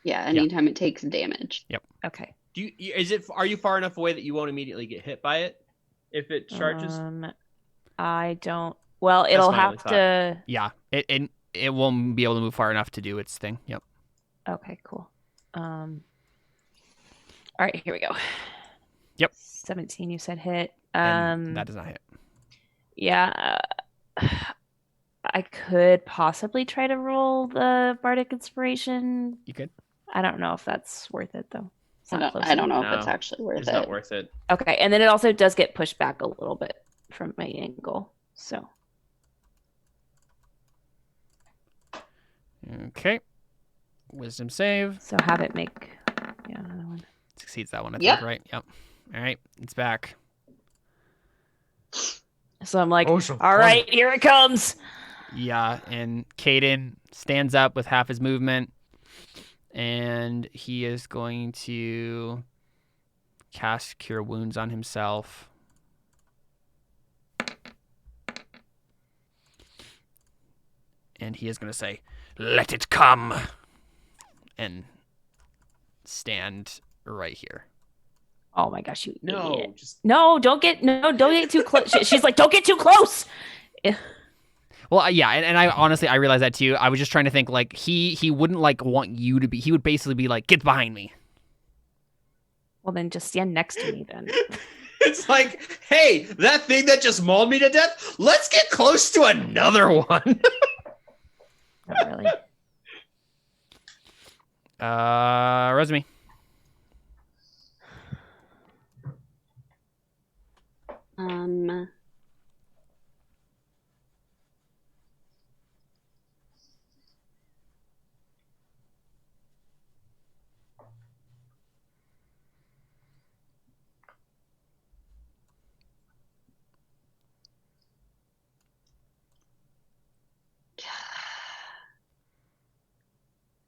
Yeah, anytime it takes damage. Okay. Are you far enough away that you won't immediately get hit by it if it charges? I don't. Well, it'll my only have thought. to. Yeah. It won't be able to move far enough to do its thing. Yep. Okay. Cool. All right. Here we go. Yep. 17. You said hit. And that does not hit. Yeah. I could possibly try to roll the Bardic Inspiration. You could. I don't know if that's worth it though. It's I not don't, close I don't know enough. if it's No, actually worth It's it. not worth it. Okay, and then it also does get pushed back a little bit from my angle. So Okay. Wisdom save. have it make another one. Succeeds that one, I Yep. think, right? Yep. All right. It's back. So I'm like, Oh, so all right, here it comes. Yeah. And Caden stands up with half his movement. And he is going to cast Cure Wounds on himself. And he is going to say, "Let it come." And stand right here. Oh my gosh, you No, idiot. just Don't get too close. She's like, don't get too close. Well, yeah, and I honestly I realized that too. I was just trying to think like he wouldn't like want you to be. He would basically be like, get behind me. Well, then just stand next to me then. it's like, hey, that thing that just mauled me to death, let's get close to another one. Not really. Resume.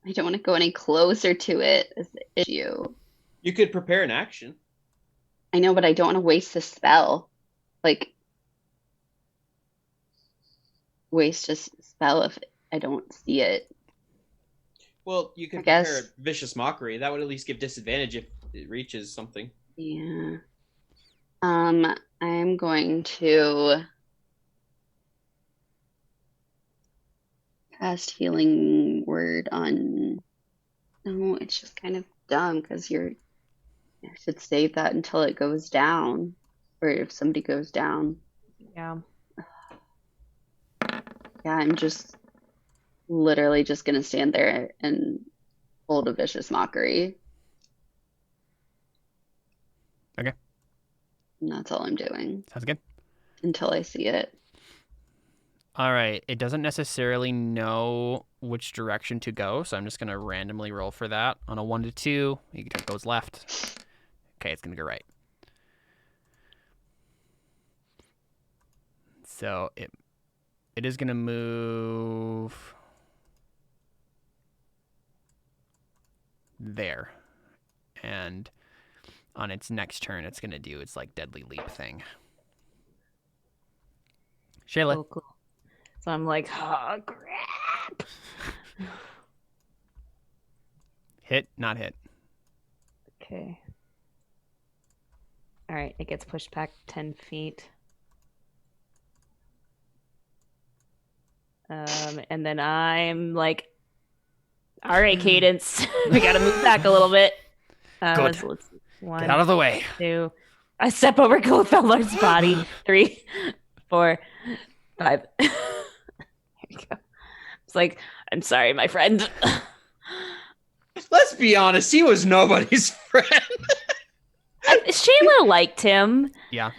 I don't want to go any closer to it is the issue. You could prepare an action. I know, but I don't want to waste the spell. Like, waste a spell if I don't see it. Well, you could I guess. prepare a vicious mockery. That would at least give disadvantage if it reaches something. Yeah. I'm going to cast healing word on. No, it's just kind of dumb because I should save that until it goes down, or if somebody goes down. Yeah. Yeah, I'm just literally just gonna stand there and hold a vicious mockery. Okay. And that's all I'm doing Sounds good. until I see it. All right. It doesn't necessarily know which direction to go, so I'm just gonna randomly roll for that. On a 1 to 2, it goes left. Okay, it's gonna go right. So it is gonna move there, and on its next turn, it's gonna do its like deadly leap thing. Shaela. Cool. So I'm like, oh crap. Hit, not hit. Okay. All right, it gets pushed back 10 feet. And then I'm like, all right, Cadence, we gotta move back a little bit. Good. So let's see. 1, Get out of the way. 2. I step over Goldfeller's body. 3, 4, 5. Here we go. It's like, I'm sorry, my friend. Let's be honest, he was nobody's friend. Shaela liked him. Yeah.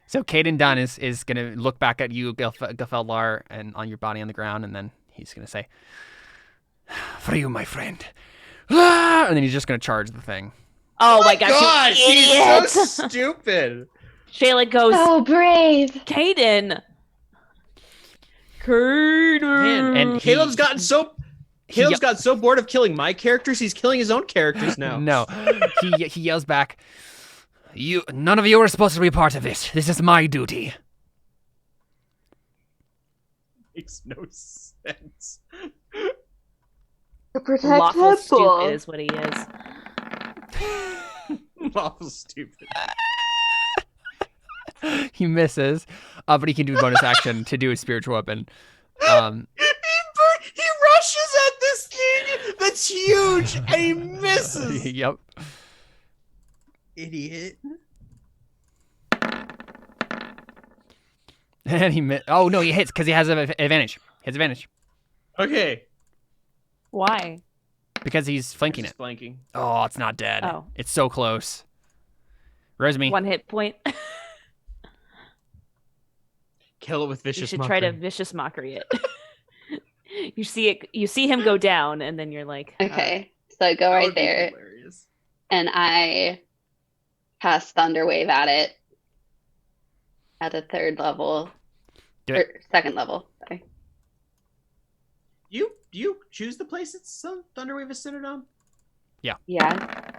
So Caden Dunn is going to look back at you, Gafellar, and on your body on the ground, and then he's going to say, for you, my friend. Ah! And then he's just going to charge the thing. Oh my gosh, you idiot. He's so stupid. Shaela goes, So brave. Caden. Man, And Caleb's gotten so bored of killing my characters, he's killing his own characters now. No. He yells back, none of you are supposed to be part of this. This is my duty. Makes no sense. To protect Lawful people. stupid is what he is. Lawful stupid. He misses, but he can do bonus action to do his spiritual weapon. He rushes at this thing that's huge and he misses. Yep. Idiot. And he oh no, he hits because he has an advantage. He has advantage Okay. Why? because he's flanking Just it. flanking. Oh, it's not dead. Oh. It's so close. Resume. 1 hit point. Kill it with You vicious should mockery. try to vicious mockery it. You see him go down, and then you're like, Okay, so I go That right would be there hilarious. and I cast Thunderwave at it at a 3rd level. Do it. Or 2nd level. Sorry. Do you choose the place it's Thunderwave is centered on? Yeah.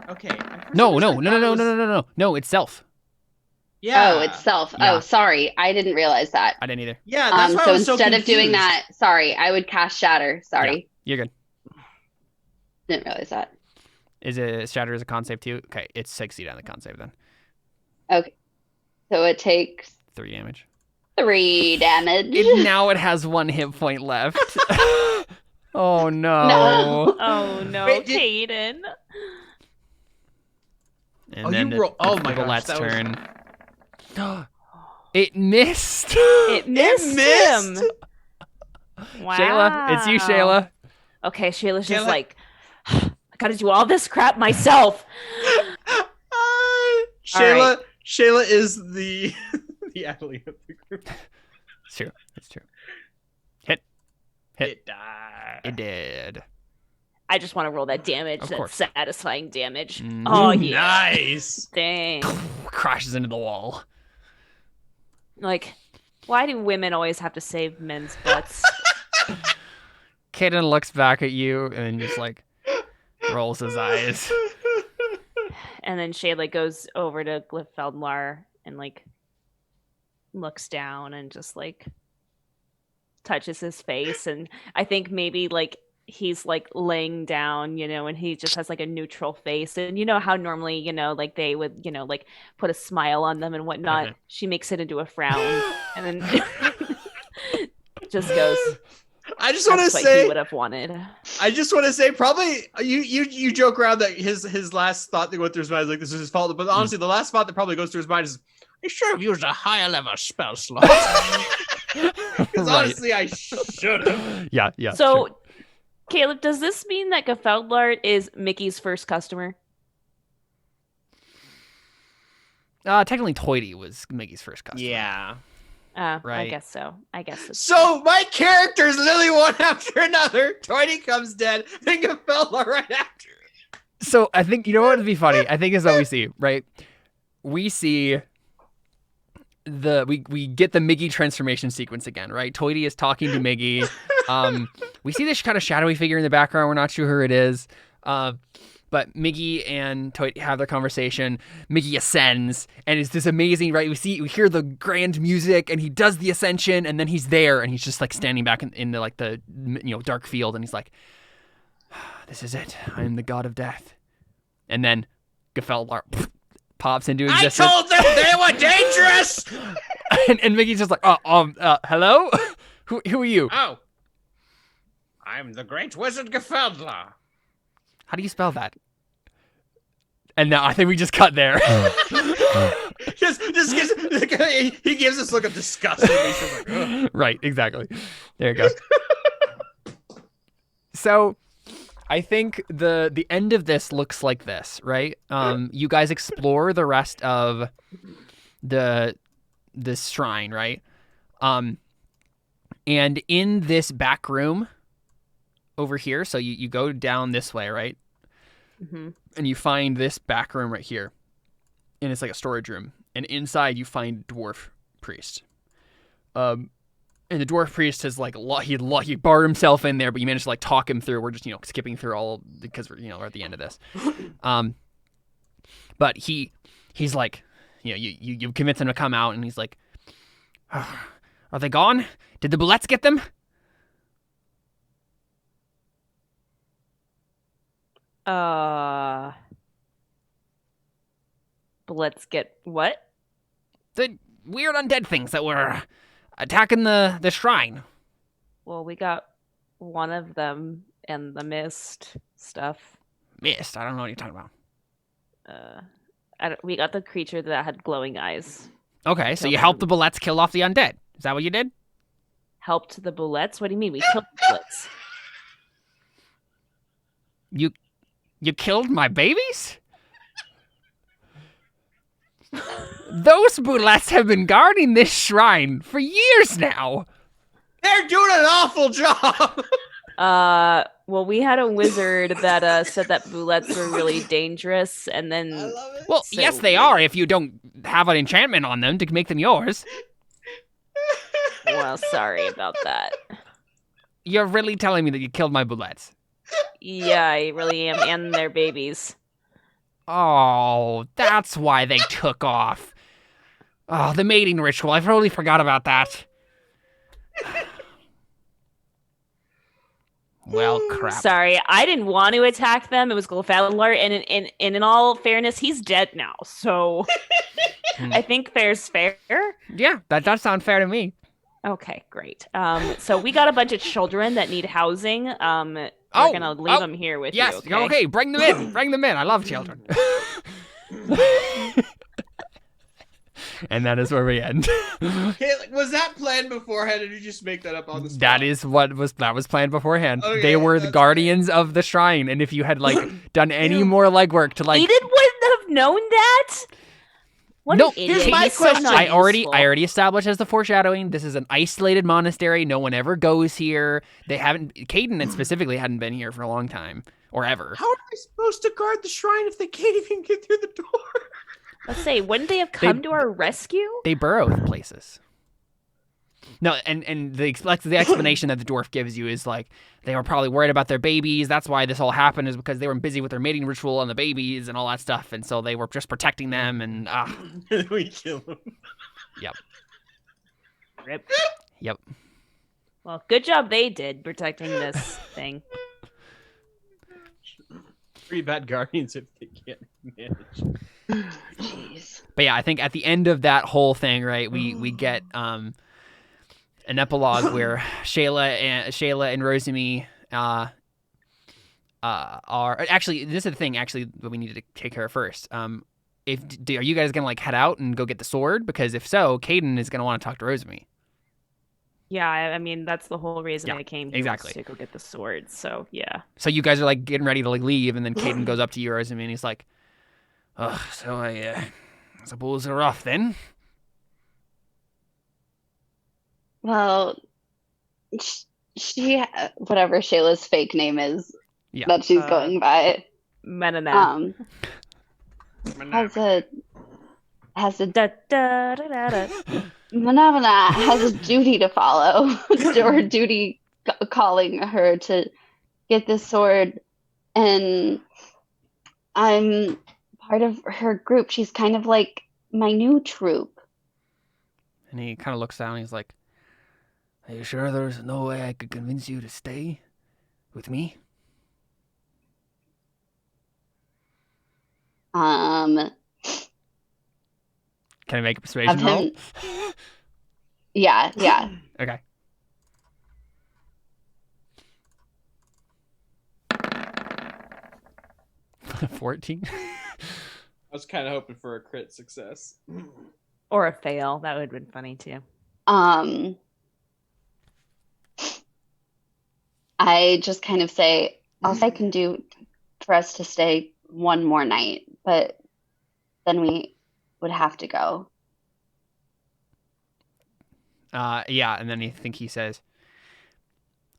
Okay. No, itself. Yeah. Oh, itself. Yeah. Oh, sorry. I didn't realize that. I didn't either. Yeah, that's why I So was so instead of doing confused. that, sorry, I would cast Shatter. Sorry. You're good. Didn't realize that. Is it shatter as a con save too? Okay, it's 60 on the con save then. Okay. So it takes 3 damage. 3 damage. Now it has 1 hit point left. Oh no. No. Oh no, Wait, Caden. And Oh, then you roll. Oh it's my the gosh, Bulette's that was. turn. It missed. It missed missed? him. Wow. Shayla, it's you, Shayla. Okay, Shayla's just Shayla- like, I gotta do all this crap myself. Shaela. Shaela is the athlete of the group. It's true. It's true. Hit. It died. It did. I just want to roll that damage. Of That course. satisfying damage. Mm. Oh Ooh, yeah. Nice. Dang. Crashes into the wall. Like, why do women always have to save men's butts? Kaden looks back at you and then just like rolls his eyes. And then Shayla goes over to Glypheldlar and like looks down and just like touches his face. And I think maybe like he's like laying down, and he just has like a neutral face. And you know how normally, like they would, like put a smile on them and whatnot. Okay. She makes it into a frown and then just goes. I just want to That's what say. he would have wanted. I just want to say, probably you joke around that his last thought that went through his mind is like this is his fault, but honestly, the last thought that probably goes through his mind is, I should have used a higher level spell slot. Because honestly, I should have. Yeah. So, true. Caleb, does this mean that Glypheldlar is Mickey's first customer? Technically, Toity was Mickey's first customer. Yeah. I Right. guess so. So my characters literally one after another. Toity comes dead, then Gafella right after. So I think, you know what would be funny? I think is what we see, right? We see we get the Miggy transformation sequence again, right? Toity is talking to Miggy. We see this kind of shadowy figure in the background. We're not sure who it is. But Miggy and Toity have their conversation. Miggy ascends, and it's this amazing, right? We hear the grand music, and he does the ascension, and then he's there, and he's just like standing back in the like the dark field, and he's like, "This is it. I am the god of death." And then Gaffellar pops into existence. I told them they were dangerous. and Miggy's just like, hello? Who are you? Oh, I'm the great wizard Gafeldla. How do you spell that? And now I think we just cut there. He gives this look of disgust. And he's just like, ugh. Right, exactly. There you go. So I think the end of this looks like this, right? You guys explore the rest of this shrine, right? And in this back room over here, so you go down this way, right? Mm-hmm. And you find this back room right here. And it's like a storage room. And inside you find dwarf priest. And the dwarf priest has like he barred himself in there, but you managed to like talk him through. We're just skipping through all because we're at the end of this. But he's like, you convince him to come out, and he's like, are they gone? Did the Bulettes get them? Let's get what? The weird undead things that were attacking the shrine. Well, we got one of them and the mist stuff. Mist? I don't know what you're talking about. We got the creature that had glowing eyes. Okay, so Killed you helped the them. Bulettes kill off the undead. Is that what you did? Helped the Bulettes? What do you mean? We killed the Bulettes. You killed my babies? Those Bulettes have been guarding this shrine for years now. They're doing an awful job. Well, we had a wizard that said that Bulettes were really dangerous, and then I love it. Well, So yes, they are if you don't have an enchantment on them to make them yours. well, sorry about that. You're really telling me that you killed my Bulettes? Yeah, I really am, and their babies. Oh, that's why they took off. Oh, the mating ritual. I totally forgot about that. Well, crap. Sorry, I didn't want to attack them. It was Glofadlar, and in all fairness, he's dead now. So I think fair's fair. Yeah, that does sound fair to me. Okay, great. So we got a bunch of children that need housing. We're gonna leave them here with yes, you. Okay? bring them in. Bring them in. I love children. And that is where we end. Okay, like, was that planned beforehand, or did you just make that up on the spot? That was planned beforehand. Okay, they were the guardians of the shrine, and if you had done any more legwork to Eden wouldn't have known that. What No, an idiot. here's my He's so question. not I already useful. established as the foreshadowing. This is an isolated monastery. No one ever goes here. They haven't. Caden specifically hadn't been here for a long time or ever. How are they supposed to guard the shrine if they can't even get through the door? Let's say, wouldn't they have come to our rescue? They burrowed places. No, and the explanation that the dwarf gives you is like they were probably worried about their babies. That's why this all happened, is because they were busy with their mating ritual on the babies and all that stuff, and so they were just protecting them. And We kill them. Yep. Rip. Yep. Well, good job they did protecting this thing. 3 bad guardians if they can't manage. Jeez. But yeah, I think at the end of that whole thing, right, we get an epilogue where Shaela and Rosemi are actually, this is the thing actually that we need to take care of first. Are you guys gonna head out and go get the sword? Because if so, Caden is gonna want to talk to Rosemi. Yeah, I mean, that's the whole reason Yeah, I came here, exactly. was to go get the sword. So, yeah. So you guys are getting ready to leave, and then Caden goes up to you, Rosemi, and he's like, "Ugh, so I suppose we're off then." Well, she, whatever Shayla's fake name is Yeah. that she's going by, Menana. has a Da, da, da, da, da. Manavana has a duty to follow, or duty calling her to get this sword, and I'm part of her group. She's kind of like my new troop. And he kind of looks down, and he's like, "Are you sure there's no way I could convince you to stay with me?" Can I make a persuasion Have roll? him, yeah. Okay. $14. I was kind of hoping for a crit success. Or a fail. That would have been funny, too. I just kind of say, all I can do for us to stay one more night, but then we would have to go. Yeah, and then I think he says,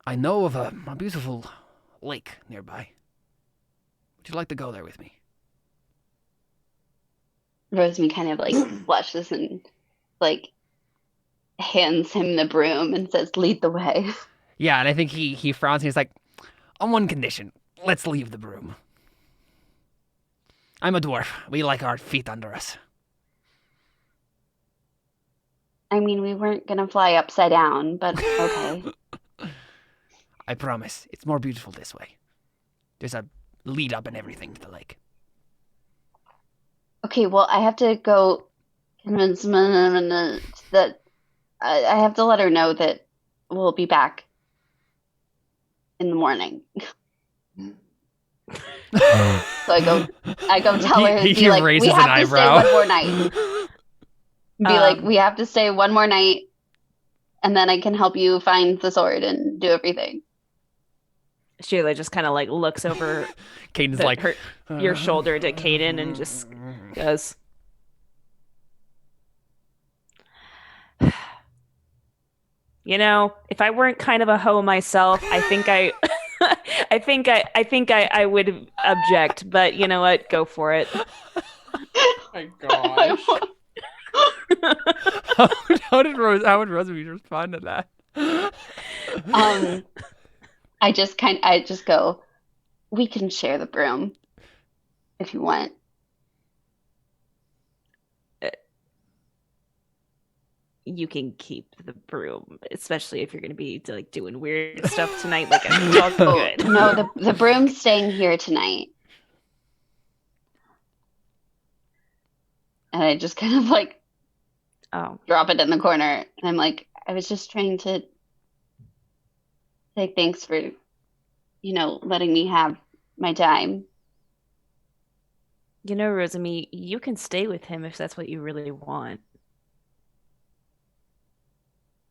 "I know of a beautiful lake nearby. Would you like to go there with me?" Rosemi kind of blushes and hands him the broom and says, "Lead the way." Yeah, and I think he frowns and he's like, "On one condition, let's leave the broom. I'm a dwarf. We like our feet under us." I mean, we weren't gonna fly upside down, but okay. I promise, it's more beautiful this way. There's a lead up and everything to the lake. Okay, well, I have to go convince Manana that I have to let her know that we'll be back in the morning. So I go tell her, He be like, raises we an have to stay eyebrow. one more night. Be like, we have to stay one more night, and then I can help you find the sword and do everything. Shaela just kind of looks over Caden's your shoulder to Caden and just goes, "You know, if I weren't kind of a hoe myself, I think I would object, but you know what? Go for it." Oh my gosh. How would Rosemi respond to that? I just go, we can share the broom if you want. you can keep the broom, especially if you're going to be like doing weird stuff tonight. Like, it's all good. No, the broom's staying here tonight. And I just kind of like drop it in the corner. And I'm like, I was just trying to say thanks for, letting me have my time. Rosemi, you can stay with him if that's what you really want.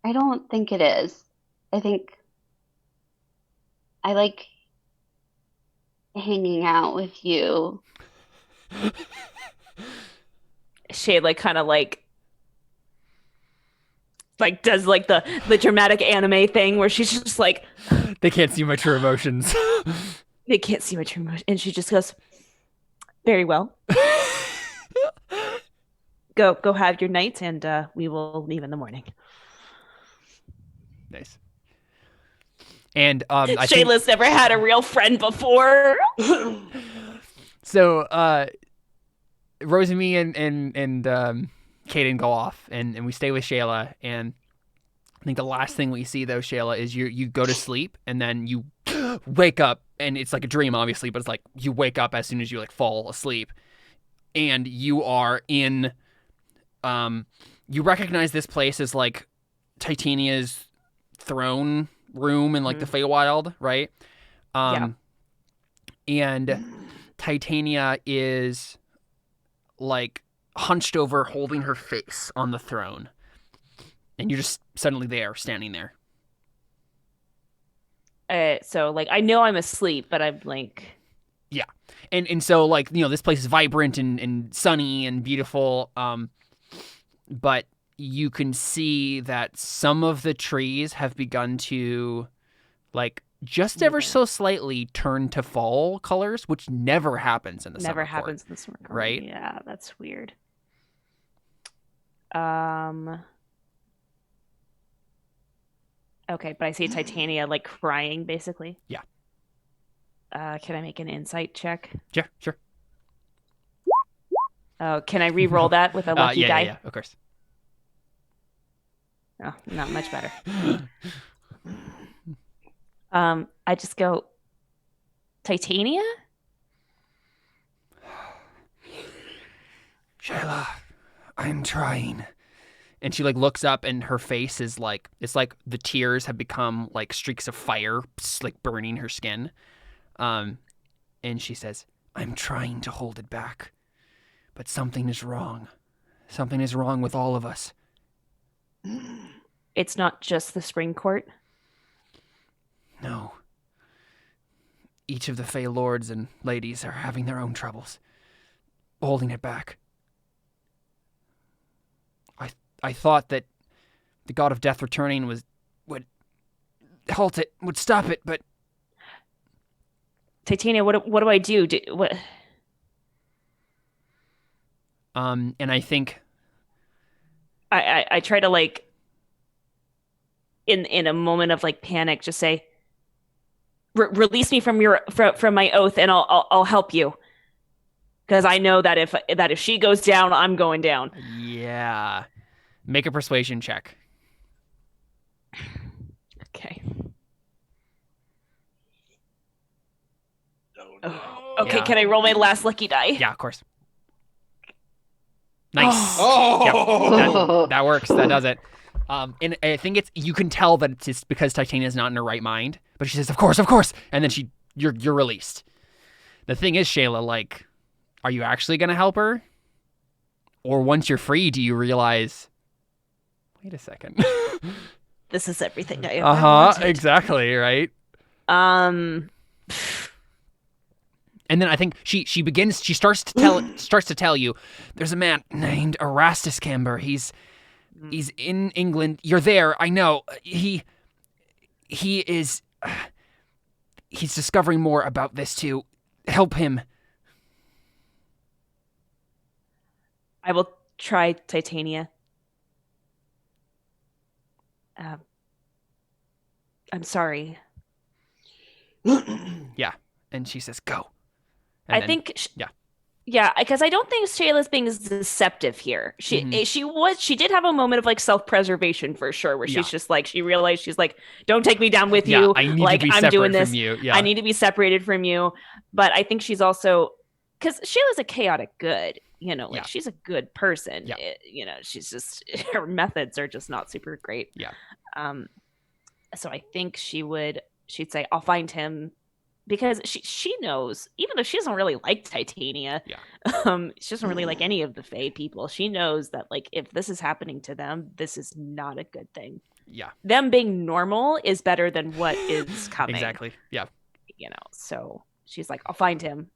I don't think it is. I think I like hanging out with you. Shaela kind of like does like the dramatic anime thing where she's just like, they can't see my true emotions. They can't see my true emotions, and she just goes, very well. Go have your night, and we will leave in the morning. Nice. And Shayla's never had a real friend before. So Rosemi and Kaden go off, and we stay with Shaela. And I think the last thing we see though, Shaela, is you go to sleep and then you wake up, and it's like a dream, obviously, but it's like you wake up as soon as you like fall asleep, and you are in. You recognize this place as like Titania's throne room in like the Feywild, right? Yeah. And Titania is like hunched over, holding her face on the throne, and you're just suddenly there, standing there. So like I know I'm asleep, but I'm like, yeah, and so like this place is vibrant and sunny and beautiful, but you can see that some of the trees have begun to like just ever so slightly turn to fall colors, which never happens in the summer court, in the summer court. Right? Yeah, that's weird. Okay, but I see Titania like crying basically. Yeah. Can I make an insight check? Yeah, sure. Can I re-roll that with a lucky die? Yeah, of course. Oh, not much better. I just go, Titania? Shaela, I'm trying. And she like looks up, and her face is like, it's like the tears have become like streaks of fire, like burning her skin. And she says, I'm trying to hold it back, but something is wrong. Something is wrong with all of us. It's not just the spring court? No. Each of the Fey lords and ladies are having their own troubles, holding it back. I thought that the god of death returning would halt it, would stop it, but Titania, what do I do? What? And I think I try to like in a moment of like panic, just say, release me from my oath, and I'll help you, because I know that if she goes down, I'm going down. Yeah. Make a persuasion check. Okay. Oh, okay, yeah. Can I roll my last lucky die? Yeah, of course. Nice. Oh! Yep, that works. That does it. And I think you can tell that it's just because Titania's not in her right mind, but she says, of course, and then you're released. The thing is, Shaela, like, are you actually going to help her? Or once you're free, do you realize, wait a second. This is everything I ever wanted. Exactly, right? And then I think she starts to tell you, there's a man named Erastus Camber. He's in England. You're there. I know. He's discovering more about this too. Help him. I will try, Titania. I'm sorry. Yeah. And she says, go. And I think Yeah, because I don't think Shayla's being deceptive here. She did have a moment of like self-preservation for sure, where she's just like she realized she's like, don't take me down with Yeah, you. I need like to be I'm separate doing this. from you. Yeah. I need to be separated from you. But I think she's also because Shayla's a chaotic good. Like she's a good person. Yeah. She's just her methods are just not super great. Yeah. So I think she'd say, I'll find him. Because she knows, even though she doesn't really like Titania, she doesn't really like any of the Fae people. She knows that like if this is happening to them, this is not a good thing. Yeah, them being normal is better than what is coming. exactly. Yeah, So she's like, I'll find him.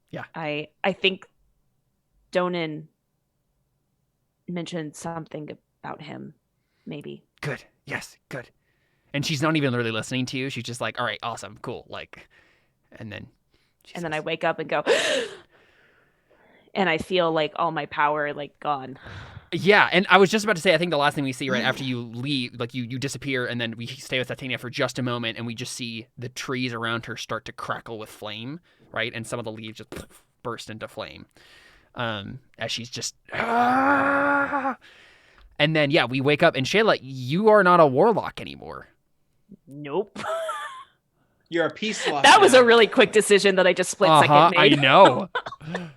Yeah, I think Donan mentioned something about him, maybe. Good. Yes, good. And she's not even really listening to you. She's just like, all right, awesome, cool. Like, and then I wake up and go, and I feel like all my power like gone. Yeah, and I was just about to say, I think the last thing we see right after you leave, like you disappear, and then we stay with Titania for just a moment, and we just see the trees around her start to crackle with flame, right? And some of the leaves just burst into flame, as she's just. And then we wake up, and Shaela, you are not a warlock anymore. Nope. You're a peace lock. That was a really quick decision that I just split second made. I know. I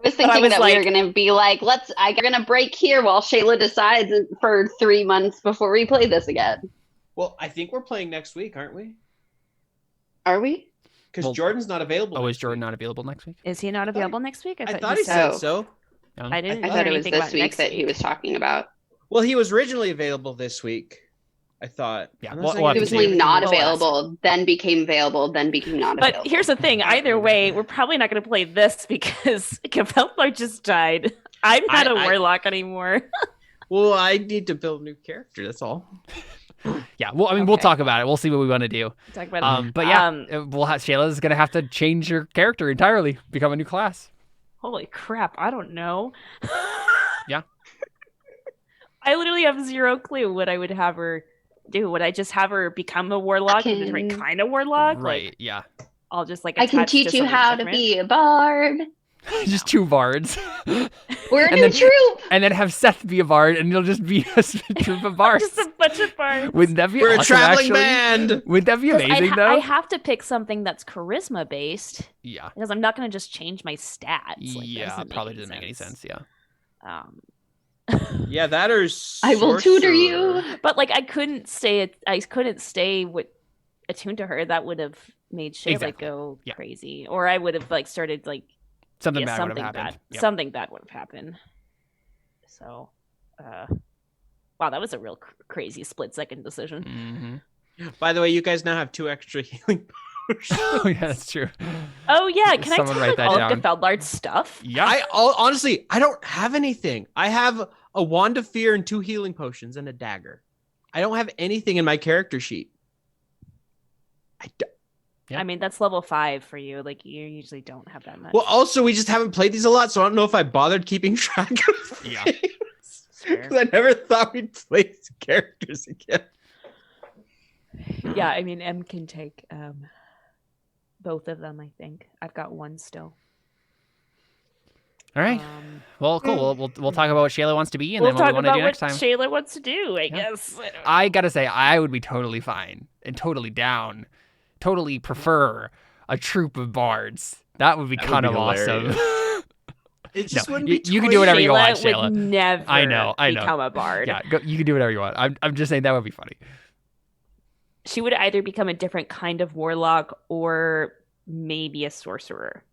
was thinking that we were going to be like, we're going to break here while Shaela decides for 3 months before we play this again. Well, I think we're playing next week, aren't we? Are we? Because Jordan's not available. Oh, is Jordan not available next week? Is he not available next week? I thought he said so. I didn't. I thought it was this week that he was talking about. Well, he was originally available this week. I thought. Yeah. He was really not available, then became available, then became not available. But here's the thing. Either way, we're probably not going to play this because Gavellar just died. I'm not a warlock anymore. Well, I need to build a new character. That's all. Yeah. Well, I mean, we'll talk about it. We'll see what we want to do. Talk about it. But Shayla's going to have to change her character entirely, become a new class. Holy crap. I don't know. Yeah. I literally have zero clue what I would have her do. Would I just have her become a warlock, a different kind of warlock? Right, like, yeah. I'll just like I can teach you how to be a bard. Just 2 bards. We're a new troop. And then have Seth be a bard, and it'll just be a troop of bards. Just a bunch of bards. Wouldn't that be We're awesome, a traveling actually? band. Wouldn't that be amazing, though? I have to pick something that's charisma based. Yeah. Because I'm not going to just change my stats. Like, probably doesn't make any sense. Yeah. Yeah, that or I will tutor you. But like, I couldn't stay attuned to her. That would have made Shaela go crazy, or I would have like started like something bad would have happened. Yep. Something bad would have happened. So, wow, that was a real crazy split-second decision. Mm-hmm. By the way, you guys now have 2 extra healing potions. Oh yeah, that's true. Oh yeah, can Someone I write take that all down. of Gafeldlar's stuff? Yeah. Honestly, I don't have anything. I have a wand of fear and 2 healing potions and a dagger. I don't have anything in my character sheet. I mean, that's level 5 for you. Like, you usually don't have that much. Well, also, we just haven't played these a lot, so I don't know if I bothered keeping track of things. Because I never thought we'd play these characters again. Yeah, I mean, M can take both of them, I think. I've got 1 still. All right. Well, cool. We'll talk about what Shaela wants to be, and then what we want to do next time. We'll talk about what Shaela wants to do, I guess. I gotta say, I would be totally fine and totally down, totally prefer a troop of bards. That would be kind of awesome. It just wouldn't be. You can do whatever you want, Shaela Shaela. would never I know. become a bard. Yeah, you can do whatever you want. I'm just saying that would be funny. She would either become a different kind of warlock or maybe a sorcerer.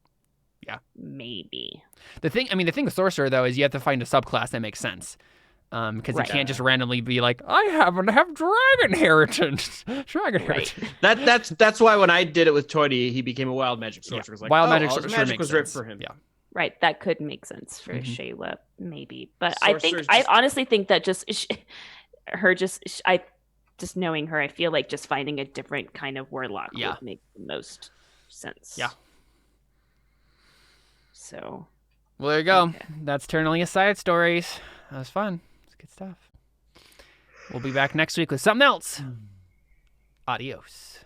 Yeah. Maybe. The thing with sorcerer though is you have to find a subclass that makes sense. Because you can't just randomly be like, I happen to have dragon heritage. Heritage. That's why when I did it with Toity, he became a wild magic sorcerer. Yeah. Wild magic sorcerer was ripped for him. Yeah. Right, that could make sense for Shaela, maybe. But I honestly think that just knowing her, I feel like just finding a different kind of warlock would make the most sense. Yeah. So. Well, there you go. Okay. That's Terra Nullius Side Stories. That was fun. It's good stuff. We'll be back next week with something else. Adios.